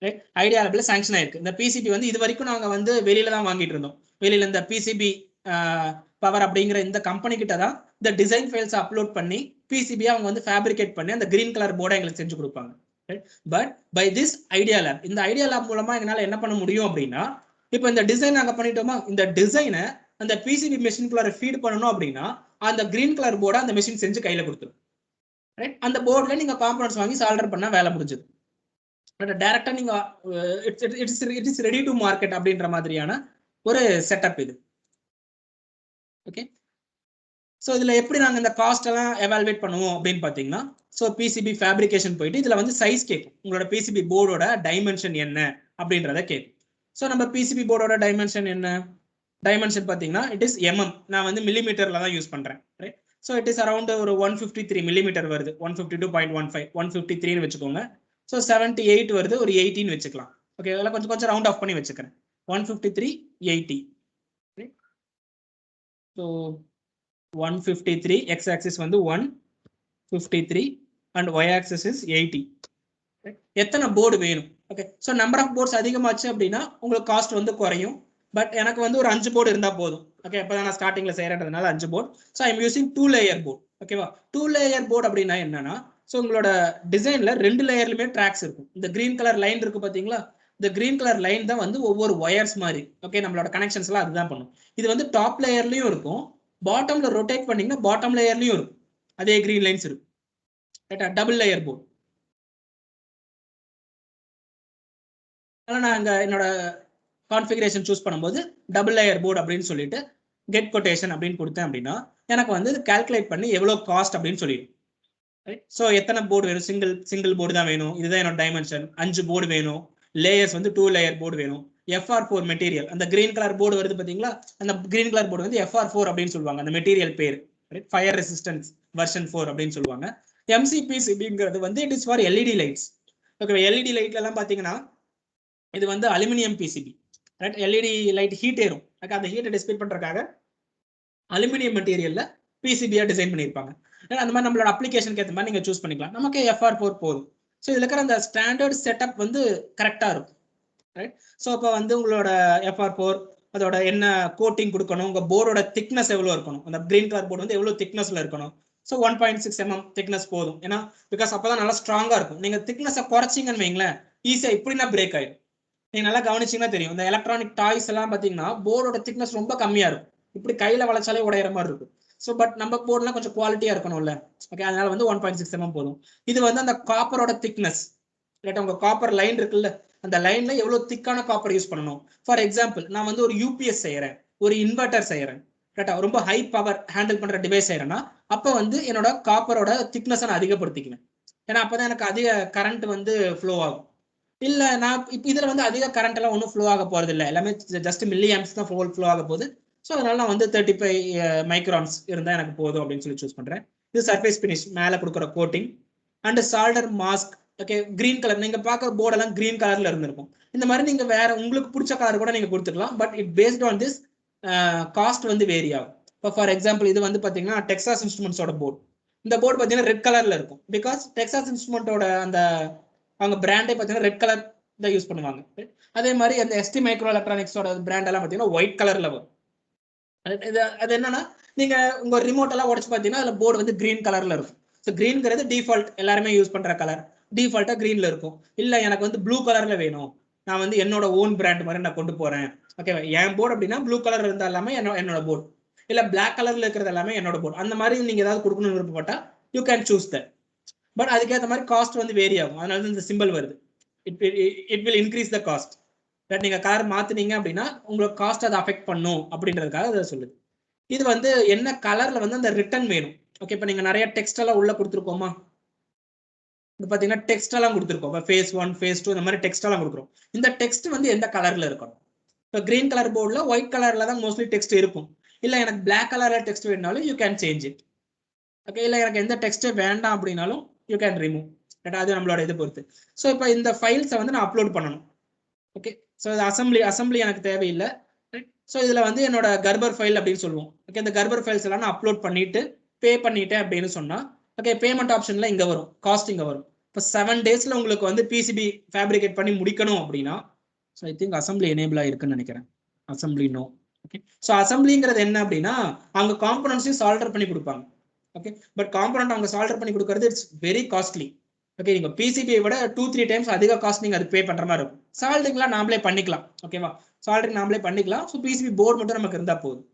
ரைட்? ஐடியா லேப்ல சாங்ஷன் ஆயிருக்கு. இந்த பிசிபி வந்து இது வரைக்கும் நாங்க வந்து வெளியில தான் வாங்கிட்டு இருந்தோம். வெளியில இந்த பிசிபி பவர் அப்படிங்கிற இந்த கம்பெனி கிட்ட தான் இந்த டிசைன் ஃபைல்ஸ் அப்லோட் பண்ணி பிசிபியா அவங்க வந்து ஃபேப்ரிகேட் பண்ணி அந்த கிரீன் கலர் போர்டை எங்களுக்கு செஞ்சு கொடுப்பாங்க. But by this idea lab, இந்த ஐடியா லேப் மூலமா எங்களால் என்ன பண்ண முடியும் அப்படின்னா, இப்போ இந்த டிசைன் நாங்க பண்ணிட்டோமா, இந்த டிசைனை அந்த பிசிபி மெஷின்குள்ளார ஃபீட் பண்ணணும் அப்படின்னா அந்த கிரீன் கலர் போர்டை அந்த மெஷின் செஞ்சு கையில கொடுத்துரும். ரைட்? அந்த போர்டில் நீங்க காம்பனன்ட்ஸ் வாங்கி சால்டர் பண்ணா வேலை முடிஞ்சது. டைரக்டா நீங்க it is ready to market அப்படின்ற மாதிரியான ஒரு செட்டப் இது. ஓகே, ஸோ இதுல எப்படி நாங்க இந்த காஸ்ட் எல்லாம் எவாலுவேட் பண்ணுவோம் அப்படின்னு பாத்தீங்கன்னா, ஸோ பிசிபி ஃபேப்ரிகேஷன் போயிட்டு இதுல வந்து சைஸ் கேட்கும். உங்களோட பிசிபி போர்டோட டைமென்ஷன் என்ன அப்படின்றத கேட்கும். ஸோ நம்ம பிசிபி போர்டோட டைமென்ஷன் என்ன? டைமென்ஷன் பாத்தீங்கன்னா இட் இஸ் எம்எம். நான் வந்து மில்லிமீட்டர்ல தான் யூஸ் பண்றேன். Right? So it is around ஒரு 153 மில்லிமீட்டர் வருது. 152.15 153 வச்சுக்கோங்க. ஸோ 78 வருது, ஒரு 18 வச்சுக்கலாம். ஓகே, அதெல்லாம் கொஞ்சம் கொஞ்சம் ரவுண்ட் ஆஃப் பண்ணி வச்சுக்கிறேன். 153 80. ஸோ 153 x axis வந்து 153 and y axis is 80. எத்தனை போர்டு வேணும்? Okay, so number of boards அதிகமாச்சு அப்படின்னா உங்களுக்கு காஸ்ட் வந்து குறையும். பட் எனக்கு வந்து ஒரு 5 போர்டு இருந்தா போதும். ஓகே, இப்போ நான் ஸ்டார்டிங்ல செய்யறதுனால 5 board. So I am using 2 layer board. ஓகேவா? 2 லேயர் போர்டு அப்படின்னா என்னன்னா, ஸோ உங்களோட டிசைன்ல 2 லேயர்லுமே ட்ராக்ஸ் இருக்கும். இந்த கிரீன் கலர் லைன் இருக்கு பாத்தீங்களா? இந்த கிரீன் கலர் லைன் தான் வந்து ஒவ்வொரு ஒயர்ஸ் மாதிரி. ஓகே, நம்மளோட கனெக்ஷன்ஸ் எல்லாம் அதுதான் பண்ணும். இது வந்து டாப் லேயர்லயும் இருக்கும், பாட்டம்ல ரொட்டேட் பண்ணீங்கன்னா பாட்டம் லேயர்லயும் இருக்கும் அதே கிரீன் லைன்ஸ் இருக்கும். ரைட்டா? Double layer board. நான் அங்க என்னோட கான்ஃபிகரேஷன் சூஸ் பண்ணும்போது டபுள் லேயர் போர்டு அப்படின்னு சொல்லிட்டு கெட் கொட்டேஷன் அப்படின்னு கொடுத்தேன் அப்படின்னா எனக்கு வந்து கால்குலேட் பண்ணி எவ்வளவு காஸ்ட் அப்படின்னு சொல்லிடும். ஸோ எத்தனை போர்டு வேணும்? சிங்கிள் போர்டு தான் வேணும், இதுதான் என்னோட டைமென்ஷன். 5 போர்டு வேணும், லேயர்ஸ் வந்து 2 லேயர் போர்டு வேணும், FR4 மெட்டீரியல். அந்த கிரீன் கலர் போர்டு வருது பாத்தீங்களா, அந்த கிரீன் கலர் போர்டு வந்து FR4 அப்படின்னு சொல்லுவாங்க, அந்த மெட்டீரியல் பேர். ஃபயர் ரெசிஸ்டன்ஸ் வெர்ஷன் 4 அப்படின்னு சொல்லுவாங்க. MCPCBங்கிறது வந்து it is for LED lights. Okay, LED லைட்ல எல்லாம் பாத்தீங்கன்னா இது வந்து aluminium PCB, right. LED light heat ஏறும், அந்த ஹீட்டை டிஸ்பேட் பண்றதுக்காக அலுமினியம் மெட்டீரியல்ல PCB டிசைன் பண்ணியிருப்பாங்க. அந்த மாதிரி நம்மளோட அப்ளிகேஷனுக்கு ஏற்ற மாதிரி நீங்க சூஸ் பண்ணிக்கலாம். நமக்கு FR4 போதும். ஸோ இதுல இருக்கிற அந்த ஸ்டாண்டர்ட் செட்டப் வந்து கரெக்டா இருக்கும், ரைட். ஸோ இப்போ வந்து உங்களோட FR4 அதோட என்ன கோட்டிங் கொடுக்கணும், உங்க போர்டோட திக்னஸ் எவ்வளவு இருக்கணும், அந்த கிரீன் கலர் போர்டு வந்து எவ்வளவு திக்னஸ்ல இருக்கணும். ஸோ 1.6 mm திக்னஸ் போதும். ஏன்னா பிகாஸ் அப்பதான் நல்லா ஸ்ட்ராங்கா இருக்கும். நீங்க திக்னஸை குறைச்சிங்கன்னு வைங்களேன், ஈஸியா இப்படின்னா பிரேக் ஆயிடும். நீங்க நல்லா கவனிச்சீங்கன்னா தெரியும், இந்த எலக்ட்ரானிக் டாய்ஸ் எல்லாம் பாத்தீங்கன்னா போர்டோட திக்னஸ் ரொம்ப கம்மியா இருக்கும், இப்படி கையில வளைச்சாலே உடையிற மாதிரி இருக்கும். ஸோ பட் நம்ம போர்டுலாம் கொஞ்சம் குவாலிட்டியா இருக்கணும்ல, ஓகே, அதனால வந்து 1.6 mm போதும். இது வந்து அந்த காப்பரோட திக்னஸ், இல்லாட்டா உங்க காப்பர் லைன் இருக்குல்ல, அந்த லைன்ல எவ்வளவு திக்கான காப்பர் யூஸ் பண்ணணும். ஃபார் எக்ஸாம்பிள், நான் வந்து ஒரு UPS செய்யறேன், ஒரு இன்வெர்டர் செய்யறேன், கரெக்டா, ரொம்ப ஹை பவர் ஹேண்டில் பண்ற டிவைஸ் செய்யறேன்னா அப்ப வந்து என்னோட காப்பரோட திக்னஸ் நான் அதிகப்படுத்திக்குவேன். ஏன்னா அப்பதான் எனக்கு அதிக கரண்ட் வந்து ஃப்ளோ ஆகும். இல்ல நான் இதுல வந்து அதிக கரண்ட் எல்லாம் ஒன்றும் ஃப்ளோ ஆக போறது இல்லை, எல்லாமே ஜஸ்ட் மில்லி ஆம்ப்ஸ் தான் ஃப்ளோ ஆக போகுது. ஸோ அதனால நான் வந்து 35 மைக்ரான்ஸ் இருந்தா எனக்கு போதும் அப்படின்னு சொல்லி சூஸ் பண்றேன். இது சர்ஃபேஸ் பினிஷ், மேல கொடுக்குற coating and solder mask. Okay, green colour, நீங்க பார்க்குற போர்டெல்லாம் கிரீன் கலர்ல இருந்திருக்கும். இந்த மாதிரி நீங்க வேற உங்களுக்கு பிடிச்ச கலர் கூட நீங்க கொடுத்துக்கலாம். But it based on this cost வந்து வேரி ஆகும். இப்போ ஃபார் எக்ஸாம்பிள் இது வந்து பாத்தீங்கன்னா டெக்சாஸ் இன்ஸ்ட்ருமெண்ட்ஸோட போர்டு. இந்த போர்டு பாத்தீங்கன்னா ரெட் கலர்ல இருக்கும், பிகாஸ் டெக்சாஸ் இன்ஸ்ட்ருமெண்ட்டோட அந்த அவங்க பிராண்டே பார்த்தீங்கன்னா ரெட் கலர் தான் யூஸ் பண்ணுவாங்க. அதே மாதிரி அந்த ST மைக்ரோ எலக்ட்ரானிக்ஸோட பிராண்ட் எல்லாம் பார்த்தீங்கன்னா ஒயிட் கலர்ல வரும். அது என்னன்னா, நீங்க உங்க ரிமோட் எல்லாம் உடச்சு பார்த்தீங்கன்னா அதுல போர்டு வந்து கிரீன் கலர்ல இருக்கும். ஸோ கிரீன்ங்கிறது டிஃபால்ட், எல்லாருமே யூஸ் பண்ற கலர், டிஃபால்ட்டா கிரீன்ல இருக்கும். இல்ல எனக்கு வந்து ப்ளூ கலர்ல வேணும், நான் வந்து என்னோட ஓன் பிராண்ட் மாதிரி நான் கொண்டு போறேன், ஓகேவா, என் போர்டு அப்படின்னா ப்ளூ கலர் இருந்தா எல்லாமே என்னோட போர்டு, இல்ல பிளாக் கலர்ல இருக்கிறது எல்லாமே என்னோட போர்டு, அந்த மாதிரி நீங்க ஏதாவது கொடுக்கணும்னு விருப்பப்பட்டா you can choose that. But அதுக்கேற்ற மாதிரி காஸ்ட் வந்து வேரி ஆகும். அதனால தான் இந்த சிம்பிள் வருது, it will increase the cost. But நீங்க கலர் மாத்தினீங்க அப்படின்னா உங்களுக்கு காஸ்ட் அதை அஃபெக்ட் பண்ணும் அப்படின்றதுக்காக அதை சொல்லுது. இது வந்து என்ன கலர்ல வந்து அந்த ரிட்டர்ன் வேணும். ஓகே, இப்போ நீங்க நிறைய டெக்ஸ்ட் எல்லாம் உள்ள கொடுத்துருக்கோமா, இது பாத்தீங்கன்னா டெக்ஸ்ட் எல்லாம் கொடுத்துருக்கோம், phase 1 phase 2 இந்த மாதிரி டெக்ஸ்ட் எல்லாம் கொடுக்குறோம். இந்த டெக்ஸ்ட் வந்து எந்த கலர்ல இருக்கணும். இப்போ கிரீன் கலர் போர்டில் ஒயிட் கலர்ல தான் மோஸ்ட்லி டெக்ஸ்ட் இருக்கும். இல்ல எனக்கு பிளாக் கலர்ல டெக்ஸ்ட் வேணும்னாலும் you can change it. Okay, இல்ல எனக்கு எந்த டெக்ஸ்டே வேண்டாம் அப்படின்னாலும் யூ கேன் ரிமூவ். அது நம்மளோட இது பொறுத்து. ஸோ இப்போ இந்த ஃபைல்ஸை வந்து நான் அப்லோட் பண்ணணும். ஓகே, ஸோ அசம்பிளி எனக்கு தேவையில்லை. ஸோ இதுல வந்து என்னோட கர்பர் ஃபைல் அப்படின்னு சொல்லுவோம். ஓகே, இந்த கர்பர் ஃபைல்ஸ் எல்லாம் நான் அப்லோட் பண்ணிட்டு பே பண்ணிட்டேன் அப்படின்னு சொன்னா, ஓகே, பேமெண்ட் ஆப்ஷன்ல இங்க வரும், காஸ்ட் இங்க வரும். இப்போ 7 daysல உங்களுக்கு வந்து PCB ஃபேப்ரிகேட் பண்ணி முடிக்கணும் அப்படின்னா, so I think assembly enable ஆயிருக்குன்னு நினைக்கிறேன். Assembly no. ஓகே, ஸோ அசம்பிளிங்கிறது என்ன அப்படின்னா அவங்க காம்பனன்ட்ஸையும் சால்டர் பண்ணி கொடுப்பாங்க. ஓகே, பட் காம்பனன்ட் அவங்க சால்டர் பண்ணி கொடுக்கறது இட்ஸ் வெரி காஸ்ட்லி. ஓகே, நீங்க PCBயை விட 2-3 times அதிக காஸ்ட் நீங்க அது பே பண்ற மாதிரி இருக்கும். சால்டரிங்லாம் நாமளே பண்ணிக்கலாம். ஓகேவா, சால்டரிங் நாமளே பண்ணிக்கலாம். ஸோ PCB போர்டு மட்டும் நமக்கு இருந்தா போதும்.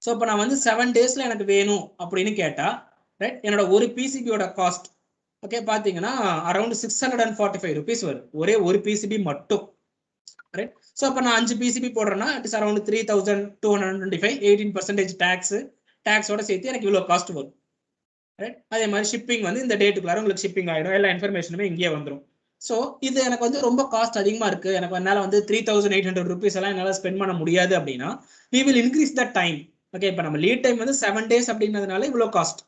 ஸோ இப்போ நான் வந்து 7 daysல எனக்கு வேணும் அப்படின்னு கேட்டா, ரைட், என்னோட ஒரு PCBயோட காஸ்ட் ஓகே பாத்தீங்கன்னா அரௌண்ட் 645 rupees வரும், ஒரே ஒரு PCB மட்டும். ரைட், ஸோ அப்போ நான் 5 PCB போடுறேன்னா இட் இஸ் அரௌண்ட் 3225, 18% டேக்ஸோட சேர்த்து எனக்கு இவ்வளோ காஸ்ட் வரும். ரைட், அதே மாதிரி ஷிப்பிங் வந்து இந்த டேட்டுக்குள்ளார உங்களுக்கு ஷிப்பிங் ஆயிடும், எல்லா இன்ஃபர்மேஷனுமே இங்கே வந்துடும். ஸோ இது எனக்கு வந்து ரொம்ப காஸ்ட் அதிகமா இருக்கு, எனக்கு என்னால் வந்து 3800 rupees எல்லாம் என்னால் ஸ்பெண்ட் பண்ண முடியாது அப்படின்னா we will increase the time. Okay, இப்போ நம்ம லீட் டைம் வந்து 7 days அப்படின்றதுனால இவ்வளோ cost.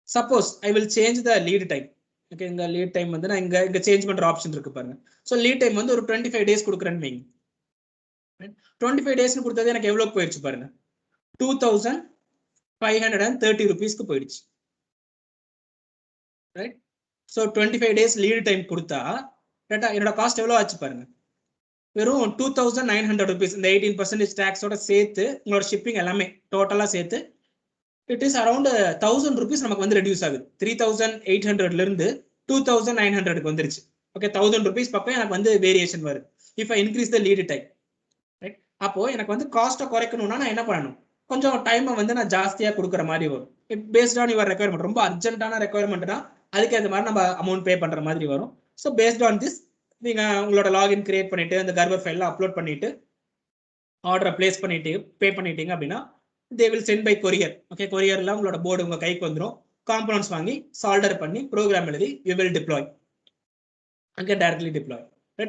Suppose I will change the lead time. Okay, இந்த லீட் டைம் வந்து நான் இங்க சேஞ்ச் பண்ற ஆப்ஷன் இருக்கு பாருங்க. ஸோ லீட் டைம் வந்து ஒரு 25 days கொடுக்குறேன்னு வைங்க. 25 days கொடுத்தது எனக்கு எவ்வளவு போயிடுச்சு பாருங்க, 2530 rupeesக்கு போயிடுச்சு. Right, so 25 days lead time கொடுத்தா என்னோட காஸ்ட் எவ்வளவு ஆச்சு பாருங்க, வெறும் 2900 rupees. இந்த 18% டேக்ஸோட சேர்த்து உங்களோட ஷிப்பிங் எல்லாமே டோட்டலா சேர்த்து இட் இஸ் அரௌண்ட் 1000 rupees நமக்கு வந்து ரெடியூஸ் ஆகுது. 3800ல இருந்து 2900க்கு வந்துருச்சு. ஓகே, 1000 rupees பக்கம் எனக்கு வந்து வேரியேஷன் வருது if I increase the lead time. Right, அப்போ எனக்கு வந்து காஸ்ட்டை குறைக்கணும்னா நான் என்ன பண்ணணும், கொஞ்சம் டைமை வந்து நான் ஜாஸ்தியா கொடுக்குற மாதிரி வரும். பேஸ்ட் ஆன் யுவர் ரெக்யர்மெண்ட், ரொம்ப அர்ஜென்ட்டான ரெக்யர்மெண்ட்னா அதுக்கேற்ற மாதிரி நம்ம அமௌண்ட் பே பண்ற மாதிரி வரும். ஸோ பேஸ்ட் ஆன் திஸ் நீங்க உங்களோட லாகின் கிரியேட் பண்ணிட்டு அந்த கர்பர் ஃபைல்ல அப்லோட் பண்ணிட்டு ஆர்டரை பிளேஸ் பண்ணிட்டு பே பண்ணிட்டீங்க அப்படின்னா they will send by courier. ஓகே, கொரியர்ல உங்களோட போர்டு உங்க கைக்கு வந்துடும். காம்பனன்ட்ஸ் வாங்கி சால்டர் பண்ணி ப்ரோக்ராம் எழுதி you will deploy. அங்கே directly deploy.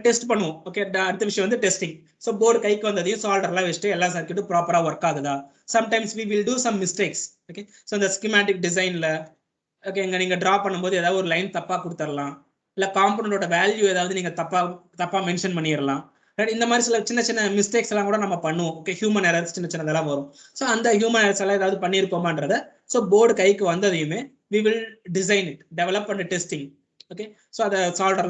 டெஸ்ட் பண்ணுவோம். ஓகே, அடுத்த விஷயம் வந்து டெஸ்டிங். ஸோ போர்டு கைக்கு வந்ததையும் சால்டர்லாம் வச்சுட்டு எல்லா சர்க்கியூட்டும் ப்ராப்பராக ஒர்க் ஆகுதா. Sometimes we will do some mistakes. Okay, so இந்த ஸ்கிமேட்டிக் டிசைனில் ஓகே இங்கே நீங்கள் ட்ரா பண்ணும்போது ஏதாவது ஒரு லைன் தப்பாக கொடுத்துடலாம், இல்லை காம்பனண்டோட வேல்யூ ஏதாவது நீங்கள் தப்பாக மென்ஷன் பண்ணிடலாம். இந்த மாதிரி சில சின்ன சின்ன மிஸ்டேக்ஸ் எல்லாம் கூட நம்ம பண்ணுவோம். ஓகே, ஹியூமன் எரர்ஸ் சின்ன சின்னதெல்லாம் வரும். ஸோ அந்த ஹியூமன் எரர்ஸ் எல்லாம் ஏதாவது பண்ணியிருக்கோமான்றத ஸோ போர்டு கைக்கு வந்ததையுமே we will design it, develop and testing. Okay, so அதை சால்டர்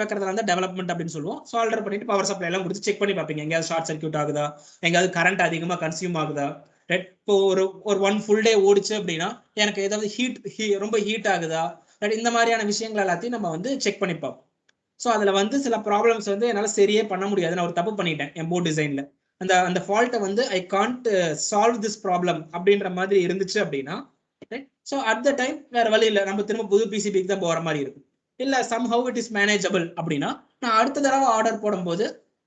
வைக்கிறதுல வந்து டெவலப்மெண்ட் அப்படின்னு சொல்லுவோம். சால்டர் பண்ணிட்டு பவர் சப்ளை எல்லாம் கொடுத்து செக் பண்ணி பார்ப்பீங்க, எங்கேயாவது ஷார்ட் சர்க்யூட் ஆகுதா, எங்கேயாவது கரண்ட் அதிகமாக கன்சியூம் ஆகுதா. ரைட், இப்போ ஒரு 1 full day ஓடிச்சு அப்படின்னா எனக்கு ஏதாவது ரொம்ப ஹீட் ஆகுதா, இந்த மாதிரியான விஷயங்கள் எல்லாத்தையும் நம்ம வந்து செக் பண்ணிப்போம். ஸோ அதில் வந்து சில ப்ராப்ளம்ஸ் வந்து என்னால் சரியே பண்ண முடியாது, நான் ஒரு தப்பு பண்ணிட்டேன் என் போர்ட் டிசைனில், அந்த ஃபால்ட்டை வந்து I can't solve this problem அப்படின்ற மாதிரி இருந்துச்சு அப்படின்னா ஸோ அட் த டைம் வேற வழி இல்லை, நம்ம திரும்ப புது பிசிபிக்கு தான் போகிற மாதிரி இருக்கும். இல்லை சம்ஹவ் இட் இஸ் மேனேஜபிள் அப்படின்னா நான் அடுத்த தடவை ஆர்டர் போடும்போது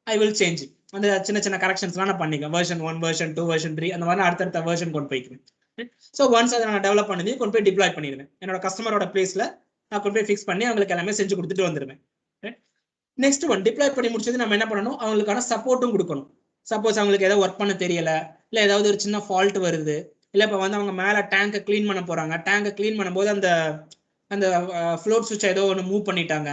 ஐ வில் சேஞ்ச் அந்த சின்ன சின்ன கரெக்ஷன்ஸ்லாம் நான் பண்ணிக்குவேன். வெர்ஷன் 1, வெர்ஷன் 2, வெர்ஷன் 3 அந்த மாதிரி அடுத்தடுத்த வெர்ஷன் கொண்டு போய்க்குவேன். ஸோ ஒன்ஸ் அதை நான் டெவலப் பண்ணி கொண்டு போய் டிப்ளாய் பண்ணிடுவேன். என்னோட கஸ்டமரோட பிளேஸ்ல நான் கொண்டு போய் ஃபிக்ஸ் பண்ணி அவங்களுக்கு எல்லாமே செஞ்சு கொடுத்துட்டு வந்துடுவேன். நெக்ஸ்ட் ஒன், டிப்ளாய் பண்ணி முடிச்சது நம்ம என்ன பண்ணணும், அவங்களுக்கான சப்போர்ட்டும் கொடுக்கணும். சப்போஸ் அவங்களுக்கு ஏதாவது ஒர்க் பண்ண தெரியல, இல்லை ஏதாவது ஒரு சின்ன ஃபால்ட் வருது, இல்லை இப்போ வந்து அவங்க மேலே டேங்கை க்ளீன் பண்ண போறாங்க, டேங்கை க்ளீன் பண்ணும்போது அந்த ஃப்ளோட் சுவிட்ச் ஏதோ ஒன்று மூவ் பண்ணிட்டாங்க,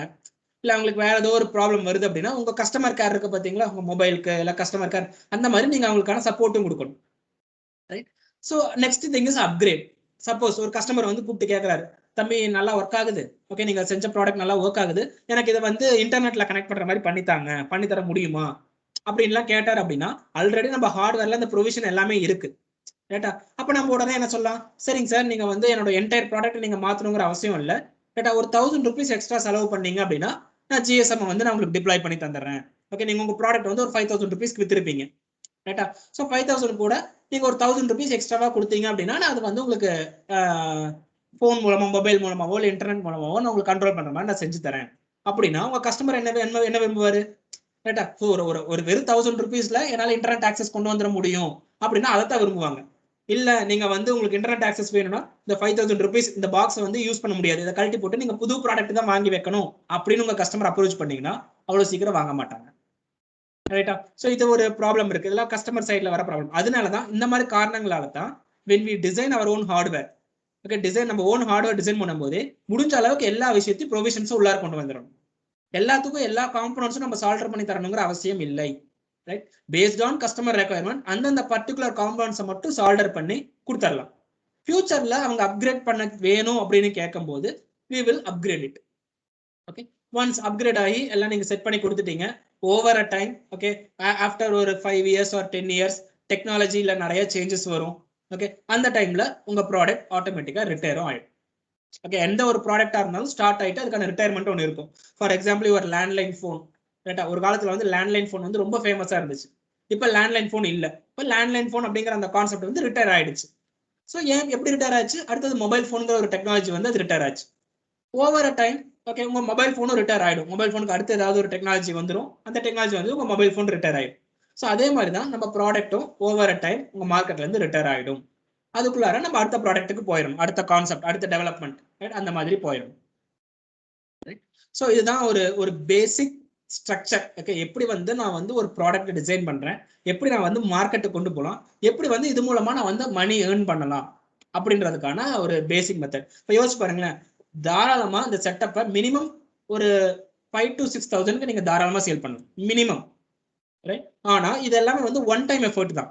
இல்லை அவங்களுக்கு வேற ஏதோ ஒரு ப்ராப்ளம் வருது அப்படின்னா உங்க கஸ்டமர் கேர் இருக்கு பார்த்தீங்களா, உங்க மொபைலுக்கு இல்லை கஸ்டமர் கேர், அந்த மாதிரி நீங்க அவங்களுக்கான சப்போர்ட்டும் கொடுக்கணும். Right, so next thing is upgrade. Suppose ஒரு கஸ்டமர் வந்து கூப்பிட்டு கேட்கறாரு, தம்பி நல்லா ஒர்க் ஆகுது, ஓகே நீங்க செஞ்ச ப்ராடக்ட் நல்லா ஒர்க் ஆகுது, எனக்கு இதை வந்து இன்டர்நெட்ல கனெக்ட் பண்ற மாதிரி பண்ணி தர முடியுமா அப்படின்லாம் கேட்டார் அப்படின்னா ஆல்ரெடி நம்ம ஹார்ட்வேர்ல அந்த ப்ரொவிஷன் எல்லாமே இருக்கு. ரைட்டா, அப்ப நம்ம உடனே என்ன சொல்லலாம், சரிங்க சார் நீங்க வந்து என்னோட என்டையர் ப்ராடக்ட் நீங்க மாத்தணுங்கிற அவசியம் இல்லை, ரைட்டா ஒரு 1000 rupees எக்ஸ்ட்ரா செலவு பண்ணீங்க அப்படின்னா நான் ஜிஎஸ்எம் வந்து நான் உங்களுக்கு டிப்ளாய் பண்ணி தந்துடுறேன். ஓகே, நீங்க உங்க ப்ராடக்ட் வந்து ஒரு 5000 rupees வித்திருப்பீங்க. ரைட்டா, ஸோ 5000 கூட நீங்க ஒரு 1000 rupees எக்ஸ்ட்ராவா கொடுத்தீங்க அப்படின்னா நான் அது வந்து உங்களுக்கு ஃபோன் மூலமா, மொபைல் மூலமாவோ இல்லை இன்டர்நெட் மூலமாவோ நான் உங்களுக்கு கண்ட்ரோல் பண்ற மாதிரி நான் செஞ்சு தரேன் அப்படின்னா உங்க கஸ்டமர் என்ன விரும்புவாரு. ரைட்டா, ஒரு வெறும் 1000 rupeesல என்னால இன்டர்நெட் ஆக்சஸ் கொண்டு வந்துட முடியும் அப்படின்னா அதைத்தான் விரும்புவாங்க. இல்ல நீங்க வந்து உங்களுக்கு இன்டர்நெட் ஆக்சஸ் வேணும்னா இந்த 5000 rupees இந்த பாக்ஸ் வந்து யூஸ் பண்ண முடியாது, இதை கழட்டி போட்டு நீங்க புது ப்ராடக்ட் தான் வாங்கி வைக்கணும் அப்படின்னு உங்க கஸ்டமர் அப்ரோச் பண்ணீங்கன்னா அவ்வளவு சீக்கிரம் வாங்க மாட்டாங்க. ரைட்டா, ஸோ இது ஒரு ப்ராப்ளம் இருக்கு, இதெல்லாம் கஸ்டமர் சைட்ல வர ப்ராப்ளம். அதனாலதான் இந்த மாதிரி காரணங்களால தான் when we design our own hardware, okay design நம்ம ஓன் ஹார்ட்வேர் டிசைன் பண்ணும்போது முடிஞ்ச அளவுக்கு எல்லா விஷயத்தையும் ப்ரொவிஷன்ஸும் உள்ளார கொண்டு வந்துடும். எல்லாத்துக்கும் எல்லா காம்பனன்ட்ஸும் நம்ம சால்டர் பண்ணி தரணுங்கிற அவசியம் இல்லை. Right, based on customer requirement அந்தந்த பர்டிகுலர் காம்பனன்ட்ஸை மட்டும் சால்டர் பண்ணி கொடுத்துடலாம். ஃபியூச்சர்ல அவங்க அப்கிரேட் பண்ண வேணும் அப்படின்னு கேட்கும்போது we will upgrade it. Okay, once upgrade ஆகி எல்லாம் நீங்க செட் பண்ணி கொடுத்துட்டீங்க, ஓவர் அ டைம் ஓகே ஆஃப்டர் ஒரு 5 years or 10 years டெக்னாலஜியில நிறைய சேஞ்சஸ் வரும். ஓகே, அந்த டைம்ல உங்க ப்ராடக்ட் ஆட்டோமேட்டிக்கா ரிட்டையரும் ஆயிடும். ஓகே, எந்த ஒரு ப்ராடக்டா இருந்தாலும் ஸ்டார்ட் ஆயிட்டு அதுக்கான ரிட்டையர்மெண்ட் ஒன்று இருக்கும். ஃபார் எக்ஸாம்பிள் ஒரு லேண்ட்லைன் ஃபோன். ரைட்டா, ஒரு காலத்துல வந்து லேண்ட்லைன் ஃபோன் வந்து ரொம்ப ஃபேமஸா இருந்துச்சு, இப்போ லேண்ட்லைன் ஃபோன் இல்லை, இப்போ லேண்ட்லைன் ஃபோன் அப்படிங்கிற அந்த கான்செப்ட் வந்து ரிட்டையர் ஆயிடுச்சு. ஸோ ஏன் எப்படி ரிட்டையர் ஆச்சு, அடுத்தது மொபைல் ஃபோனுங்கிற ஒரு டெக்னாலஜி வந்து அது ரிட்டையர் ஆச்சு. ஓவர் அ டைம் ஓகே உங்க மொபைல் ஃபோனும் ரிட்டையர் ஆயிடும், மொபைல் ஃபோனுக்கு அடுத்து ஏதாவது ஒரு டெக்னாலஜி வந்துடும், அந்த டெக்னாலஜி வந்து உங்க மொபைல் ஃபோன் ரிட்டையர் ஆயிடும். ஸோ அதே மாதிரி தான் நம்ம ப்ராடக்ட்டும் ஓவர் அ டைம் உங்க மார்க்கெட்ல இருந்து ரிட்டையர் ஆயிடும். அதுக்குள்ளார நம்ம அடுத்த ப்ராடக்ட்டுக்கு போயிடும், அடுத்த கான்செப்ட், அடுத்த டெவலப்மெண்ட் அந்த மாதிரி போயிடும். ஸோ இதுதான் ஒரு பேசிக் ஸ்ட்ரக்சர். ஓகே, எப்படி வந்து நான் வந்து ஒரு ப்ராடக்ட் டிசைன் பண்றேன், எப்படி நான் வந்து மார்க்கெட்டுக்கு கொண்டு போகலாம், எப்படி வந்து இது மூலமா நான் வந்து மணி ஏர்ன் பண்ணலாம் அப்படின்றதுக்கான ஒரு பேசிக் மெத்தட். இப்போ யோசிச்சு பாருங்களேன், தாராளமா இந்த செட்டப்பை மினிமம் ஒரு 5 to 6,000 நீங்க தாராளமா சேல் பண்ணலாம் மினிமம். ரைட், ஆனா இது எல்லாமே வந்து ஒன் டைம் எஃபர்ட் தான்.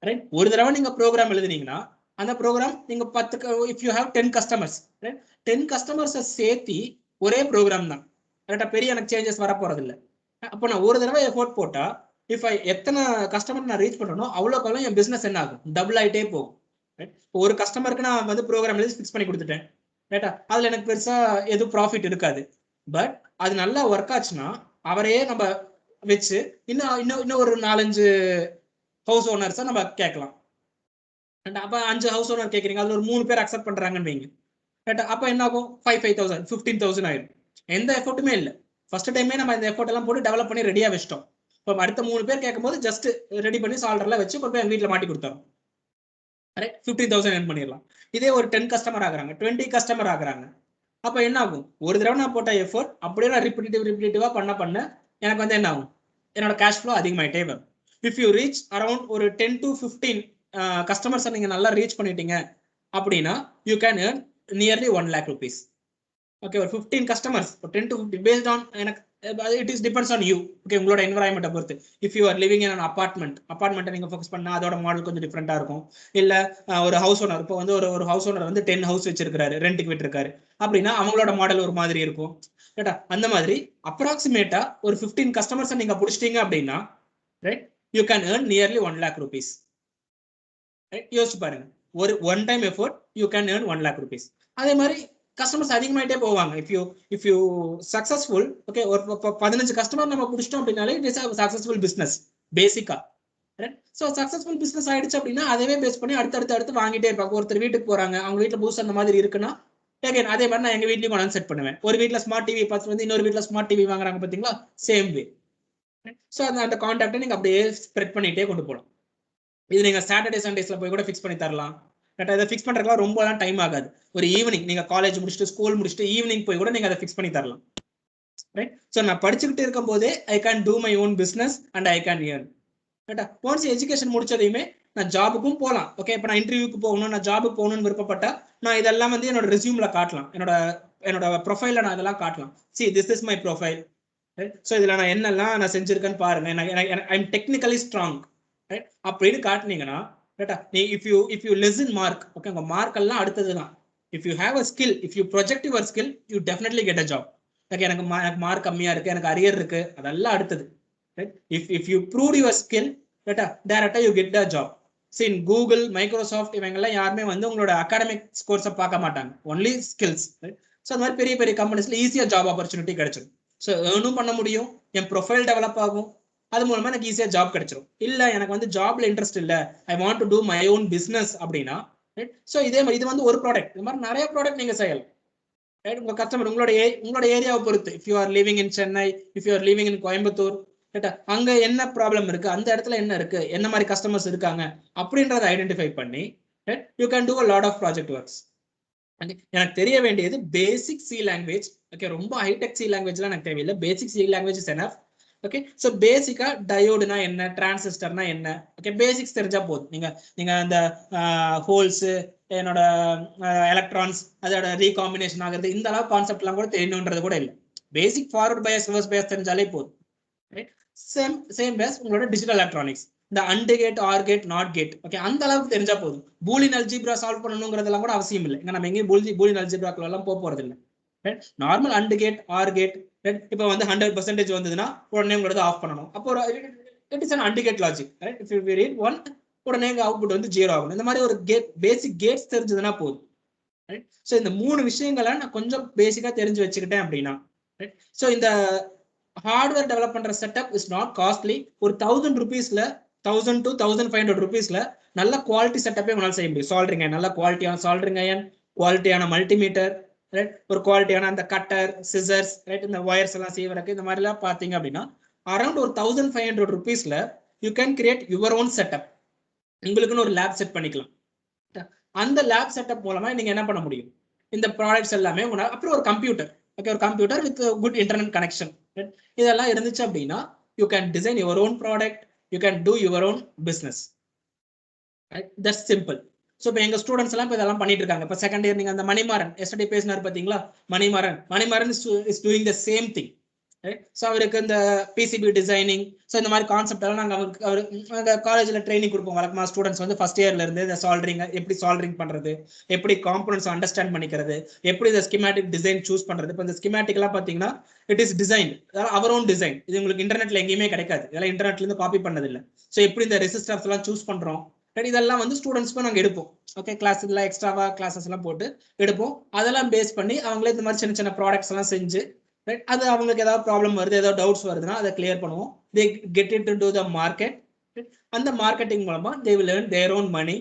ரைட், ஒரு தடவை நீங்க ப்ரோக்ராம் எழுதுனீங்கன்னா அந்த ப்ரோக்ராம் நீங்க 10 if you have 10 customers, right 10 customers சேர்த்தி ஒரே ப்ரோக்ராம் தான். ரைட்டா, பெரிய எனக்கு சேஞ்சஸ் வர போறது இல்லை. அப்போ நான் ஒரு தடவை எஃபோர்ட் போட்டா இஃப் எத்தனை கஸ்டமர் நான் ரீச் பண்றேனோ அவ்வளோக்கு என் பிசினஸ் என்ன ஆகும், டபுள் ஆயிட்டே போகும். ஒரு கஸ்டமருக்கு நான் வந்து ப்ரோக்ராம் எழுதி ஃபிக்ஸ் பண்ணி கொடுத்துட்டேன். ரைட்டா, அதுல எனக்கு பெருசா எதுவும் ப்ராஃபிட் இருக்காது. பட் அது நல்லா ஒர்க் ஆச்சுன்னா அவரையே நம்ம வச்சு இன்னும் ஒரு 4-5 ஹவுஸ் ஓனர்ஸை நம்ம கேட்கலாம். அப்ப 5 ஹவுஸ் ஓனர் கேட்குறீங்க, அதுல ஒரு 3 பேர் அக்செப்ட் பண்றாங்கன்னு வைங்க. ரைட்டா, அப்ப என்ன ஆகும், 5,000 15,000 ஆயிடும். எந்த எஃபர்ட்டுமே இல்லை, ஃபர்ஸ்ட் டைமே நம்ம இந்த எஃபர்ட் எல்லாம் போட்டு டெவலப் பண்ணி ரெடியா வச்சிட்டோம். இப்போ அடுத்த 3 பேர் கேட்கும்போது ஜஸ்ட் ரெடி பண்ணி சால்டர்லாம் வச்சு கொண்டு போய் எங்க வீட்டில் மாட்டி கொடுத்தோம். ரைட், 15,000 earn பண்ணிடலாம். இதே ஒரு 10 கஸ்டமர் ஆகுறாங்க, 20 கஸ்டமர் ஆகுறாங்க, அப்ப என்ன ஆகும், ஒரு தடவை நான் போட்ட எஃபோர்ட் அப்படியே நான் ரிப்பீட்டிவா பண்ண எனக்கு வந்து என்ன ஆகும், என்னோட கேஷ் ஃப்ளோ அதிகமாயிட்டே வரும். இஃப் யூ ரீச் அரௌண்ட் ஒரு 10 to 15 கஸ்டமர்ஸை நீங்க நல்லா ரீச் பண்ணிட்டீங்க அப்படின்னா you can earn nearly 1 lakh rupees. Okay, ஒரு 15 கஸ்டமர்ஸ், 10 to 15 பேஸ்ட் ஆன் எனக்கு it is depends on you. Okay, உங்களோட என்வரான்மெண்ட்டை பொறுத்து. If you are living in an அப்பார்ட்மெண்ட்டை நீங்க ஃபோக்கஸ் பண்ணா அதோட மாடல் கொஞ்சம் டிஃப்ரெண்டா இருக்கும். இல்ல ஒரு ஹவுஸ் ஓனர், இப்போ வந்து ஒரு ஹவுஸ் ஓனர் வந்து 10 ஹவுஸ் வச்சிருக்காரு, ரெண்டுக்கு விட்டுருக்காரு அப்படின்னா அவங்களோட மாடல் ஒரு மாதிரி இருக்கும். ரைட்டா, அந்த மாதிரி அப்ராக்சிமேட்டா ஒரு 15 கஸ்டமர்ஸை நீங்க பிடிச்சிட்டீங்க அப்படின்னா right you can earn nearly 1 lakh rupees. யோசிச்சு பாருங்க, ஒரு one time effort you can earn 1 lakh rupees. அதே மாதிரி கஸ்டமர்ஸ் அதிகமாயிட்டே போவாங்க. இஃப் யூ சக்சஸ்ஃபுல், ஓகே, ஒரு 15 கஸ்டமர் நம்ம பிடிச்சிட்டோம் அப்படின்னாலே இட் இஸ் சக்சஸ்ஃபுல் பிசினஸ் பேசிக்கா. ஸோ சக்சஸ்ஃபுல் பிசினஸ் ஆயிடுச்சு அப்படின்னா அதவே பேஸ் பண்ணி அடுத்து வாங்கிட்டே இருப்பாங்க. ஒருத்தர் வீட்டுக்கு போறாங்க, அவங்க வீட்டுல புதுசு அந்த மாதிரி இருக்குன்னா அதே மாதிரி நான் எங்க வீட்லயும் கொண்டாந்து செட் பண்ணுவேன். ஒரு வீட்டுல ஸ்மார்ட் டிவி பார்த்து வந்து இன்னொரு வீட்டுல ஸ்மார்ட் டிவி வாங்குறாங்க பாத்தீங்களா, சேம் வே. ஸோ அந்த கான்டாக்டை நீங்க அப்படியே ஸ்ப்ரெட் பண்ணிட்டே கொண்டு போகலாம். இது நீங்க சாட்டர்டே சண்டேஸ்ல போய் கூட ஃபிக்ஸ் பண்ணி தரலாம். பட் அதை ஃபிக்ஸ் பண்றதுக்குலாம் ரொம்ப டைம் ஆகாது. ஒரு ஈவினிங் நீங்க காலேஜ் முடிச்சுட்டு ஸ்கூல் முடிச்சுட்டு ஈவினிங் போய் கூட நீங்க அதை ஃபிக்ஸ் பண்ணி தரலாம். ரைட், ஸோ நான் படிச்சுக்கிட்டு இருக்கும் போதே I can do my own business and I can earn. ரைட்டா, ஒன்ஸ் எஜுகேஷன் முடிச்சதையுமே நான் ஜாபுக்கும் போகலாம். ஓகே, இப்போ நான் இன்டர்வியூக்கு போகணும், நான் ஜாபுக்கு போகணும்னு விருப்பப்பட்டா நான் இதெல்லாம் வந்து என்னோட ரெஸ்யூம்ல காட்டலாம், என்னோட ப்ரொஃபைல நான் இதெல்லாம் காட்டலாம். See this is my profile. So இதுல நான் என்னெல்லாம் நான் செஞ்சிருக்கேன்னு பாருங்க, ஐ எம் டெக்னிக்கலி ஸ்ட்ராங் அப்படின்னு காட்டினீங்கன்னா ரைட்டா, நீ if you lesson mark, okay, உங்க மார்க் எல்லாம் அடுத்தது தான். If you have a skill, if you project your skill, you definitely get a job. Okay, எனக்கு மார்க் கம்மியா இருக்கு, எனக்கு அரியர் இருக்கு, அதெல்லாம் அடுத்தது. If you prove your skill ரைட்டா, டைரக்டா you get a job. In Google, Microsoft இவங்கெல்லாம் யாருமே வந்து உங்களோட அகாடமிக் ஸ்கோர்ஸை பார்க்க மாட்டாங்க, ஒன்லி ஸ்கில்ஸ். ஸோ அந்த மாதிரி பெரிய பெரிய கம்பெனிஸ்ல ஈஸியா ஜாப் ஆப்பர்ச்சுனிட்டி கிடைச்சிடும். ஸோ ஏர்னும் பண்ண முடியும், என் ப்ரொஃபைல் டெவலப் ஆகும், அது மூலமா எனக்கு ஈஸியா ஜாப் கிடைச்சிடும். இல்ல எனக்கு வந்து ஜாப்ல இன்ட்ரெஸ்ட் இல்ல, I want to do my own business அப்படின்னா ஸோ இதே மாதிரி இது வந்து ஒரு ப்ராடக்ட், இது மாதிரி நிறைய ப்ராடக்ட் நீங்க செய்யலாம். ரைட், உங்க கஸ்டமர் உங்களோட ஏரியாவை பொறுத்து, if you are living in Chennai, if you are living இன் கோயம்புத்தூர், ரைட்டா, அங்க என்ன ப்ராப்ளம் இருக்கு, அந்த இடத்துல என்ன இருக்கு, என்ன மாதிரி கஸ்டமர்ஸ் இருக்காங்க அப்படின்றத ஐடென்டிஃபை பண்ணி you can do a lot of project works. எனக்கு தெரிய வேண்டியது பேசிக் சி லாங்குவேஜ். ஓகே, ரொம்ப ஹைடெக் சி லாங்குவேஜ்லாம் எனக்கு தேவையில்லை, basic C language is enough. Okay, so பேசிக்கா டயோடுனா என்ன, டிரான்சிஸ்டர்னா என்ன, ஓகே, பேசிக்ஸ் தெரிஞ்சா போதும். நீங்க அந்த ஹோல்ஸ், என்னோட எலக்ட்ரான்ஸ் அதோட ரீகாம்பினேஷன் ஆகுறது, இந்த அளவு கான்செப்ட்லாம் கூட தெரியணுன்றது கூட இல்லை. Basic forward bias, reverse bias தெரிஞ்சாலே போதும். ரைட், சேம் பேஸ் உங்களோட டிஜிட்டல் எலக்ட்ரானிக்ஸ், இந்த and gate, or gate, not gate, okay, அந்த அளவுக்கு தெரிஞ்சா போதும். பூலியன் அல்ஜிப்ரா சால்வ் பண்ணணுங்கிறதெல்லாம் கூட அவசியம் இல்லை. நம்ம எங்கேயும் பூலியன் அல்ஜிப்ராக்குள்ள எல்லாம் போறது இல்லை. Normal and gate, or gate, இப்போ வந்து 100% வந்ததுன்னா உடனே உங்களோட ஆஃப் பண்ணணும். அப்போ it is an and gate logic. Right, if you read 1 உடனே அவுட்புட் வந்து 0 ஆகணும். இந்த மாதிரி ஒரு பேசிக் கேட்ஸ் தெரிஞ்சதுன்னா போதும். ரைட், ஸோ இந்த 3 விஷயங்களை நான் கொஞ்சம் பேசிக்கா தெரிஞ்சு வச்சுக்கிட்டேன் அப்படின்னா ரைட், ஸோ இந்த ஹார்ட்வேர் டெவலப் பண்ற செட்டப் இஸ் நாட் காஸ்ட்லி. ஒரு 1000 rupeesல 1000 to 1500 rupeesல நல்ல குவாலிட்டி செட்டப்பே உங்களால் செய்ய முடியும். சால்டரிங் அயன், நல்ல குவாலிட்டியான சால்டரிங் அயன், குவாலிட்டியான மல்டிமீட்டர், ரைட், ஒரு குவாலிட்டியான அந்த கட்டர், சிசர்ஸ், ரைட், இந்த ஒயர்ஸ் எல்லாம் செய்வதற்கு இந்த மாதிரி எல்லாம் பாத்தீங்க அப்படின்னா அரௌண்ட் ஒரு 1500 rupeesல you can create your own setup. உங்களுக்குன்னு ஒரு லேப் செட் பண்ணிக்கலாம். அந்த லேப் செட்டப் மூலமா நீங்க என்ன பண்ண முடியும், இந்த ப்ராடக்ட்ஸ் எல்லாமே அப்புறம் ஒரு கம்ப்யூட்டர், ஓகே, ஒரு computer with good internet connection, இதெல்லாம் இருந்துச்சு அப்படின்னா you can design your own product, you can two your own business. That's simple. So இப்போ எங்க ஸ்டூடெண்ட்ஸ் எல்லாம் இப்போ இதெல்லாம் பண்ணிட்டு இருக்காங்க. இப்போ செகண்ட் இயர் நீங்க அந்த மணிமாறன் எஸ்டர்டே பேசினார் பாத்தீங்களா, Manimaran is doing the same thing. So அவருக்கு இந்த பிசிபி டிசைனிங், ஸோ இந்த மாதிரி கான்செப்ட் எல்லாம் நாங்கள் காலேஜில் ட்ரைனிங் கொடுப்போம். வழக்கமாக ஸ்டூடெண்ட்ஸ் வந்து ஃபர்ஸ்ட் இயர்ல இருந்து இந்த சால்டரிங், எப்படி சால்டரிங் பண்றது, எப்படி காம்பனன்ட்ஸ் அண்டர்ஸ்டாண்ட் பண்ணிக்கிறது, எப்படி இந்த ஸ்கிமேட்டிக் டிசைன் சூஸ் பண்றது. இப்போ இந்த ஸ்கிமேட்டிக் எல்லாம் பார்த்தீங்கன்னா இட் இஸ் டிசைன், அதாவது அவர் ஓன் டிசைன். இது உங்களுக்கு இன்டர்நெட்ல எங்கேயுமே கிடைக்காது, இதெல்லாம் இன்டர்நெட்ல இருந்து காப்பி பண்ணதில்லை. ஸோ எப்படி இந்த ரெசிஸ்டர்ஸ் எல்லாம் சூஸ் பண்றோம், இதெல்லாம் வந்து ஸ்டூடெண்ட்ஸ்க்கும் நாங்கள் எடுப்போம். ஓகே, கிளாஸ் எல்லாம் எக்ஸ்ட்ராவா கிளாஸஸ் எல்லாம் போட்டு எடுப்போம். அதெல்லாம் பேஸ் பண்ணி அவங்களே இந்த மாதிரி சின்ன சின்ன ப்ராடக்ட்ஸ் எல்லாம் செஞ்சு அது அவங்களுக்கு ஏதாவது ப்ராப்ளம் வருது, ஏதாவது டவுட்ஸ் வருதுன்னா அதை கிளியர் பண்ணுவோம். They get it to the market. அந்த மார்க்கெட்டிங் மூலமா they will earn their own money.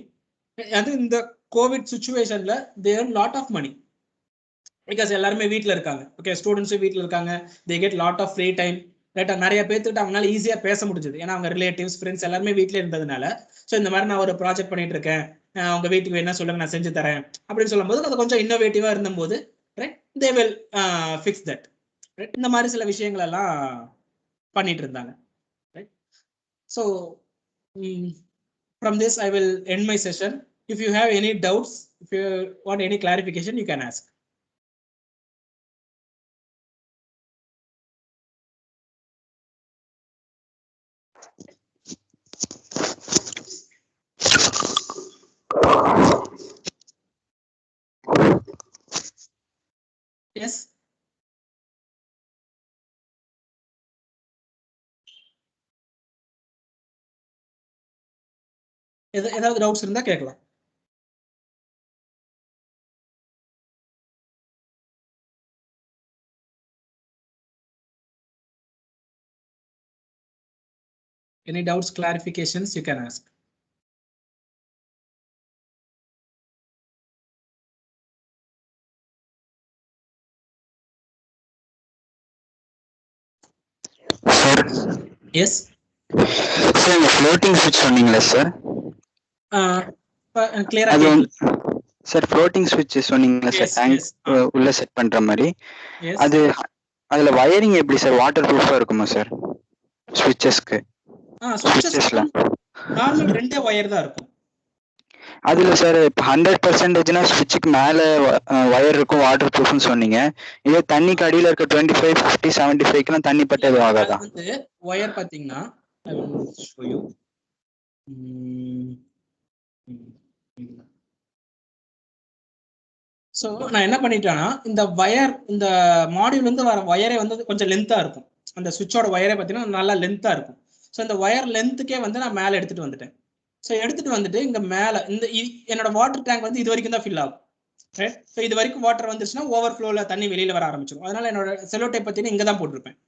அது இந்த கோவிட் சுச்சுவேஷன்ல they earn lot of money because எல்லாருமே வீட்டில் இருக்காங்க. ஓகே, ஸ்டூடெண்ட்ஸும் வீட்டில் இருக்காங்க, they get lot of free time. ரைட்டா, நிறைய பேர்த்துக்கிட்ட அவங்களால ஈஸியா பேச முடிஞ்சது, ஏன்னா அவங்க ரிலேட்டிவ்ஸ், ஃப்ரெண்ட்ஸ் எல்லாருமே வீட்டில் இருந்ததுனால. ஸோ இந்த மாதிரி நான் ஒரு ப்ராஜெக்ட் பண்ணிட்டு இருக்கேன், உங்க வீட்டுக்கு என்ன சொல்லுங்க, நான் செஞ்சு தரேன் அப்படின்னு சொல்லும் போது அது கொஞ்சம் இன்னோவேட்டிவா இருந்தபோது right, they will fix that. இந்த மாதிரி சில விஷயங்கள் எல்லாம் பண்ணிட்டு இருந்தாங்க. Right? So from this I will end my session. If you have any doubts, if you want any clarification, you can ask. Yes. ஏதாவது டவுட்ஸ் இருந்தா கேட்கலாம். Any doubts, clarifications, you can ask. Sir. Yes. Sir, the floating switch சொன்னீங்களா sir? கிளியரா கேக்குது. Sir floating switch சொன்னீங்களா sir, tank உள்ள set பண்ற மாதிரி. அது அதுல வயரிங் எப்படி சார், வாட்டர் ப்ரூஃபா இருக்குமா சார் ஸ்விட்சஸ்க்கு? ஸ்விட்சஸ்ல நார்மல் ரெண்டே வயர் தான் இருக்கும். அதுல சார் இப்போ 100%னா ஸ்விட்சுக்கு மேல வயர் இருக்கும், வாட்டர் ப்ரூஃப்னு சொன்னீங்க. இதே தண்ணிக்கு அடியில இருக்க 25, 50, 75க்குலாம் தண்ணி பட்டு எதுவும் ஆகாதா? வந்து வயர் பாத்தீங்கன்னா I will show you. So நான் என்ன பண்ணிட்டேன்னா, இந்த வயர், இந்த மாடியூல் வந்து வர வயரே வந்து கொஞ்சம் லென்த்தா இருக்கும். அந்த சுவிட்சோட வயரே பார்த்தீங்கன்னா நல்லா லென்த்தா இருக்கும். ஸோ இந்த வயர் லென்த்துக்கே வந்து நான் மேலே எடுத்துட்டு வந்துட்டேன். ஸோ எடுத்துட்டு வந்துட்டு இங்க மேலே இந்த என்னோட வாட்டர் டேங்க் வந்து இது வரைக்கும் தான் ஃபில் ஆகும். ரைட். ஸோ இது வரைக்கும் வாட்டர் வந்துச்சுன்னா ஓவர் ஃப்ளோல தண்ணி வெளியில வர ஆரம்பிச்சிடும். அதனால என்னோட செலோ டைப் பார்த்தீங்கன்னா இங்கே தான் போட்டிருப்பேன்.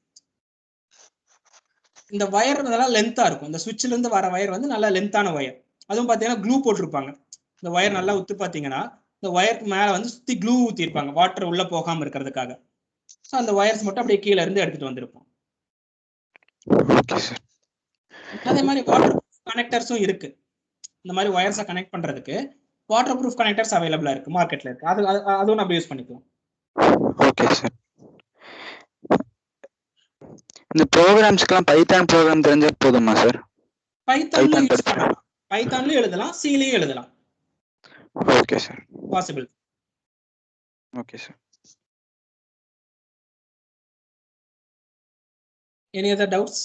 இந்த வயர் நல்லா லென்த்தா இருக்கும். இந்த சுவிட்ச்ல இருந்து வர வயர் வந்து நல்லா லென்த்தான வயர். அதுவும் பார்த்தீங்கன்னா க்ளூ போட்டிருப்பாங்க. இந்த வயர் நல்லா உத்து பார்த்தீங்கன்னா இந்த வயருக்கு மேல வந்து சுத்தி க்ளூ ஊத்திருப்பாங்க, வாட்டர் உள்ள போகாம இருக்கிறதுக்காக. ஸோ அந்த வயர்ஸ் மட்டும் அப்படியே கீழே இருந்து எடுத்துட்டு வந்திருப்போம். அதே மாதிரி வாட்டர் கனெக்டர்ஸும் இருக்கு. இந்த மாதிரி வயர்ஸை கனெக்ட் பண்றதுக்கு வாட்டர் ப்ரூஃப் கனெக்டர்ஸ் அவைலபிளா இருக்கு, மார்க்கெட்ல இருக்கு. அதுவும் நம்ம யூஸ் பண்ணிக்கலாம். Okay sir. இந்த ப்ரோக்ராம்ஸ்க்குலாம் பைத்தான் ப்ரோக்ராம் தெரிஞ்சா போதுமா சார்? பைத்தான்ல யூஸ் பண்ணலாம், பைத்தான்லயும் எழுதலாம், சிலயும் எழுதலாம். Okay sir. Possible. Okay sir. Any other doubts?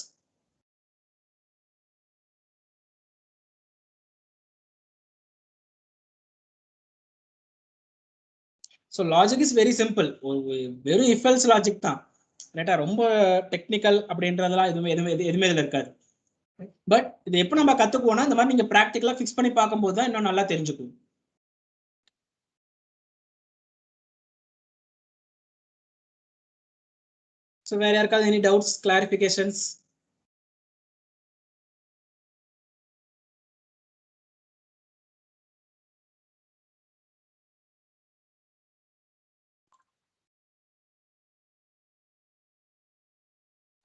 So logic is very simple. வெறும் if else logic தான். ரைட்டா? ரொம்ப டெக்னிக்கல் அப்படின்றதெல்லாம் எதுவுமே இதுல இருக்காது. பட் இது எப்போ நம்ம கத்துக்குவோம்னா, இந்த மாதிரி நீங்க ப்ராக்டிக்கலா ஃபிக்ஸ் பண்ணி பார்க்கும்போது தான் இன்னும் நல்லா தெரிஞ்சுக்கும். ஸோ வேற யாருக்காவது any doubts, clarifications?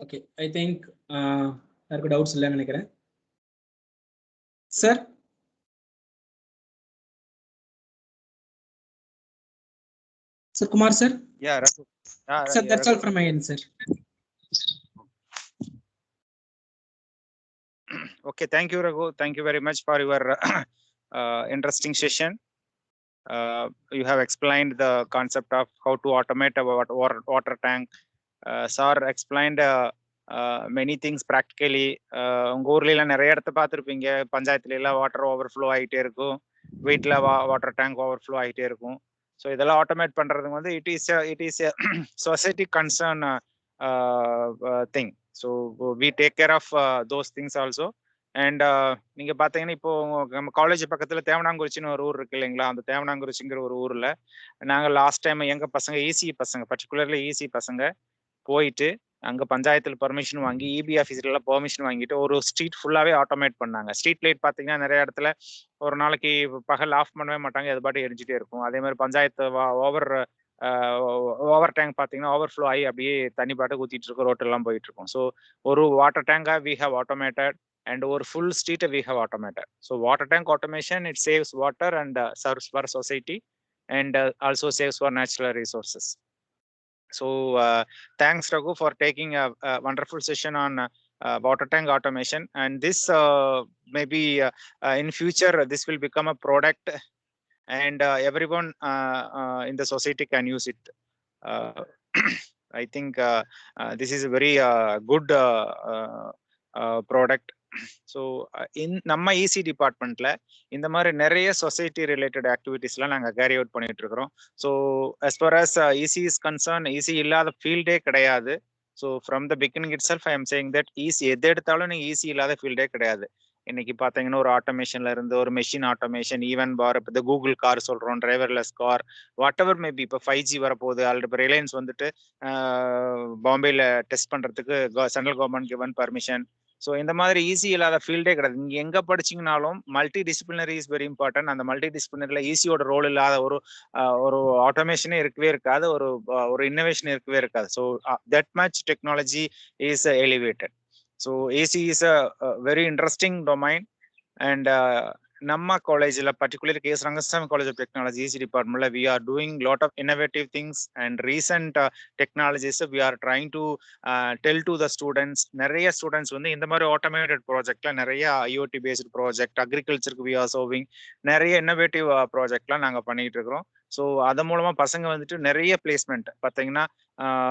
Okay, I think யாருக்கு டவுட்ஸ் இல்லைன்னு நினைக்கிறேன். Sir? Sir Kumar sir? Yeah, Raghu. Sir, that's all from my end, sir. Okay, thank you, Raghu. Thank you very much for your interesting session. You have explained the concept of how to automate a water tank. Sir explained many things practically. உங்க ஊர்ல எல்லாம் நிறைய இடத்த பார்த்துருப்பீங்க, பஞ்சாயத்துல எல்லாம் water overflow ஆகிட்டே இருக்கும், வீட்டில் வாட்டர் டேங்க் ஓவர்ஃப்ளோ ஆகிட்டே இருக்கும். ஸோ இதெல்லாம் ஆட்டோமேட் பண்றதுக்கு வந்து it is society concern thing. So we take care of those things also. And நீங்க பாத்தீங்கன்னா இப்போ நம்ம காலேஜ் பக்கத்துல தேவனாங்குறிச்சின்னு ஒரு ஊர் இருக்கு இல்லைங்களா, அந்த தேவனாங்குறிச்சிங்கிற ஒரு ஊர்ல நாங்க லாஸ்ட் டைம் எங்க பசங்க ஈசி பசங்க, பர்டிகுலர்லி ஈசி பசங்க போயிட்டு அங்க பஞ்சாயத்துல பெர்மிஷன் வாங்கி இபி ஆஃபீஸ்ல எல்லாம் பெர்மிஷன் வாங்கிட்டு ஒரு ஸ்ட்ரீட் ஃபுல்லாவே ஆட்டோமேட் பண்ணாங்க. ஸ்ட்ரீட் லைட் பாத்தீங்கன்னா நிறைய இடத்துல ஒரு நாளைக்கு பகல் ஆஃப் பண்ணவே மாட்டாங்க, அது பாட்டு எரிஞ்சிட்டே இருக்கும். அதே மாதிரி பஞ்சாயத்து ஓவர் டேங்க் பாத்தீங்கன்னா ஓவர்ஃப்ளோ ஆகி அப்படியே தண்ணி பாட்டு ஊத்திட்டு இருக்கும், ரோட் எல்லாம் போயிட்டு இருக்கும். ஸோ ஒரு வாட்டர் டேங்கா we have automated and over full street we have automated. So water tank automation, it saves water and serves for society and also saves for natural resources. So thanks Raghu for taking a wonderful session on water tank automation, and this maybe in future this will become a product, and everyone in the society can use it. I think this is a very good product. So நம்ம EC டிபார்ட்மெண்ட்ல இந்த மாதிரி நிறைய society related ஆக்டிவிட்டிஸ்லாம் நாங்கள் carry out பண்ணிட்டு இருக்கிறோம். So as far as EC is concern, EC இல்லாத ஃபீல்டே கிடையாது. So from the beginning it self I am saying that easy எது எடுத்தாலும் நீங்கள் ஈஸி இல்லாத ஃபீல்டே கிடையாது. இன்னைக்கு பார்த்தீங்கன்னா ஒரு ஆட்டோமேஷன்ல இருந்து ஒரு மெஷின் ஆட்டோமேஷன், ஈவன் பார் இப்போ இந்த கூகுள் கார் சொல்றோம், driverless car, what ever maybe. இப்போ 5G வரப்போகுது, ஆல்ரெடி இப்போ ரிலையன்ஸ் வந்துட்டு பாம்பேல டெஸ்ட் பண்றதுக்கு central government given permission. So இந்த மாதிரி ஈஸி இல்லாத ஃபீல்டே கிடையாது. நீங்க எங்க படிச்சீங்கனாலும் multidisciplinary is very important. அந்த மல்டி டிசிப்ளினரியில் ஈஸியோட ரோல் இல்லாத ஒரு ஆட்டோமேஷனே இருக்கவே இருக்காது, ஒரு இன்னோவேஷன் இருக்கவே இருக்காது. So that much technology is elevated. So EC is a very interesting domain. And நம்ம காலேஜில் particular case Rangasamy college of technology EC டிபார்ட்மெண்ட்ல we are doing lot of innovative things and recent technologies we are trying to tell to the students. நிறைய students வந்து இந்த மாதிரி automated ப்ராஜெக்ட்ல நிறைய IoT based project, அக்ரிகல்ச்சருக்கு வி ஆர் சர்விங், நிறைய innovative ப்ராஜெக்ட்லாம் நாங்கள் பண்ணிட்டு இருக்கிறோம். ஸோ அது மூலமா பசங்க வந்துட்டு நிறைய பிளேஸ்மெண்ட் பார்த்தீங்கன்னா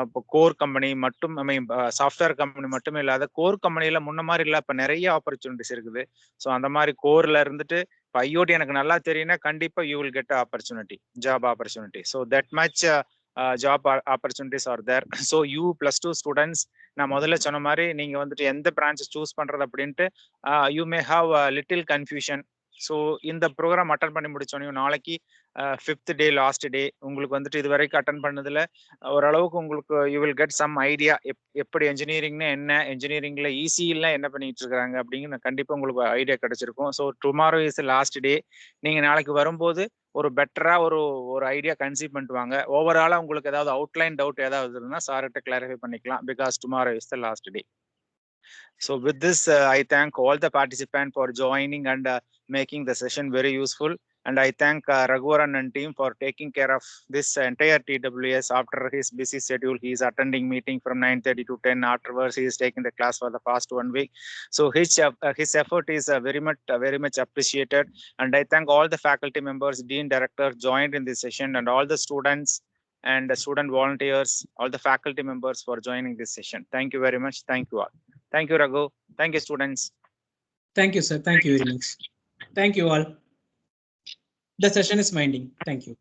இப்போ கோர் கம்பெனி மட்டும், ஐ மீன் சாஃப்ட்வேர் கம்பெனி மட்டுமே இல்லாத கோர் கம்பெனியில முன்ன மாதிரி இல்லை, இப்போ நிறைய ஆப்பர்ச்சுனிட்டிஸ் இருக்குது. ஸோ அந்த மாதிரி கோர்ல இருந்துட்டு இப்போ ஐஓடி எனக்கு நல்லா தெரியும்னா கண்டிப்பா you will get opportunity, job opportunity. So that much job opportunities are there. So you +2 students, நான் முதல்ல சொன்ன மாதிரி நீங்க வந்துட்டு எந்த பிரான்ச் சூஸ் பண்றது அப்படின்ட்டு you may have little confusion. So இந்த ப்ரோக்ராம் அட்டன் பண்ணி முடிச்சோன்னே நாளைக்கு 5th டே லாஸ்ட் டே உங்களுக்கு வந்துட்டு இது வரைக்கும் அட்டன் பண்ணதுல ஓரளவுக்கு உங்களுக்கு you will get some idea எப்படி என்ஜினியரிங்னா என்ன, என்ஜினியரிங்ல ஈஸியில் என்ன பண்ணிட்டு இருக்காங்க அப்படிங்கிற கண்டிப்பா உங்களுக்கு ஐடியா கிடைச்சிருக்கும். So tomorrow is last day. நீங்க நாளைக்கு வரும்போது ஒரு பெட்டரா ஒரு ஐடியா கன்சீவ் பண்ணிட்டு வாங்க. ஓவராலா உங்களுக்கு ஏதாவது அவுட்லைன் டவுட் ஏதாவது இருந்தால் சார்கிட்ட கிளாரிஃபை பண்ணிக்கலாம், because tomorrow is the last day. So with this, I thank all the participants for joining and making the session very useful. And I thank Raghuvaran and team for taking care of this entire TWS. After his busy schedule, he is attending meeting from 9:30 to 10. Afterwards, he is taking the class for the past 1 week. So his effort is very much appreciated. And I thank all the faculty members, dean, director joined in this session, and all the students and the student volunteers, all the faculty members for joining this session. Thank you very much. Thank you all. Thank you, Raghu. Thank you, students. Thank you, sir. Thank you very much. Thank you all. The session is winding. Thank you.